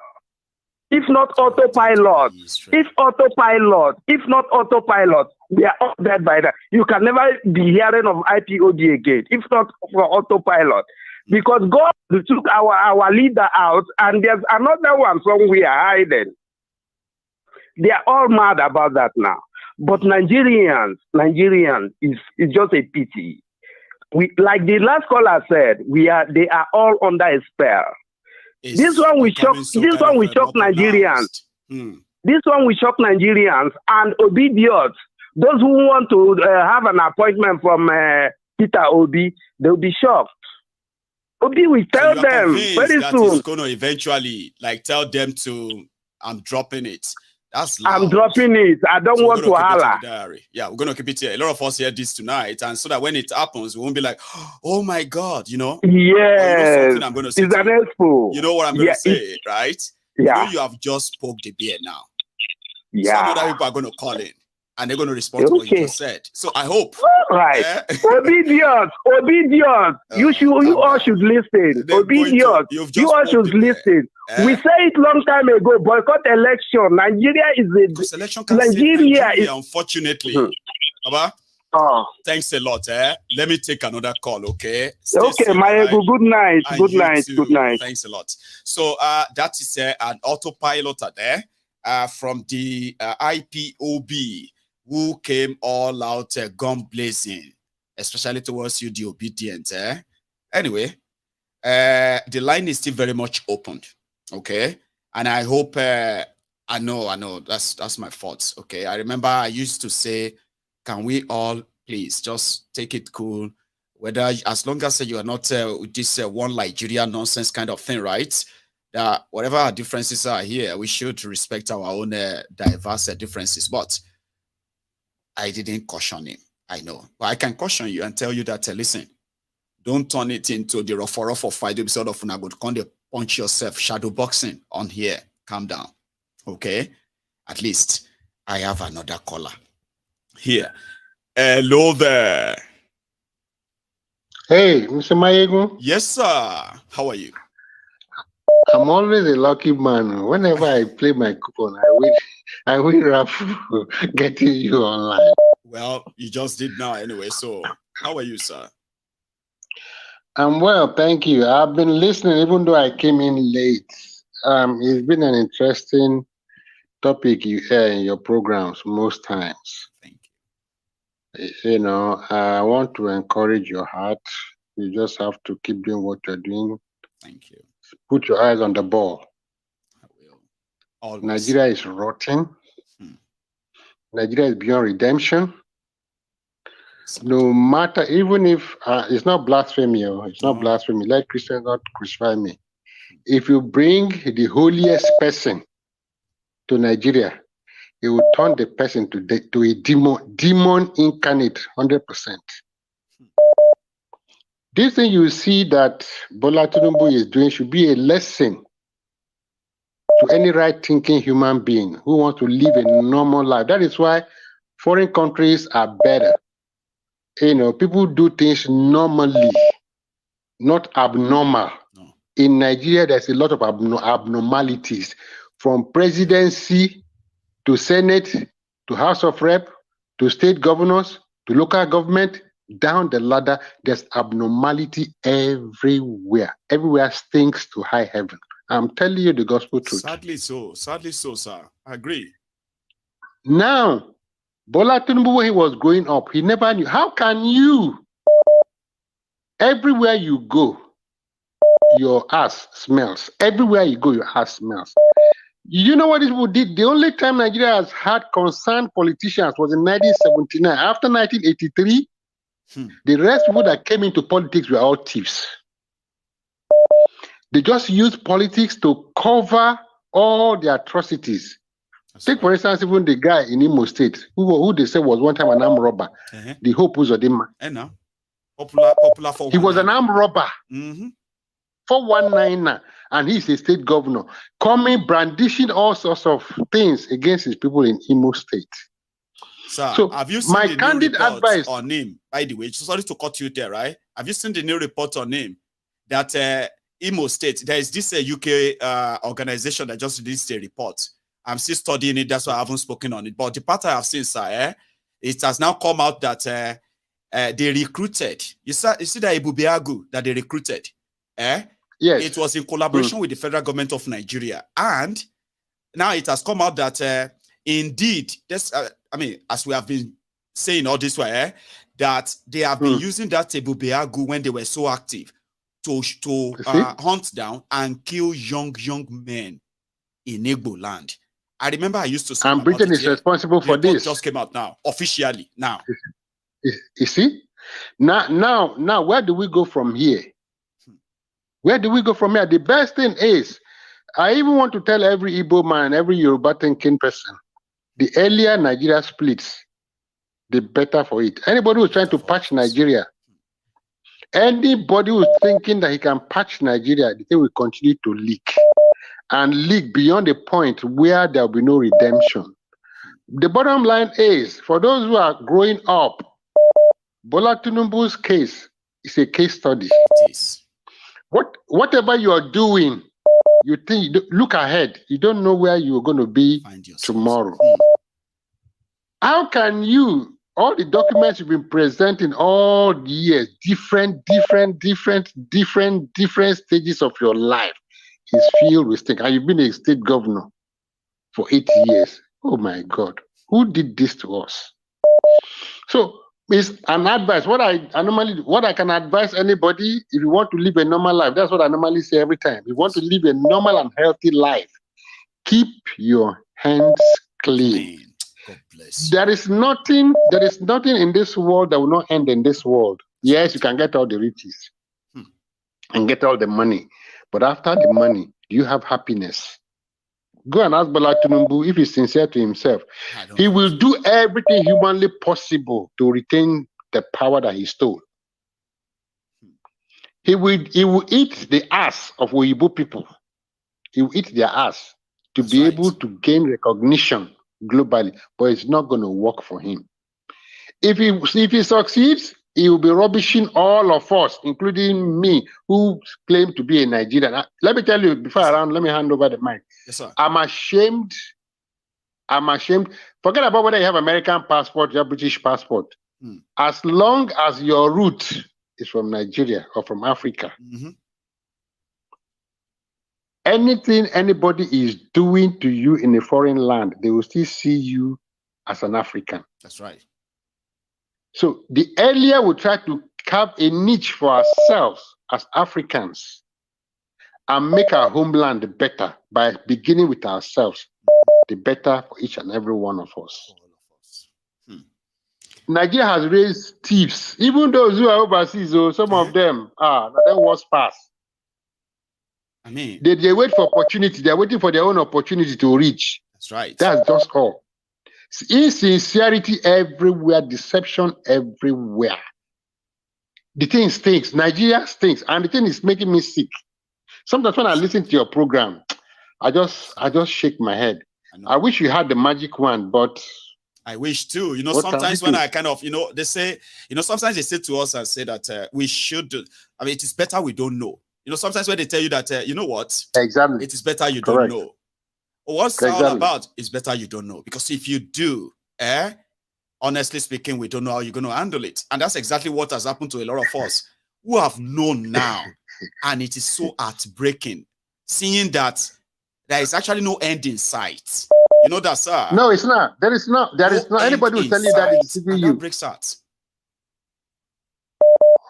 if not autopilot, if not autopilot, we are all dead by that. You can never be hearing of IPOB again, if not for autopilot. Because God took our leader out, and there's another one somewhere hiding. They are all mad about that now. But Nigerians is just a pity. We, like the last caller said, they are all under a spell. This one will shock Nigerians. This one will shock Nigerians and obedience. Those who want to have an appointment from Peter Obi, they'll be shocked. Obi will tell them very soon. He's going to eventually tell them to, I'm dropping it. That's loud. I'm dropping it. I don't want to holler. Yeah, we're going to keep it here. A lot of us hear this tonight, and so that when it happens, we won't be like, oh my God, Yes. I'm going to say. It's an expo. You know what I'm going to say, right? Yeah. You have just poked the bear now. Yeah. Some other people are going to call in, and they're going to respond to what you just said. So I hope. All right. Obedience. You all should listen. Obedience. You all should listen. We say it long time ago. Boycott election. Nigeria is unfortunately. Baba, thanks a lot. Let me take another call. Okay. Okay, my good night. Good night. Good night. Thanks a lot. So that is an autopilot there from the IPOB, who came all out gun blazing, especially towards you, the obedient. Anyway, the line is still very much opened. Okay, and I hope I know that's my fault. Okay, I remember I used to say, can we all please just take it cool, whether as long as you are not this one Nigeria nonsense kind of thing, right? That whatever our differences are here, we should respect our own diverse differences. But I didn't caution him. I know, but I can caution you and tell you that listen, don't turn it into the rough fight episode of Unago punch yourself, shadow boxing on here. Calm down. Okay? At least I have another caller here. Hello there. Hey, Mr. Mayego. Yes, sir. How are you? I'm always a lucky man. Whenever I play my coupon, I win raffle getting you online. Well, you just did now anyway. So how are you, sir? I'm well, thank you. I've been listening, even though I came in late. It's been an interesting topic you hear in your programs most times. Thank you. I want to encourage your heart. You just have to keep doing what you're doing. Thank you. Put your eyes on the ball. I will. Always. Nigeria is rotten. Nigeria is beyond redemption. No matter, even if it's not blasphemy, blasphemy. Let Christians not crucify me. If you bring the holiest person to Nigeria, it will turn the person to a demon incarnate, 100%. This thing you see that Bola Tinubu is doing should be a lesson to any right-thinking human being who wants to live a normal life. That is why foreign countries are better. People do things normally, not abnormal. No. In Nigeria, there's a lot of abnormalities, from presidency to Senate to House of Rep to state governors to local government. Down the ladder, there's abnormality everywhere. Everywhere stinks to high heaven. I'm telling you the gospel truth. Sadly so, sir. I agree. Now, Bola Tinubu, when he was growing up, he never knew. How can you? Everywhere you go, your ass smells. Everywhere you go, your ass smells. You know what these people did? The only time Nigeria has had concerned politicians was in 1979. After 1983, the rest of people that came into politics were all thieves. They just used politics to cover all the atrocities. Take, for instance, even the guy in Imo State, who they said was one time an armed robber, the Hope Uzodinma. Popular he was an armed robber. 419, and he's a state governor, coming brandishing all sorts of things against his people in Imo State. Sir, so have you seen my the candid new report advice on him? By the way, sorry to cut you there, right? Have you seen the new report on him that Imo State, there is this UK organization that just released a report. I'm still studying it, that's why I haven't spoken on it. But the part I have seen, sir, it has now come out that they recruited. You see that Ibubiagu that they recruited? Yes. It was in collaboration with the federal government of Nigeria. And now it has come out that indeed, I mean, as we have been saying all this way, that they have been using that Ibubiagu when they were so active to hunt down and kill young men in Igbo land. I remember I used to say, and Britain is responsible for this. Just came out now, officially now. You see? Now, where do we go from here? Where do we go from here? The best thing is, I even want to tell every Igbo man, every Yoruba thinking person, the earlier Nigeria splits, the better for it. Anybody who's trying to patch Nigeria, anybody who's thinking that he can patch Nigeria, the thing will continue to leak. And leak beyond the point where there will be no redemption. The bottom line is, for those who are growing up, Bola Tinubu's case is a case study. It is. Whatever you are doing, you think, look ahead. You don't know where you're going to be tomorrow. How can you, all the documents you've been presenting all the years, different stages of your life, is filled with things. And you've been a state governor for 8 years. Oh my God, who did this to us? So it's an advice. What I can advise anybody, if you want to live a normal life, that's what I normally say every time. If you want to live a normal and healthy life, keep your hands clean. God bless you. There is nothing in this world that will not end in this world. Yes, you can get all the riches and get all the money. But after the money, do you have happiness? Go and ask Bola Tinubu if he's sincere to himself. He will do everything humanly possible to retain the power that he stole. He will eat the ass of Weibo people. He will eat their ass to be able to gain recognition globally, but it's not going to work for him. If he succeeds, he will be rubbishing all of us, including me, who claim to be a Nigerian. Let me tell you, before let me hand over the mic. Yes, sir. I'm ashamed. Forget about whether you have American passport, you have British passport. As long as your root is from Nigeria or from Africa, anything anybody is doing to you in a foreign land, they will still see you as an African. That's right. So the earlier we try to carve a niche for ourselves as Africans and make our homeland better by beginning with ourselves, the better for each and every one of us. Nigeria has raised thieves, even those who are overseas, some of them was pass. I mean, they wait for opportunity. They're waiting for their own opportunity to reach. That's right. That's just all. Insincerity everywhere, deception everywhere. The thing stinks. Nigeria stinks, and the thing is making me sick. Sometimes when I listen to your program, I just shake my head. I wish you had the magic wand, but I wish too. You know, sometimes when I kind of, they say, sometimes they say to us and say that we should. I mean, it is better we don't know. Sometimes when they tell you that, you know what? Exactly. It is better you don't know. What's all about is better you don't know. Because if you do, honestly speaking, we don't know how you're going to handle it. And that's exactly what has happened to a lot of us who have known now. And it is so heartbreaking seeing that there is actually no end in sight. You know that, sir? No, it's not. There is not anybody who tell you that it's deceiving you. That breaks heart.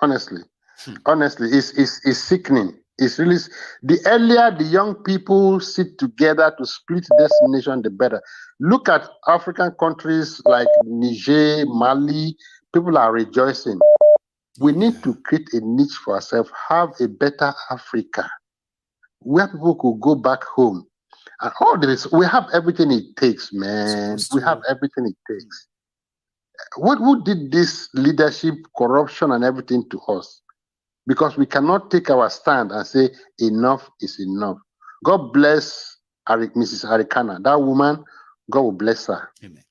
Honestly, it's sickening. It's really, the earlier the young people sit together to split this nation, the better. Look at African countries like Niger, Mali. People are rejoicing. We need to create a niche for ourselves, have a better Africa, where people could go back home. And all this, we have everything it takes, man. We have everything it takes. Who did this leadership, corruption, and everything to us? Because we cannot take our stand and say enough is enough. God bless Mrs. Arikana. That woman, God will bless her. Amen.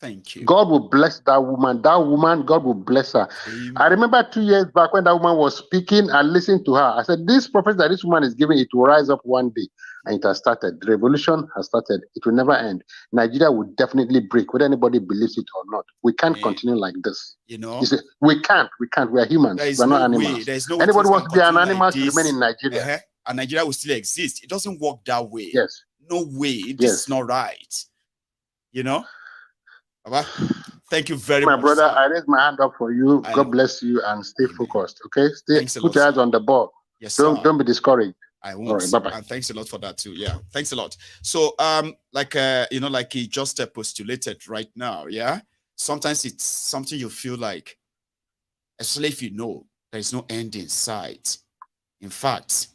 Thank you. God will bless that woman. That woman, God will bless her. Amen. I remember 2 years back when that woman was speaking, I listened to her. I said, this prophecy that this woman is giving, it will rise up one day. And it has started. The revolution has started. It will never end. Nigeria will definitely break, whether anybody believes it or not. We can't continue like this. You know, we can't. We are humans. We're not animals. There is no way anybody wants to be an animal like to remain in Nigeria. And Nigeria will still exist. It doesn't work that way. Yes. No way. This is not right. You know? Thank you very much. My brother, I raise my hand up for you. God bless you and stay focused. Okay? Put your eyes on the ball. Yes, don't be discouraged. I won't. All right, bye-bye. And thanks a lot for that too. Yeah, thanks a lot. So, like he just postulated right now. Yeah, sometimes it's something you feel like, especially if you know there is no end in sight. In fact,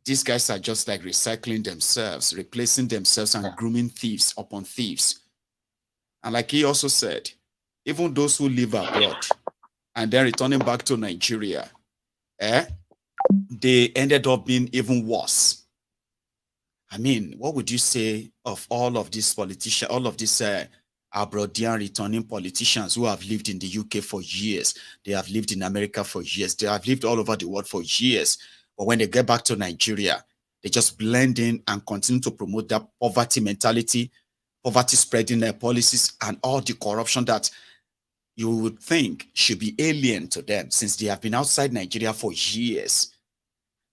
these guys are just like recycling themselves, replacing themselves, and grooming thieves upon thieves. And like he also said, even those who live abroad and then returning back to Nigeria, they ended up being even worse. I mean, what would you say of all of these politicians, all of these abroadian returning politicians who have lived in the UK for years? They have lived in America for years. They have lived all over the world for years. But when they get back to Nigeria, they just blend in and continue to promote that poverty mentality, poverty spreading their policies, and all the corruption that you would think should be alien to them since they have been outside Nigeria for years.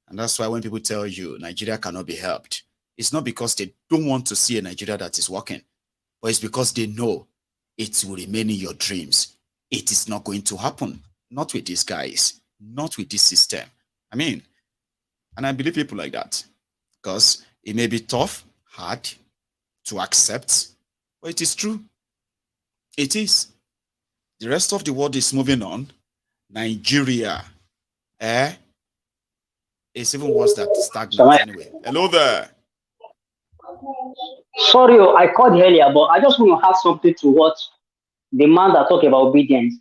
And that's why when people tell you Nigeria cannot be helped, it's not because they don't want to see a Nigeria that is working, but it's because they know it will remain in your dreams. It is not going to happen. Not with these guys, not with this system. I mean, and I believe people like that because it may be tough, hard to accept, but it is true. It is. The rest of the world is moving on. Nigeria, it's even worse than stagnant anyway. Hello there. Sorry, I called earlier, but I just want to add something to what the man that talked about obedience.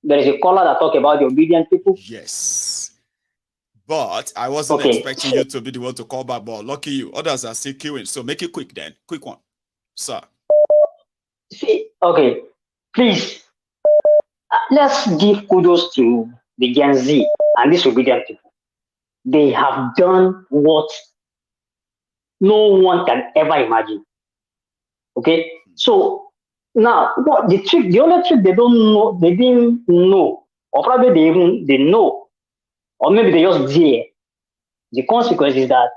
There is a caller that talked about the obedient people. Yes. But I wasn't expecting you to be the one to call back, but lucky you. Others are still queuing. So make it quick then. Quick one. Sir. See, okay. Please, let's give kudos to the Gen Z and these obedient people. They have done what no one can ever imagine. Okay? So now what the only trick they don't know, they didn't know, or probably they know, or maybe they just dare. The consequence is that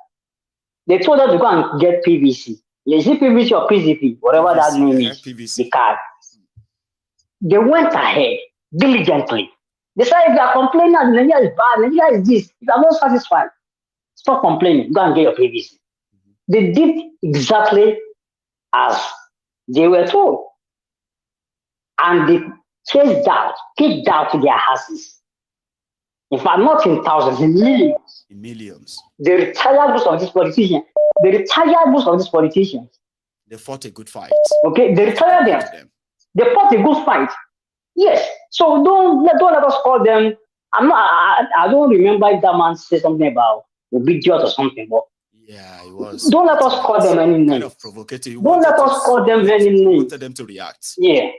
they told them to go and get PVC. Is it PVC or PCP, whatever PVC, that name is, PVC. The card. They went ahead diligently. They said, if you are complaining that Nigeria is bad, Nigeria is this, if you are not satisfied, stop complaining, go and get your PVC. They did exactly as they were told. And they chased out, kicked out to their houses. In fact, not in thousands, in millions. In millions. They retired most of these politicians. They fought a good fight. Okay, they retired them. They fought a good fight. Yes. So don't let us call them. I don't remember if that man said something about obedience or something, but yeah, it was. Don't let us call them any names. Kind of provocative. Don't let us call them any names. Wanted them to react. Yeah.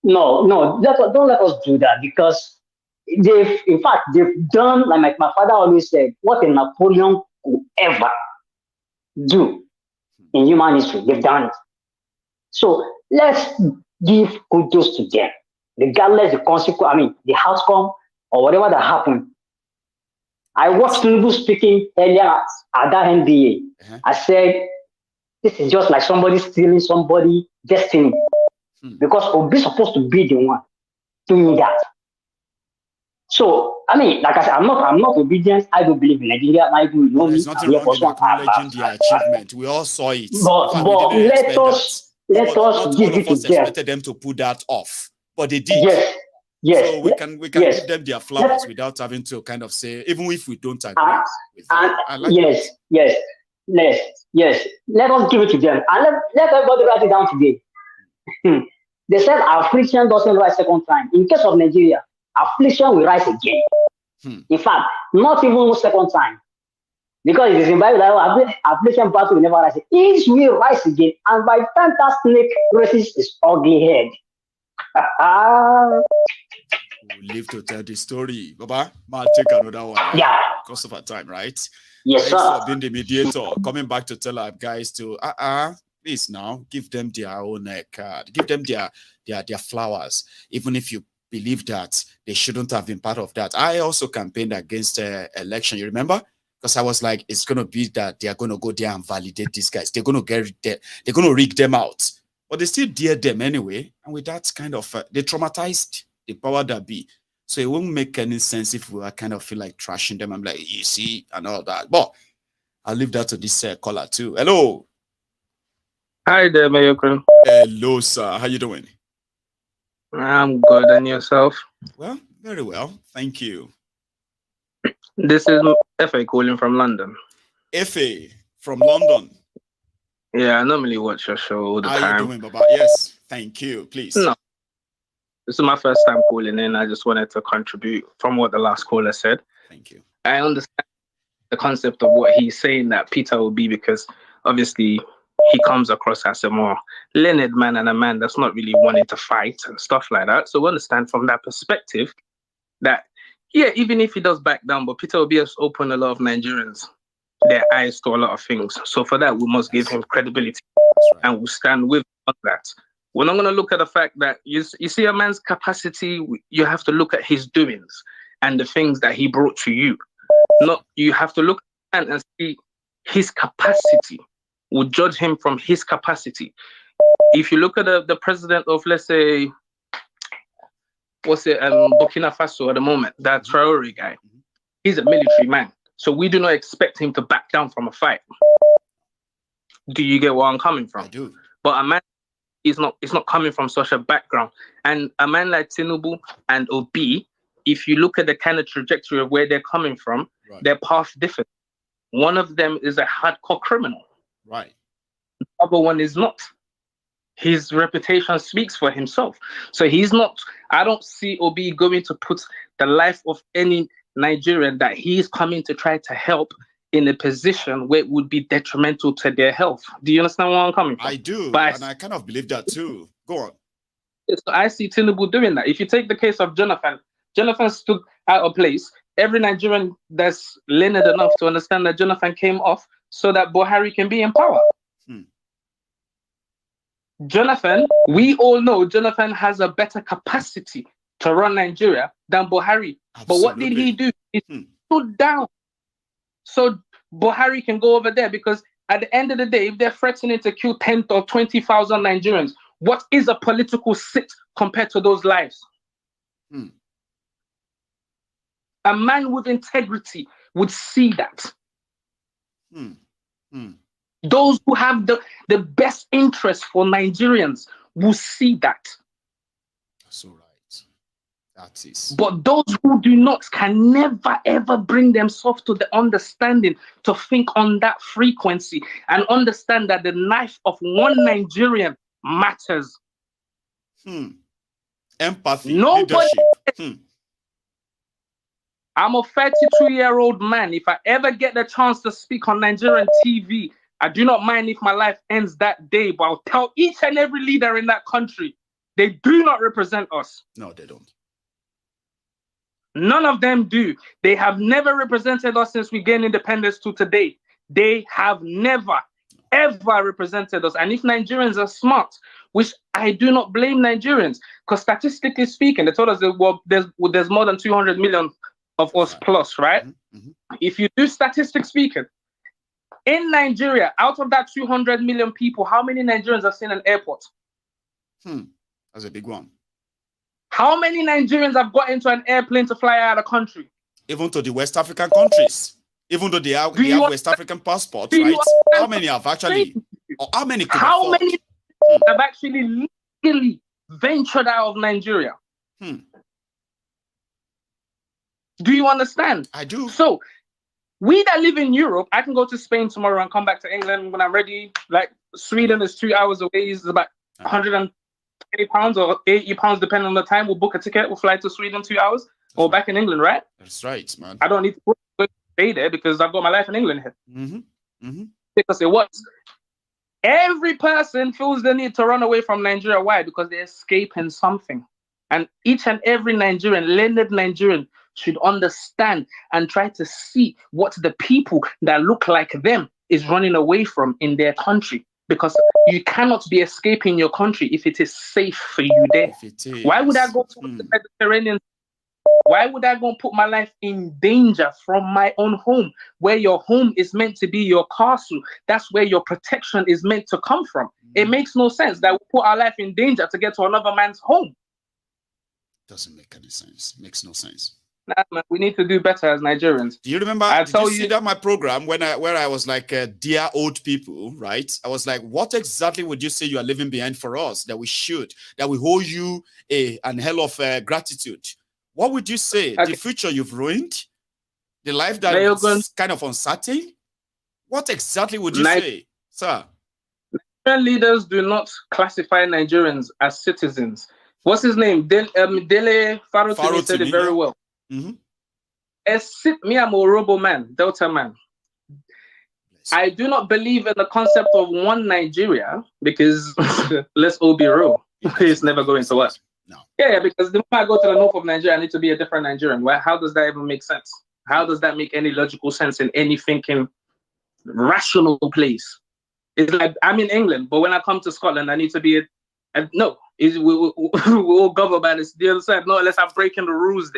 No. Don't let us do that because in fact, they've done, like my father always said, what a Napoleon could ever do in human history. They've done it. So let's give kudos to them, regardless the consequence, the outcome or whatever that happened. I watched Tinubu speaking earlier at that NDA. I said, this is just like somebody stealing somebody's destiny. Because Obi is supposed to be the one doing that. So, like I said, I'm not obedient. I don't believe in Nigeria. I do know There's nothing wrong in acknowledging their achievement. We all saw it. But let us give it to them. Expected them to pull that off, but they did. Yes. So we can give them their flowers without having to kind of say, even if we don't agree with them. Yes. Let us give it to them, and let everybody write it down today. They said affliction doesn't rise second time. In case of Nigeria, affliction will rise again. In fact, not even second time. Because it is in Bible that affliction pass will never rise. It will rise again, and by the time that snake raises its ugly head. We'll live to tell the story. Baba, I'll take another one. Yeah. Because of our time, right? Yes, Thanks sir. for being the mediator. Coming back to tell our guys to please now give them their own card. Give them their flowers. Even if you believe that they shouldn't have been part of that. I also campaigned against election. You remember? Because I was like, it's gonna be that they are gonna go there and validate these guys. They're gonna they're gonna rig them out. But they still dare them anyway. And with that kind of they traumatized the power that be. So it won't make any sense if we kind of feel like trashing them. I'm like, you see, and all that. But I'll leave that to this caller too. Hello. Hi there, Mayokun. Hello, sir. How you doing? I'm good, and yourself? Well, very well. Thank you. This is Efe calling from London. Efe from London. Yeah, I normally watch your show all the time. How you doing, Baba? Yes, thank you. Please. No. This is my first time calling in. I just wanted to contribute from what the last caller said. Thank you. I understand the concept of what he's saying that Peter will be, because obviously he comes across as a more learned man and a man that's not really wanting to fight and stuff like that. So we understand from that perspective that, yeah, even if he does back down, but Peter Obi has opened a lot of Nigerians their eyes to a lot of things. So for that, we must give him credibility, and we'll stand with him on that. We're not going to look at the fact that you see a man's capacity. You have to look at his doings and the things that he brought to you. Not you have to look at the man and see his capacity. We'll judge him from his capacity. If you look at the president of, let's say, Burkina Faso at the moment, that Traore guy, he's a military man. So we do not expect him to back down from a fight. Do you get where I'm coming from? I do. But a man is not coming from such a background. And a man like Tinubu and Obi, if you look at the kind of trajectory of where they're coming from, their path differs. One of them is a hardcore criminal. Right. The other one is not. His reputation speaks for himself. So he's not, I don't see Obi going to put the life of any Nigerian that he's coming to try to help in a position where it would be detrimental to their health. Do you understand where I'm coming from? I do, but and I kind of believe that too. Go on. So I see Tinubu doing that. If you take the case of Jonathan stood out of place. Every Nigerian that's learned enough to understand that Jonathan came off so that Buhari can be in power. Jonathan, we all know Jonathan has a better capacity to run Nigeria than Buhari. Absolutely. But what did he do? He stood down so Buhari can go over there, because at the end of the day, if they're threatening to kill 10 or 20,000 Nigerians, what is a political sit compared to those lives? A man with integrity would see that. Those who have the best interest for Nigerians will see that. That's all right. That is. But those who do not can never ever bring themselves to the understanding to think on that frequency and understand that the life of one Nigerian matters. Empathy, nobody, leadership. I'm a 32-year-old man. If I ever get the chance to speak on Nigerian TV, I do not mind if my life ends that day, but I'll tell each and every leader in that country, they do not represent us. No, they don't. None of them do. They have never represented us since we gained independence to today. They have never, ever represented us. And if Nigerians are smart, which I do not blame Nigerians, because statistically speaking, they told us that, well, there's more than 200 million of us plus, right? If you do statistics speaking, in Nigeria, out of that 200 million people, how many Nigerians have seen an airport? That's a big one. How many Nigerians have got into an airplane to fly out of the country? Even to the West African countries, even though they have West African passports, right? How many have actually, or how many could How afford? many have actually legally ventured out of Nigeria? Do you understand? I do. So, we that live in Europe, I can go to Spain tomorrow and come back to England when I'm ready. Like Sweden is 2 hours away. It's about 120 pounds or 80 pounds, depending on the time. We'll book a ticket. We'll fly to Sweden 2 hours or back in England, right? That's right, man. I don't need to stay there because I've got my life in England here. Mm-hmm. Because it works. Every person feels the need to run away from Nigeria. Why? Because they're escaping something. And each and every Nigerian, learned Nigerian, should understand and try to see what the people that look like them is running away from in their country. Because you cannot be escaping your country if it is safe for you there. Why would I go to the Mediterranean? Why would I go and put my life in danger from my own home, where your home is meant to be your castle? That's where your protection is meant to come from. It makes no sense that we put our life in danger to get to another man's home. Doesn't make any sense. Makes no sense. Nah, man, we need to do better as Nigerians. Do you remember? Did you see that my program where I was like, dear old people, right? I was like, what exactly would you say you are leaving behind for us that we owe you an hell of gratitude? What would you say? Okay. The future you've ruined? The life that is kind of uncertain? What exactly would you say, sir? Nigerian leaders do not classify Nigerians as citizens. What's his name? Dele Farotimi said it very well. Mm-hmm. Me, I'm a robo man, Delta man. I do not believe in the concept of one Nigeria because let's all be real. It's never going to work. No. Yeah, because the moment I go to the north of Nigeria, I need to be a different Nigerian. Well, how does that even make sense? How does that make any logical sense in any thinking rational place? It's like I'm in England, but when I come to Scotland, I need to be we all govern by this. Do you understand? No, unless I'm breaking the rules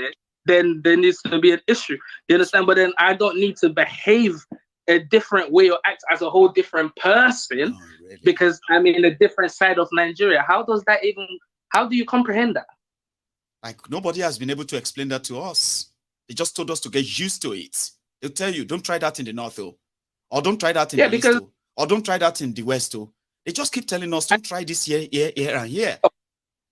then there needs to be an issue. You understand? But then I don't need to behave a different way or act as a whole different person because I'm in a different side of Nigeria. How do you comprehend that? Like nobody has been able to explain that to us. They just told us to get used to it. They'll tell you, don't try that in the north, or don't try that in the east, or don't try that in the west. They just keep telling us, don't try this here, and here.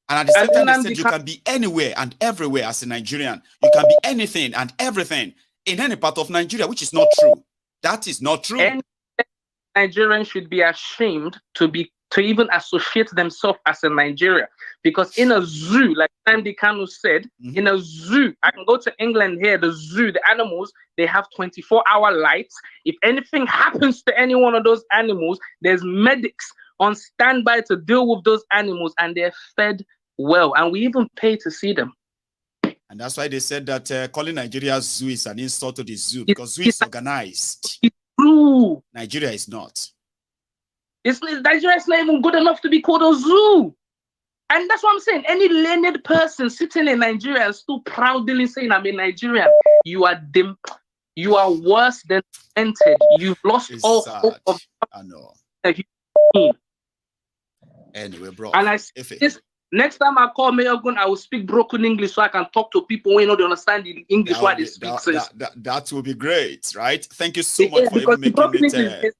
And at the same time, they said you can be anywhere and everywhere as a Nigerian. You can be anything and everything in any part of Nigeria, which is not true. That is not true. And Nigerians should be ashamed to even associate themselves as a Nigerian. Because in a zoo, like Andy Kanu said, in a zoo, I can go to England here, the zoo, the animals, they have 24-hour lights. If anything happens to any one of those animals, there's medics on standby to deal with those animals, and they're fed well. And we even pay to see them. And that's why they said that calling Nigeria zoo is an insult to the zoo, because zoo is organized. It's true. Nigeria is not. Nigeria is not even good enough to be called a zoo. And that's what I'm saying. Any learned person sitting in Nigeria is still proudly saying, I'm a Nigerian. You are worse than entered. You've lost all hope of. I know. Anyway, bro. And next time I call Mayogun, I will speak broken English so I can talk to people who don't understand the English why they speak. That will be great, right? Thank you so much for even making it.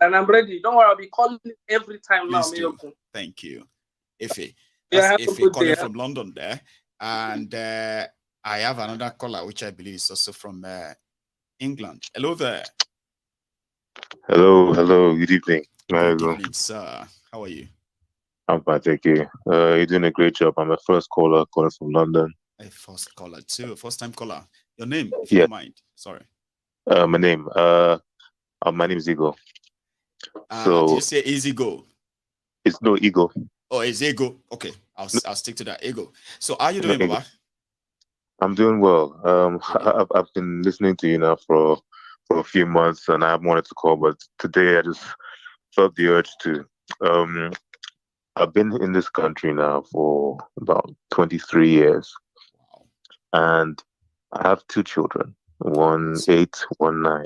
And I'm ready. Don't worry, I'll be calling every time now, Mayogun. Thank you. Ife. That's Ife calling from London there. And I have another caller, which I believe is also from England. Hello there. Hello. Good evening. Good evening, sir. How are you? I'm fine, thank you. You're doing a great job. I'm a first caller calling from London. A first caller too. First time caller. Your name, if you don't mind. Sorry. My name is Ego. Did you say Easy Go? It's no Ego. Oh, it's Ego. Okay, I'll stick to that. Ego. So, how are you doing, Baba? I'm doing well. I've been listening to you now for a few months, and I wanted to call, but today I just felt the urge to. I've been in this country now for about 23 years. Wow. And I have 2 children, one 8, one 9.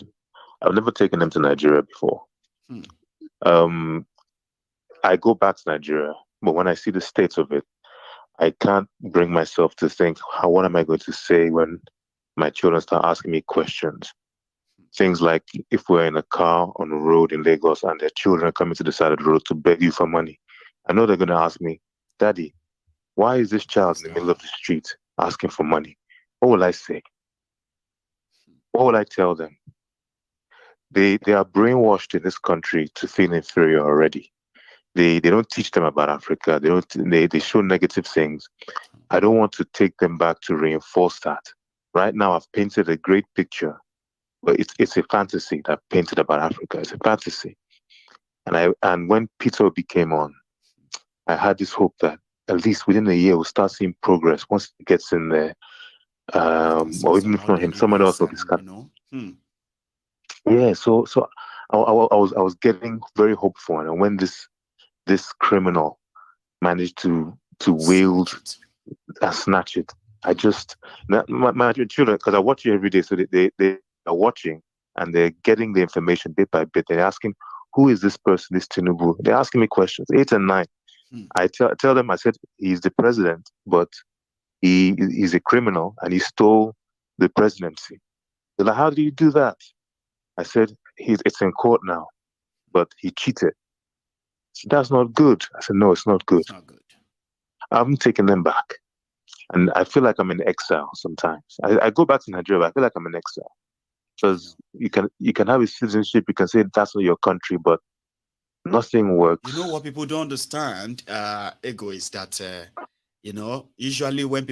I've never taken them to Nigeria before. I go back to Nigeria, but when I see the state of it, I can't bring myself to think, what am I going to say when my children start asking me questions? Things like if we're in a car on a road in Lagos and their children are coming to the side of the road to beg you for money, I know they're going to ask me, Daddy, why is this child in the middle of the street asking for money? What will I say? What will I tell them? They are brainwashed in this country to feel inferior already. They don't teach them about Africa. They show negative things. I don't want to take them back to reinforce that. Right now, I've painted a great picture But it's a fantasy that painted about Africa. It's a fantasy. And when Peter came on, I had this hope that at least within a year we'll start seeing progress once he gets in there. Or even if not him, someone else of his kind. Yeah, so I was getting very hopeful, and when this criminal managed to wield and snatch it, I just my children, because I watch you every day, so they are watching and they're getting the information bit by bit. They're asking, who is this person, this Tinubu? They're asking me questions, 8 and 9. I tell them, I said, he's the president, but he's a criminal and he stole the presidency. They're like, how do you do that? I said, it's in court now, but he cheated. So that's not good. I said, no, it's not good. It's not good. I'm taking them back. And I feel like I'm in exile sometimes. I go back to Nigeria, but I feel like I'm in exile. Because you can have a citizenship, you can say that's not your country, but nothing works. You know what people don't understand, Ego, is that usually when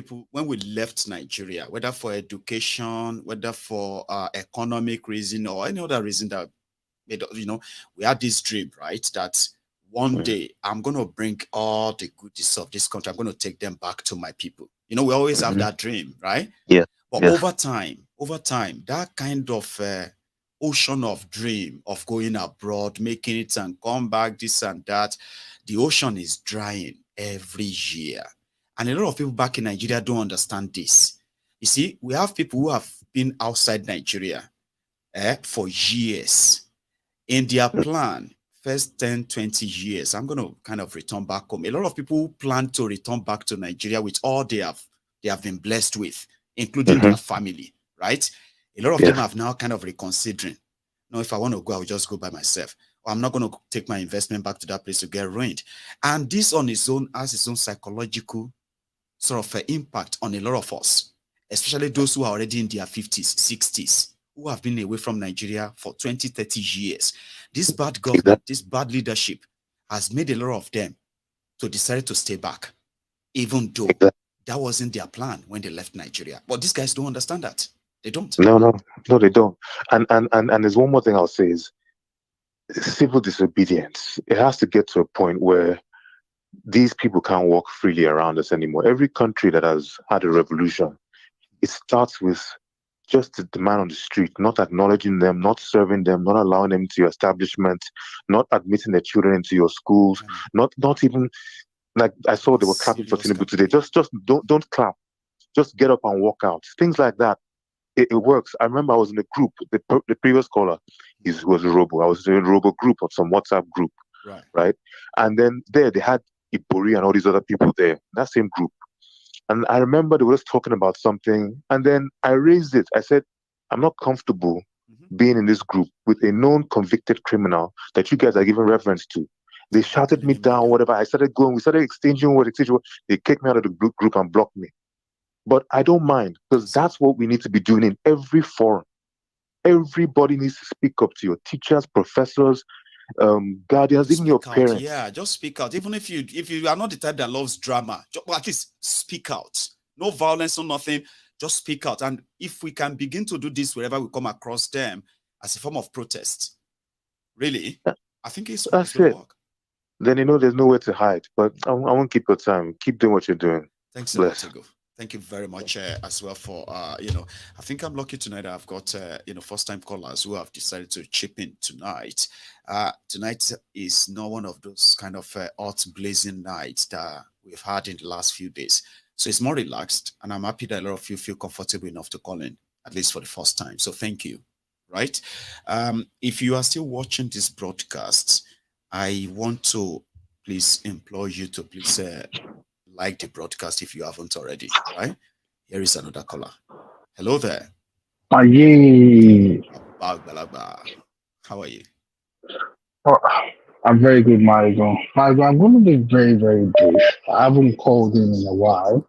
we left Nigeria, whether for education, whether for economic reason or any other reason that we had this dream, right? That one day I'm going to bring all the goodies of this country. I'm going to take them back to my people. We always have that dream, right? Yeah. But over time, that kind of ocean of dream of going abroad, making it and come back, this and that, the ocean is drying every year. And a lot of people back in Nigeria don't understand this. You see, we have people who have been outside Nigeria for years. In their plan, first 10, 20 years, I'm going to kind of return back home. A lot of people plan to return back to Nigeria with all they have been blessed with, including their family, right? A lot of them have now kind of reconsidering. No, if I want to go, I'll just go by myself. Or I'm not going to take my investment back to that place to get ruined. And this on its own has its own psychological sort of impact on a lot of us, especially those who are already in their 50s, 60s, who have been away from Nigeria for 20, 30 years. This bad government, this bad leadership has made a lot of them to decide to stay back, even though that wasn't their plan when they left Nigeria. But these guys don't understand that. They don't. No, they don't. And there's one more thing I'll say is civil disobedience. It has to get to a point where these people can't walk freely around us anymore. Every country that has had a revolution, it starts with just the man on the street, not acknowledging them, not serving them, not allowing them into your establishment, not admitting their children into your schools, not even, like I saw they were clapping for Tinubu today. Just don't clap. Just get up and walk out. Things like that. It works. I remember I was in a group, the previous caller was a Robo. I was in a Robo group of some WhatsApp group, right? And then they had Ibori and all these other people there, that same group. And I remember they were just talking about something, and then I raised it. I said, I'm not comfortable being in this group with a known convicted criminal that you guys are giving reference to. They shouted me down, whatever. I started going, we started exchanging words. They kicked me out of the group and blocked me. But I don't mind, because that's what we need to be doing in every forum. Everybody needs to speak up to your teachers, professors, guardians, even your parents. Yeah, just speak out. Even if you are not the type that loves drama, at least speak out. No violence, no nothing. Just speak out. And if we can begin to do this wherever we come across them as a form of protest, really, I think that's it. Work. Then there's nowhere to hide. But I won't keep your time. Keep doing what you're doing. Thanks a lot, Ego. Thank you very much as well for, I think I'm lucky tonight that I've got, first-time callers who have decided to chip in tonight. Tonight is not one of those kind of hot blazing nights that we've had in the last few days. So it's more relaxed, and I'm happy that a lot of you feel comfortable enough to call in, at least for the first time. So thank you, right? If you are still watching this broadcast, I want to please implore you to please like the broadcast if you haven't already, right? Here is another caller. Hello there. How are you? Oh, I'm very good, Marigo. I'm going to be very, very brief. I haven't called in a while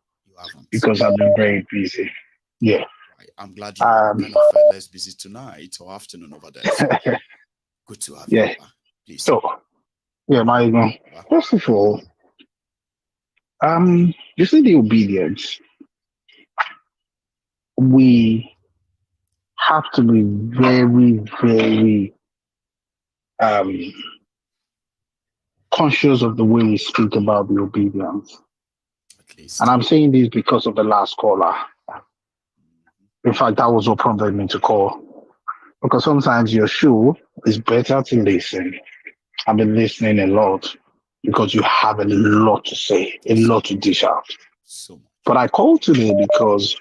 because I've been very busy. Yeah. Right. I'm glad you're kind of less busy tonight or afternoon over there. So good to have you. Please. So, Marigo. First of all, you see the obedience. We have to be very, very conscious of the way we speak about the obedience. And I'm saying this because of the last caller. In fact, that was what prompted me to call. Because sometimes your show is better to listen. I've been listening a lot because you have a lot to say, a lot to dish out. But I called today because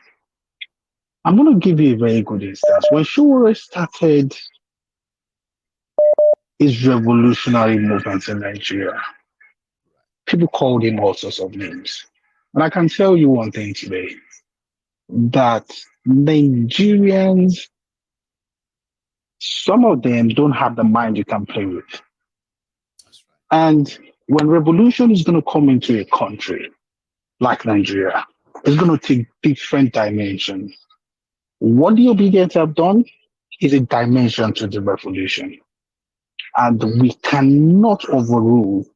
I'm going to give you a very good instance. When Showore started his revolutionary movement in Nigeria, people called him all sorts of names. And I can tell you one thing today, that Nigerians, some of them don't have the mind you can play with. And when revolution is going to come into a country like Nigeria, it's going to take different dimensions. What the obedience have done is a dimension to the revolution. And we cannot overrule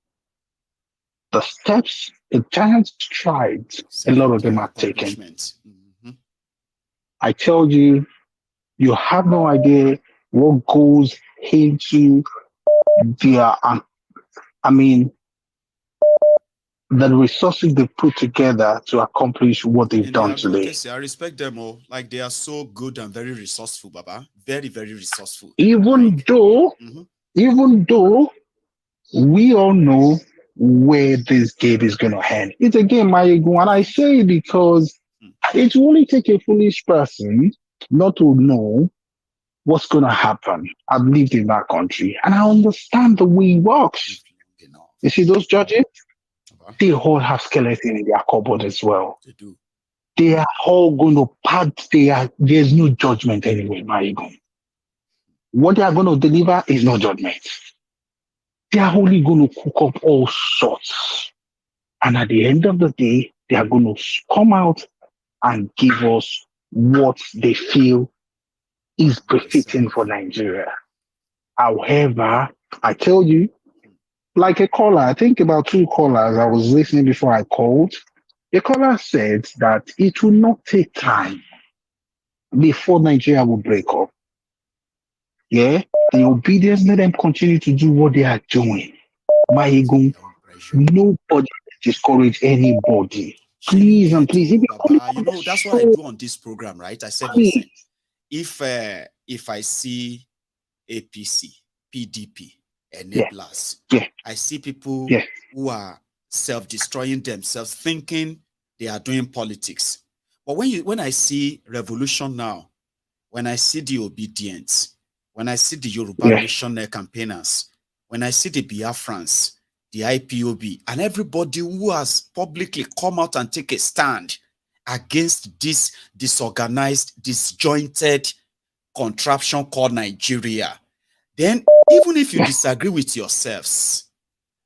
the steps, the giant strides a lot of them are taken. I tell you, you have no idea what goes into their, the resources they put together to accomplish what they've done today. I respect them all. Like, they are so good and very resourceful, Baba. Very, very resourceful. Even though we all know where this game is going to end. It's a game, and I say it because it will only take a foolish person not to know what's going to happen. I've lived in that country, and I understand the way it works. You see those judges? They all have skeleton in their cupboard as well. They do. They are all going to pack. There's no judgment anyway, Maigo. What they are going to deliver is no judgment. They are only going to cook up all sorts. And at the end of the day, they are going to come out and give us what they feel is befitting for Nigeria. However, I tell you, like a caller, I think about 2 callers I was listening before I called. A caller said that it will not take time before Nigeria will break up. Yeah, the obedience, let them continue to do what they are doing. Nobody discourage anybody. Please and please. That's what I do on this program, right? I said, listen, if I see APC, PDP, enablers, I see people who are self-destroying themselves, thinking they are doing politics. But when I see revolution now, when I see the obedience, when I see the Yoruba Nation campaigners, when I see the Biafrans, the IPOB, and everybody who has publicly come out and take a stand against this disorganized, disjointed contraption called Nigeria, then even if you disagree with yourselves,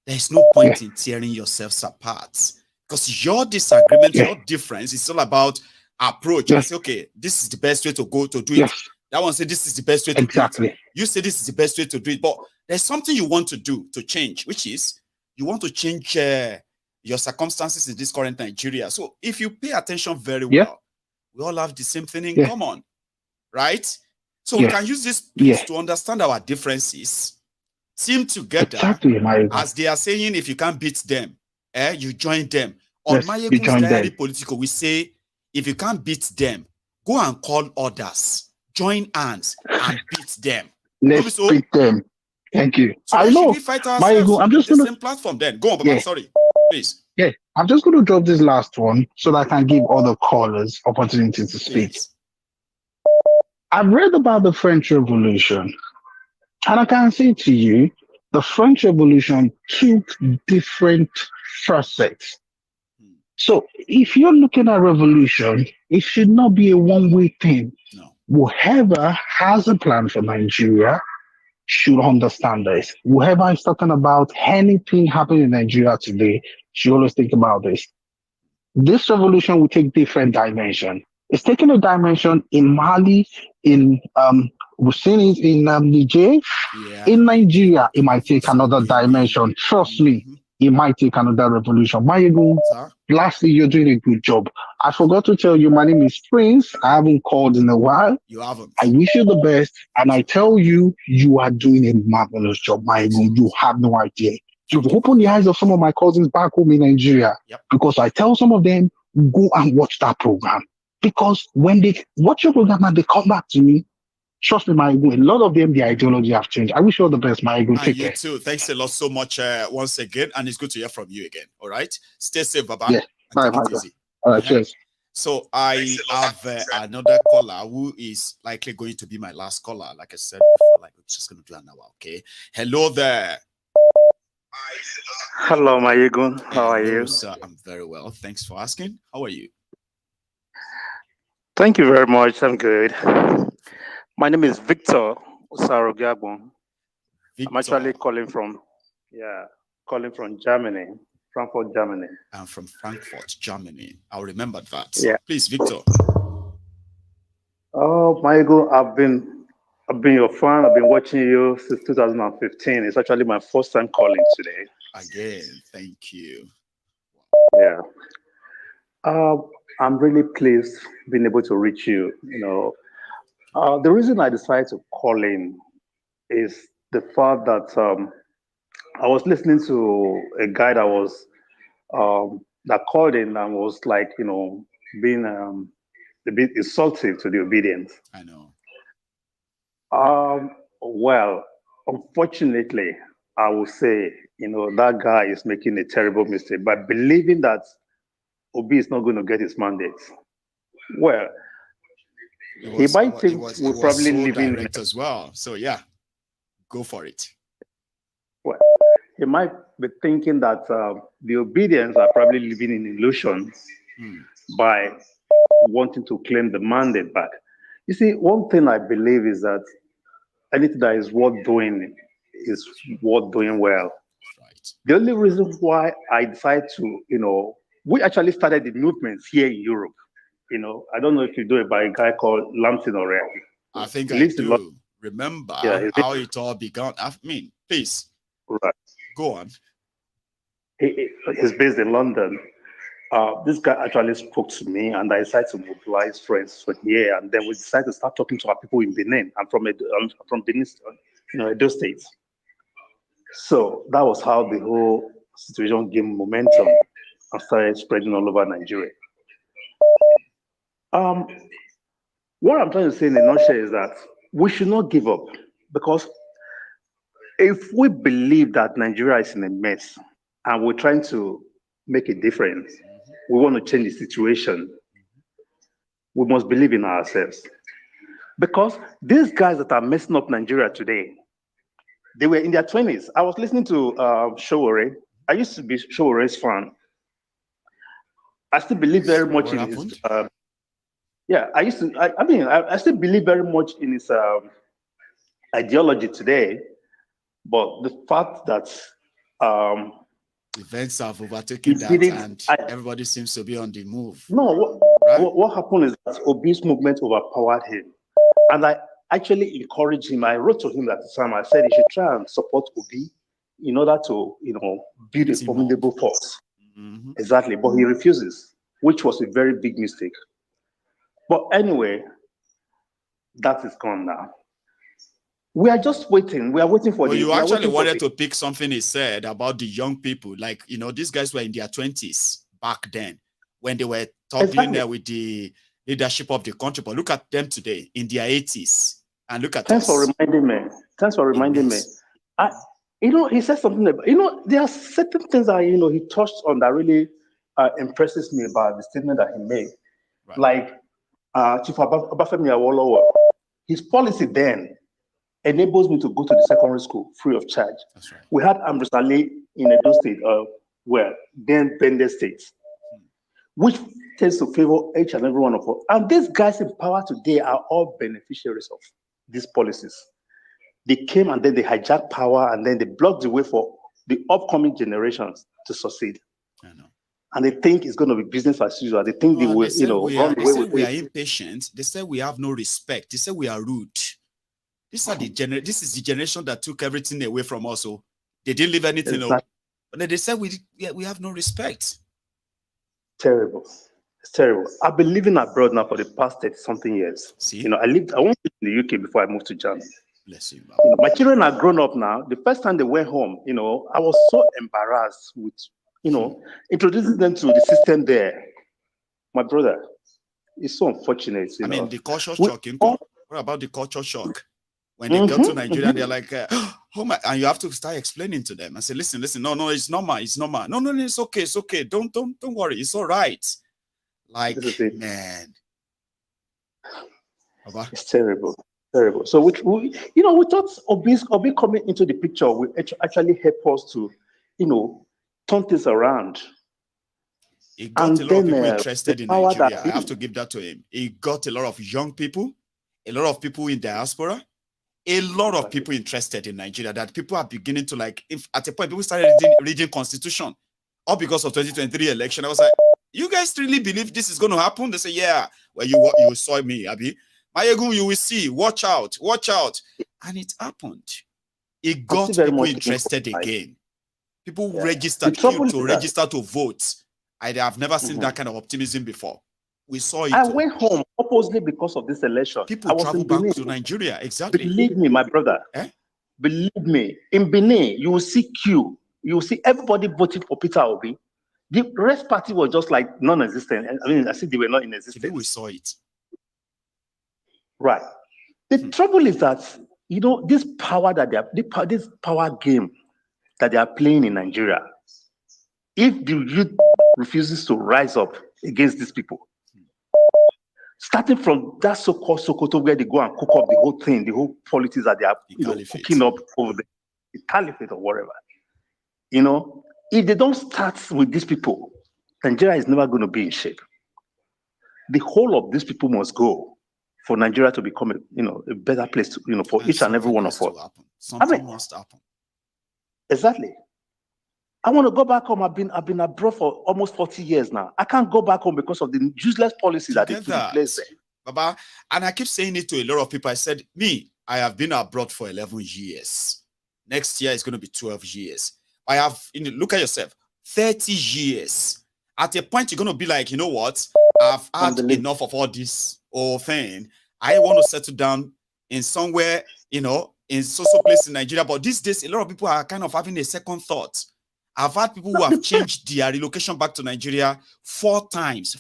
there's no point in tearing yourselves apart. Because your disagreement, your difference is all about approach. I say, okay, this is the best way to go to do it. That one say this is the best way to do it. You say this is the best way to do it. But there's something you want to do to change, which is you want to change your circumstances in this current Nigeria. So if you pay attention very well, we all have the same thing in common, right? So we can use this piece to understand our differences, team together, as they are saying, if you can't beat them, you join them. On Mayegun's Diary Political, we say, if you can't beat them, go and call others, join hands, and beat them. Let's beat them. Thank you. So I know. We fight ourselves I'm just on the same platform then. Go on, Baba, sorry. Please. Yeah, I'm just going to drop this last one so that I can give other callers opportunity to speak. I've read about the French Revolution, and I can say to you, the French Revolution took different facets. So if you're looking at revolution, it should not be a one-way thing. No. Whoever has a plan for Nigeria should understand this. Whoever is talking about anything happening in Nigeria today should always think about this. This revolution will take different dimension. It's taking a dimension in Mali, we've seen it in Niger. In Nigeria, it might take another dimension. Trust me. it might take another revolution. Mayegun, lastly, you're doing a good job. I forgot to tell you, my name is Prince. I haven't called in a while. You haven't. I wish you the best, and I tell you, you are doing a marvelous job, Mayegun. You have no idea. You've opened the eyes of some of my cousins back home in Nigeria, because I tell some of them, go and watch that program. Because when they watch your program and they come back to me, trust me, Mayegun, a lot of them, their ideology have changed. I wish you all the best, Mayegun. Take care. You too. Thanks a lot so much once again, and it's good to hear from you again. All right? Stay safe, Baba. Yeah. Bye, take it easy. All right, cheers. So I have another caller who is likely going to be my last caller. Like I said before, like we're just going to do an hour, okay? Hello there. Hello, Mayegun. How are you? Sir, I'm very well. Thanks for asking. How are you? Thank you very much. I'm good. My name is Victor Osarogiagbon. I'm actually calling from Germany, Frankfurt, Germany. I'm from Frankfurt, Germany. I'll remember that. Yeah. Please, Victor. Oh, Mayegun, I've been your fan. I've been watching you since 2015. It's actually my first time calling today. Again, thank you. Yeah. I'm really pleased being able to reach you. The reason I decided to call in is the fact that I was listening to a guy that was that called in and was like, being a bit insulting to the obedience. I know. Well, unfortunately, I will say, that guy is making a terrible mistake by believing that Obi is not going to get his mandate. Well, he might think we're probably living direct as well. So yeah, go for it. Well, he might be thinking that the obedience are probably living in illusion by wanting to claim the mandate back. You see, one thing I believe is that anything that is worth doing is worth doing well. Right. The only reason why I decided to, we actually started the movement here in Europe. I don't know if you do it by a guy called Lamson or I think I do. Remember how it all began. I mean, please. Right. Go on. He's based in London. This guy actually spoke to me, and I decided to mobilize friends from here, and then we decided to start talking to our people in Benin. I'm from Benin, Edo State. So that was how the whole situation gained momentum and started spreading all over Nigeria. What I'm trying to say in a nutshell is that we should not give up, because if we believe that Nigeria is in a mess and we're trying to make a difference, we want to change the situation, we must believe in ourselves. Because these guys that are messing up Nigeria today, they were in their 20s. I was listening to Showore. I used to be Showore's fan. I still believe very much in his... I still believe very much in his ideology today, but the fact that events have overtaken that, and everybody seems to be on the move. No, what happened is that Obi's movement overpowered him, and I actually encouraged him. I wrote to him at the time. I said he should try and support Obi in order to, build a formidable force. Exactly, but he refuses, which was a very big mistake. But anyway, that is gone now. We are just waiting. We are waiting for you actually wanted to pick something he said about the young people. Like, these guys were in their 20s back then when they were talking there with the leadership of the country. But look at them today in their 80s. And look at Thanks for reminding me. He said something about, there are certain things that, he touched on that really impresses me about the statement that he made. Right. Like Chief Obafemi Awolowo, his policy then enables me to go to the secondary school free of charge. That's right. We had Ambrose Ali in Edo State, then Bende State, which tends to favor each and every one of us. And these guys in power today are all beneficiaries of these policies. They came and then they hijacked power, and then they blocked the way for the upcoming generations to succeed. I know. And they think it's going to be business as usual. They think they will, we are impatient. They say we have no respect. They say we are rude. This is the generation that took everything away from us. So they didn't leave anything. Exactly. But then they said we have no respect. Terrible. It's terrible. I've been living abroad now for the past 30-something years. See? I went in the UK before I moved to Germany. Bless you, my children are grown up now. The first time they went home, I was so embarrassed with, introducing them to the system there. My brother, it's so unfortunate. I mean, the culture shock. What about the culture shock? When they go to Nigeria, they're like, oh my, and you have to start explaining to them. I say, listen, no, it's normal. No, it's okay. Don't worry, it's all right. Like, man. It's terrible. So we thought Obi coming into the picture will actually help us to, turn things around. He got a lot of people interested in Nigeria. I have to give that to him. He got a lot of young people, a lot of people in diaspora, a lot of people interested in Nigeria, that people are beginning to like, at a point, people started reading Constitution, all because of 2023 election. I was like, you guys really believe this is going to happen? They say, yeah. Well, you saw me, Abi. Mayegun, you will see. Watch out. And it happened. It got people interested again. People registered to register to vote. I have never seen that kind of optimism before. We saw it. I went home oppositely because of this election. People travel back to Nigeria. Exactly. Believe me, my brother. Believe me. In Benin, you will see queue. You will see everybody voting for Peter Obi. The rest party was just like non-existent. I mean, as if they were not in existence. We saw it. Right. The trouble is that, this power that this power game that they are playing in Nigeria, if the youth refuses to rise up against these people, starting from that so-called Sokoto where they go and cook up the whole thing, the whole politics that they are cooking up over the caliphate or whatever, if they don't start with these people, Nigeria is never going to be in shape. The whole of these people must go for Nigeria to become a better place to, for each and every one of us. Something must happen. Exactly. I want to go back home. I've been abroad for almost 40 years now. I can't go back home because of the useless policy that they put in place there. Baba, and I keep saying it to a lot of people. I said, I have been abroad for 11 years. Next year is going to be 12 years. I have, look at yourself, 30 years. At a point, you're going to be like, you know what? I've had enough of all this whole thing. I want to settle down in somewhere, in social place in Nigeria. But these days, a lot of people are kind of having a second thought. I've had people who have changed their relocation back to Nigeria 4 times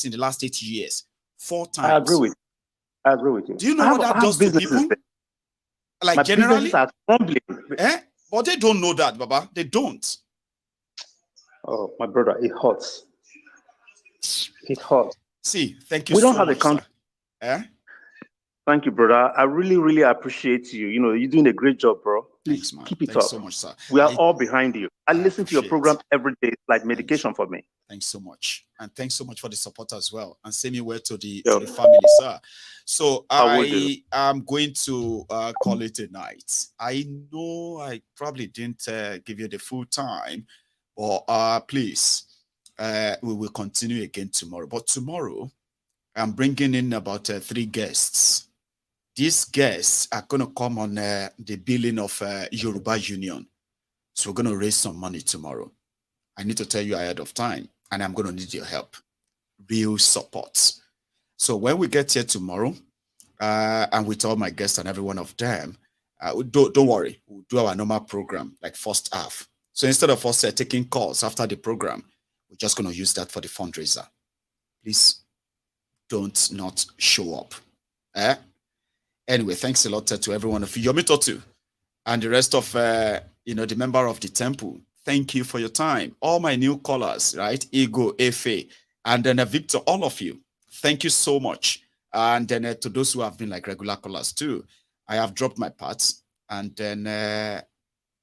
in the last 8 years. 4 times. I agree with you. Do you know what that does to people? Like, my generally? Are crumbling. But they don't know that, Baba. They don't. Oh, my brother, it hurts. It hurts. See, thank you we so don't have much, a country. Thank you, brother. I really, really appreciate you. You're doing a great job, bro. Please keep it up. Thanks so much, sir. We are all behind you. I listen to your program every day. It's like medication for me. Thanks so much. And thanks so much for the support as well. And send me word to the family, sir. So I am going to call it a night. I know I probably didn't give you the full time, but please, we will continue again tomorrow. But tomorrow, I'm bringing in about 3 guests. These guests are going to come on the billing of Yoruba Union. So we're going to raise some money tomorrow. I need to tell you ahead of time, and I'm going to need your help. Real support. So when we get here tomorrow, and with all my guests and every one of them, don't worry. We'll do our normal program, like first half. So instead of us taking calls after the program, we're just going to use that for the fundraiser. Please don't not show up. Anyway, thanks a lot to everyone of you. Yomitotu and the rest of, the member of the temple. Thank you for your time. All my new callers, right? Ego, Efe, and then Victor, all of you. Thank you so much. And then to those who have been like regular callers too, I have dropped my parts. And then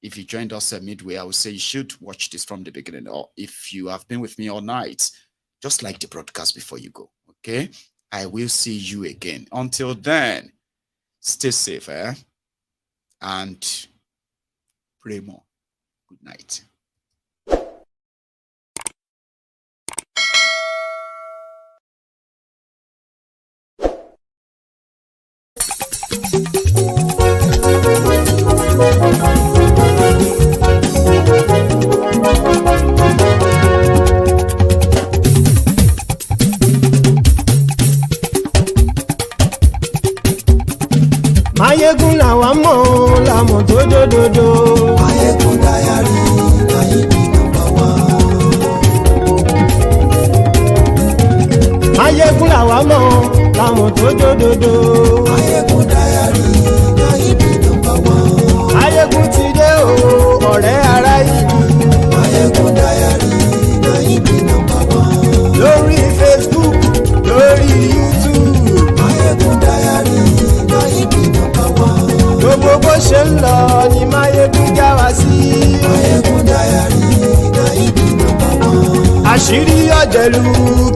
if you joined us midway, I would say you should watch this from the beginning. Or if you have been with me all night, just like the broadcast before you go. Okay? I will see you again. Until then, stay safe, and pray more. Good night. dodo. Mayegun diary, na he be number one. Mayegun làwa mọ̀ làwọn tó dodo. Mayegun diary, na he be number one. Mayegun ti dé o ọ̀rẹ́ ara ìlú. Mayegun diary, na he be number one. Lórí Facebook, lórí YouTube. Mayegun diary, na he be number one. Gbogbo bó ṣe ń lọ ni Mayegun já wa sí. Mayegun diary, na he be number one. Àṣírí ọ̀jẹ̀lú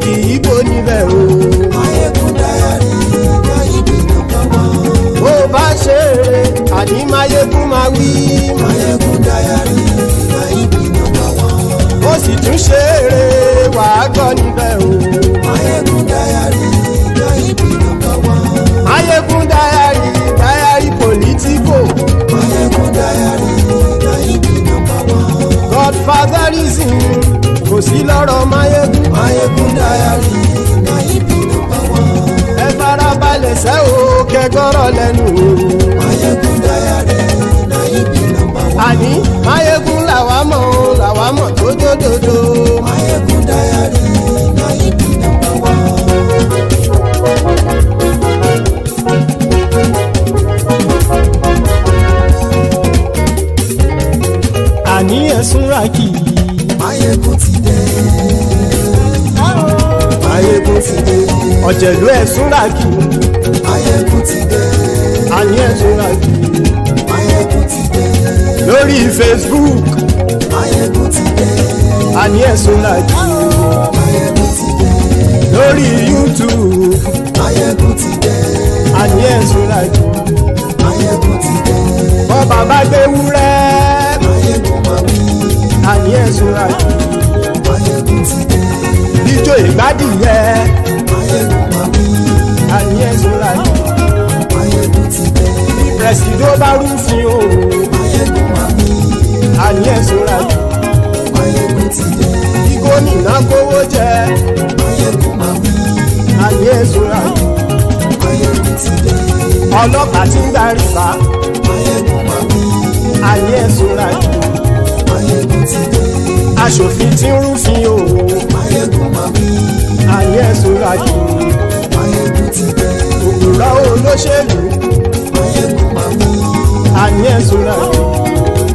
kì í bò níbẹ̀ o. Mayegun diary, na he be number one. Bó bá ṣe eré àní Mayegun máa wí. Mayegun diary, na he be number one. Ó sì tún ṣe eré wàá gbọ́ níbẹ̀ o. Mayegun diary, na he be number one. Mayegun diary, diary politico. Mayegun diary, na he be number one. Godfatherism kò sí lọ́rọ̀ Mayegun. Mayegun diary, na he be number one. Ẹ farabalẹ̀ sẹ́ o kẹgọ́rọ̀ lẹ́nu o. Mayegun diary, na he be number one. Àní Mayegun làwa mọ̀ tó dódòdó. Mayegun diary, na he be number one. Àní ẹ̀sùn ràkì. Mayegun ti dé. Mayegun ti dé. Ọ̀jẹ̀lú ẹ̀sùn ràkì. Mayegun ti dé. Àní ẹ̀sùn ràkì. Mayegun ti dé. Lórí Facebook. Mayegun ti dé. Àní ẹ̀sùn ràkì. Mayegun ti dé. Lórí YouTube. Mayegun ti dé. Àní ẹ̀sùn ràkì. Mayegun ti dé. Bọ́ bàbá gbé wúrẹ́. Mayegun máa wí. Àní ẹ̀sùn ràkì. Mayegun ti dé. Ijó ìgbádìyẹ. Mayegun máa wí. Àní ẹ̀sùn ràkì. Mayegun ti dé. Pẹ̀sìdó bá rúfin o. Mayegun máa wí. Àní ẹ̀sùn ràkì. Mayegun ti dé. Bí gómìnà kówó jẹ. Mayegun máa wí. Àní ẹ̀sùn ràkì. Mayegun ti dé. Ọlọ́pàá ti ń darí bá. Mayegun máa wí. Àní ẹ̀sùn ràkì. Mayegun ti dé. Aṣòfin ti ń rúfin o. Mayegun máa wí. Àní ẹ̀sùn ràkì. Mayegun ti dé. Òpùrọ́ olóṣèlú. Mayegun máa wí. Àní ẹ̀sùn ràkì.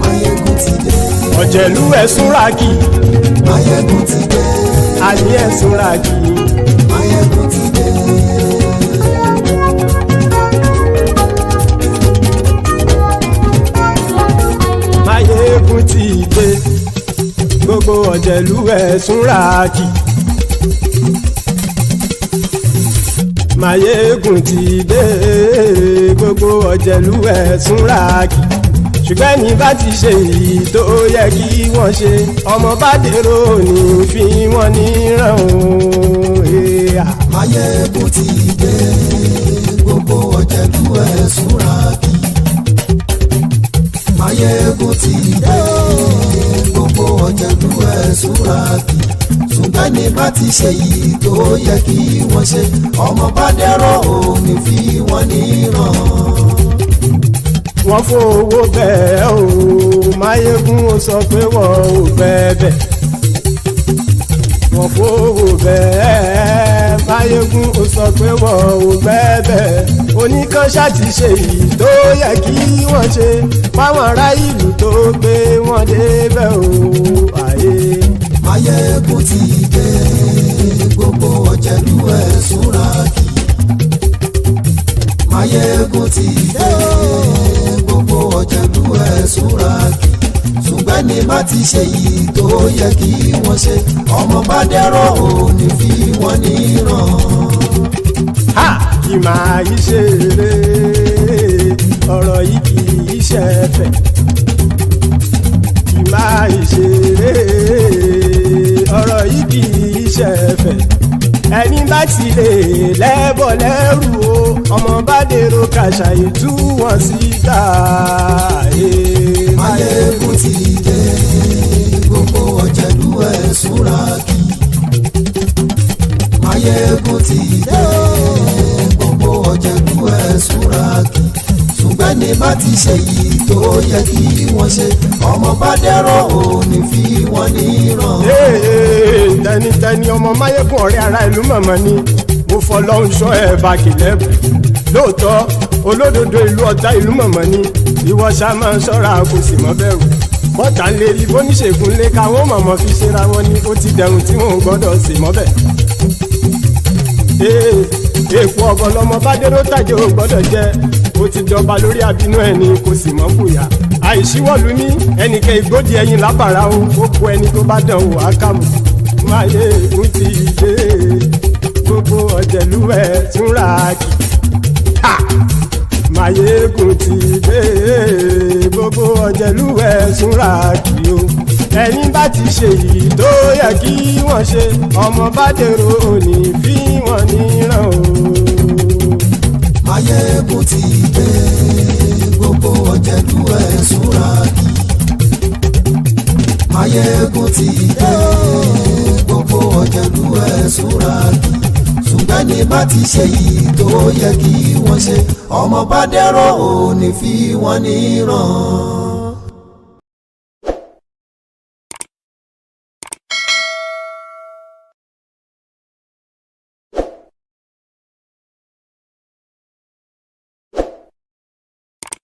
Mayegun ti dé. Ọ̀jẹ̀lú ẹ̀sùn ràkì. Mayegun ti dé. Àní ẹ̀sùn ràkì. Mayegun ti dé. Mayegun ti dé. Gbogbo ọ̀jẹ̀lú ẹ̀sùn ràkì. Mayegun ti dé. Gbogbo ọ̀jẹ̀lú ẹ̀sùn ràkì. Ṣùgbọ́n ní bá ti ṣe èyí tó yẹ kí wọ́n ṣe, ọmọ bá dèrò ní fi wọ́n níran o. Mayegun ti dé. Gbogbo ọ̀jẹ̀lú ẹ̀sùn ràkì. Mayegun ti dé. Gbogbo ọ̀jẹ̀lú ẹ̀sùn ràkì. Ṣùgbọ́n ní bá ti ṣe èyí tó yẹ kí wọ́n ṣe, ọmọ bá dèrò ní fi wọ́n níran. Wọ́n fowó bẹ́ẹ̀ o, Mayegun ó sọ pé wọ́n ò bẹ́ẹ̀. Wọ́n fowó bẹ́ẹ̀, Mayegun ó sọ pé wọ́n ò bẹ́ẹ̀. Oníkanṣá ti ṣe èyí tó yẹ kí wọ́n ṣe, fáwọn ará ìlú tó gbé wọn débẹ̀ o. Mayegun ti dé. Gbogbo ọ̀jẹ̀lú ẹ̀sùn ràkì. Mayegun ti dé. Gbogbo ọ̀jẹ̀lú ẹ̀sùn ràkì. Ṣùgbọ́n ní bá ti ṣe yìí tó yẹ kí wọ́n ṣe, ọmọ bá dẹ́rọ̀ ò ní fi wọ́n níran. Kì máa yí ṣe eré, ọ̀rọ̀ yìí kì í ṣe ẹ̀fẹ̀. Kì máa yí ṣe eré, ọ̀rọ̀ yìí kì í ṣe ẹ̀fẹ̀. Ẹni bá ti lè lẹ́bọ̀ lẹ́rù o, ọmọ bá dèrò kàṣàyè tú wọn síta. Mayegun ti dé. Gbogbo ọ̀jẹ̀lú ẹ̀sùn ràkì. Mayegun ti dé. Gbogbo ọ̀jẹ̀lú ẹ̀sùn ràkì. Ṣùgbọ́n ní ní bá ti ṣe yìí tó yẹ kí wọ́n ṣe ọmọ bá dẹ́rọ̀ ò ní fi wọ́n níran. tẹnitẹni ọmọ máyégún ọ̀rẹ́ ara ìlú mọ̀mọ́ ni mo fọlọ́run sọ ẹ̀ bá kìlẹ́bù lóòótọ́ olódodo ìlú ọ̀tá ìlú mọ̀mọ́ ni ìwọ ṣá máa ń ṣọ́ra kò sì mọ́ bẹ̀rù bọ́tà ń lè rí bóníṣègùn lé káwọn mọ̀mọ́ fi ṣera wọn ni ó ti dẹrùn tí wọn ò gbọ́dọ̀ sè mọ́bẹ̀. èèpo ọ̀gọ̀ lọmọ bá dérò tàjẹ́ ò gbọ́dọ̀ jẹ́ ó ti jọba lórí àbínú ẹni kò sì mọ́ bùyà àìsíwọ́lu ní ẹnìkẹ́ ìgbódì ẹyin lábàrá o ó kó ẹni tó bá dán wò á kàmù máyé ń ti dé gbogbo ọ̀jẹ̀lúwẹ̀ túnra kì Máyégún ti dé gbogbo ọ̀jẹ̀lúwẹ̀ túnra kì o ẹni bá ti ṣe yìí tó yẹ kí wọ́n ṣe ọmọ bá dèrò òní fi wọ́n níran o. Máyégún ti dé gbogbo ọ̀jẹ̀lúwẹ̀ túnra kì. Máyégún ti dé gbogbo ọ̀jẹ̀lúwẹ̀ túnra kì. Ṣùgbọ́n ní bá ti ṣe yìí tó yẹ kí wọ́n ṣe ọmọ bá dẹ́rọ̀ ò ní fi wọ́n níran.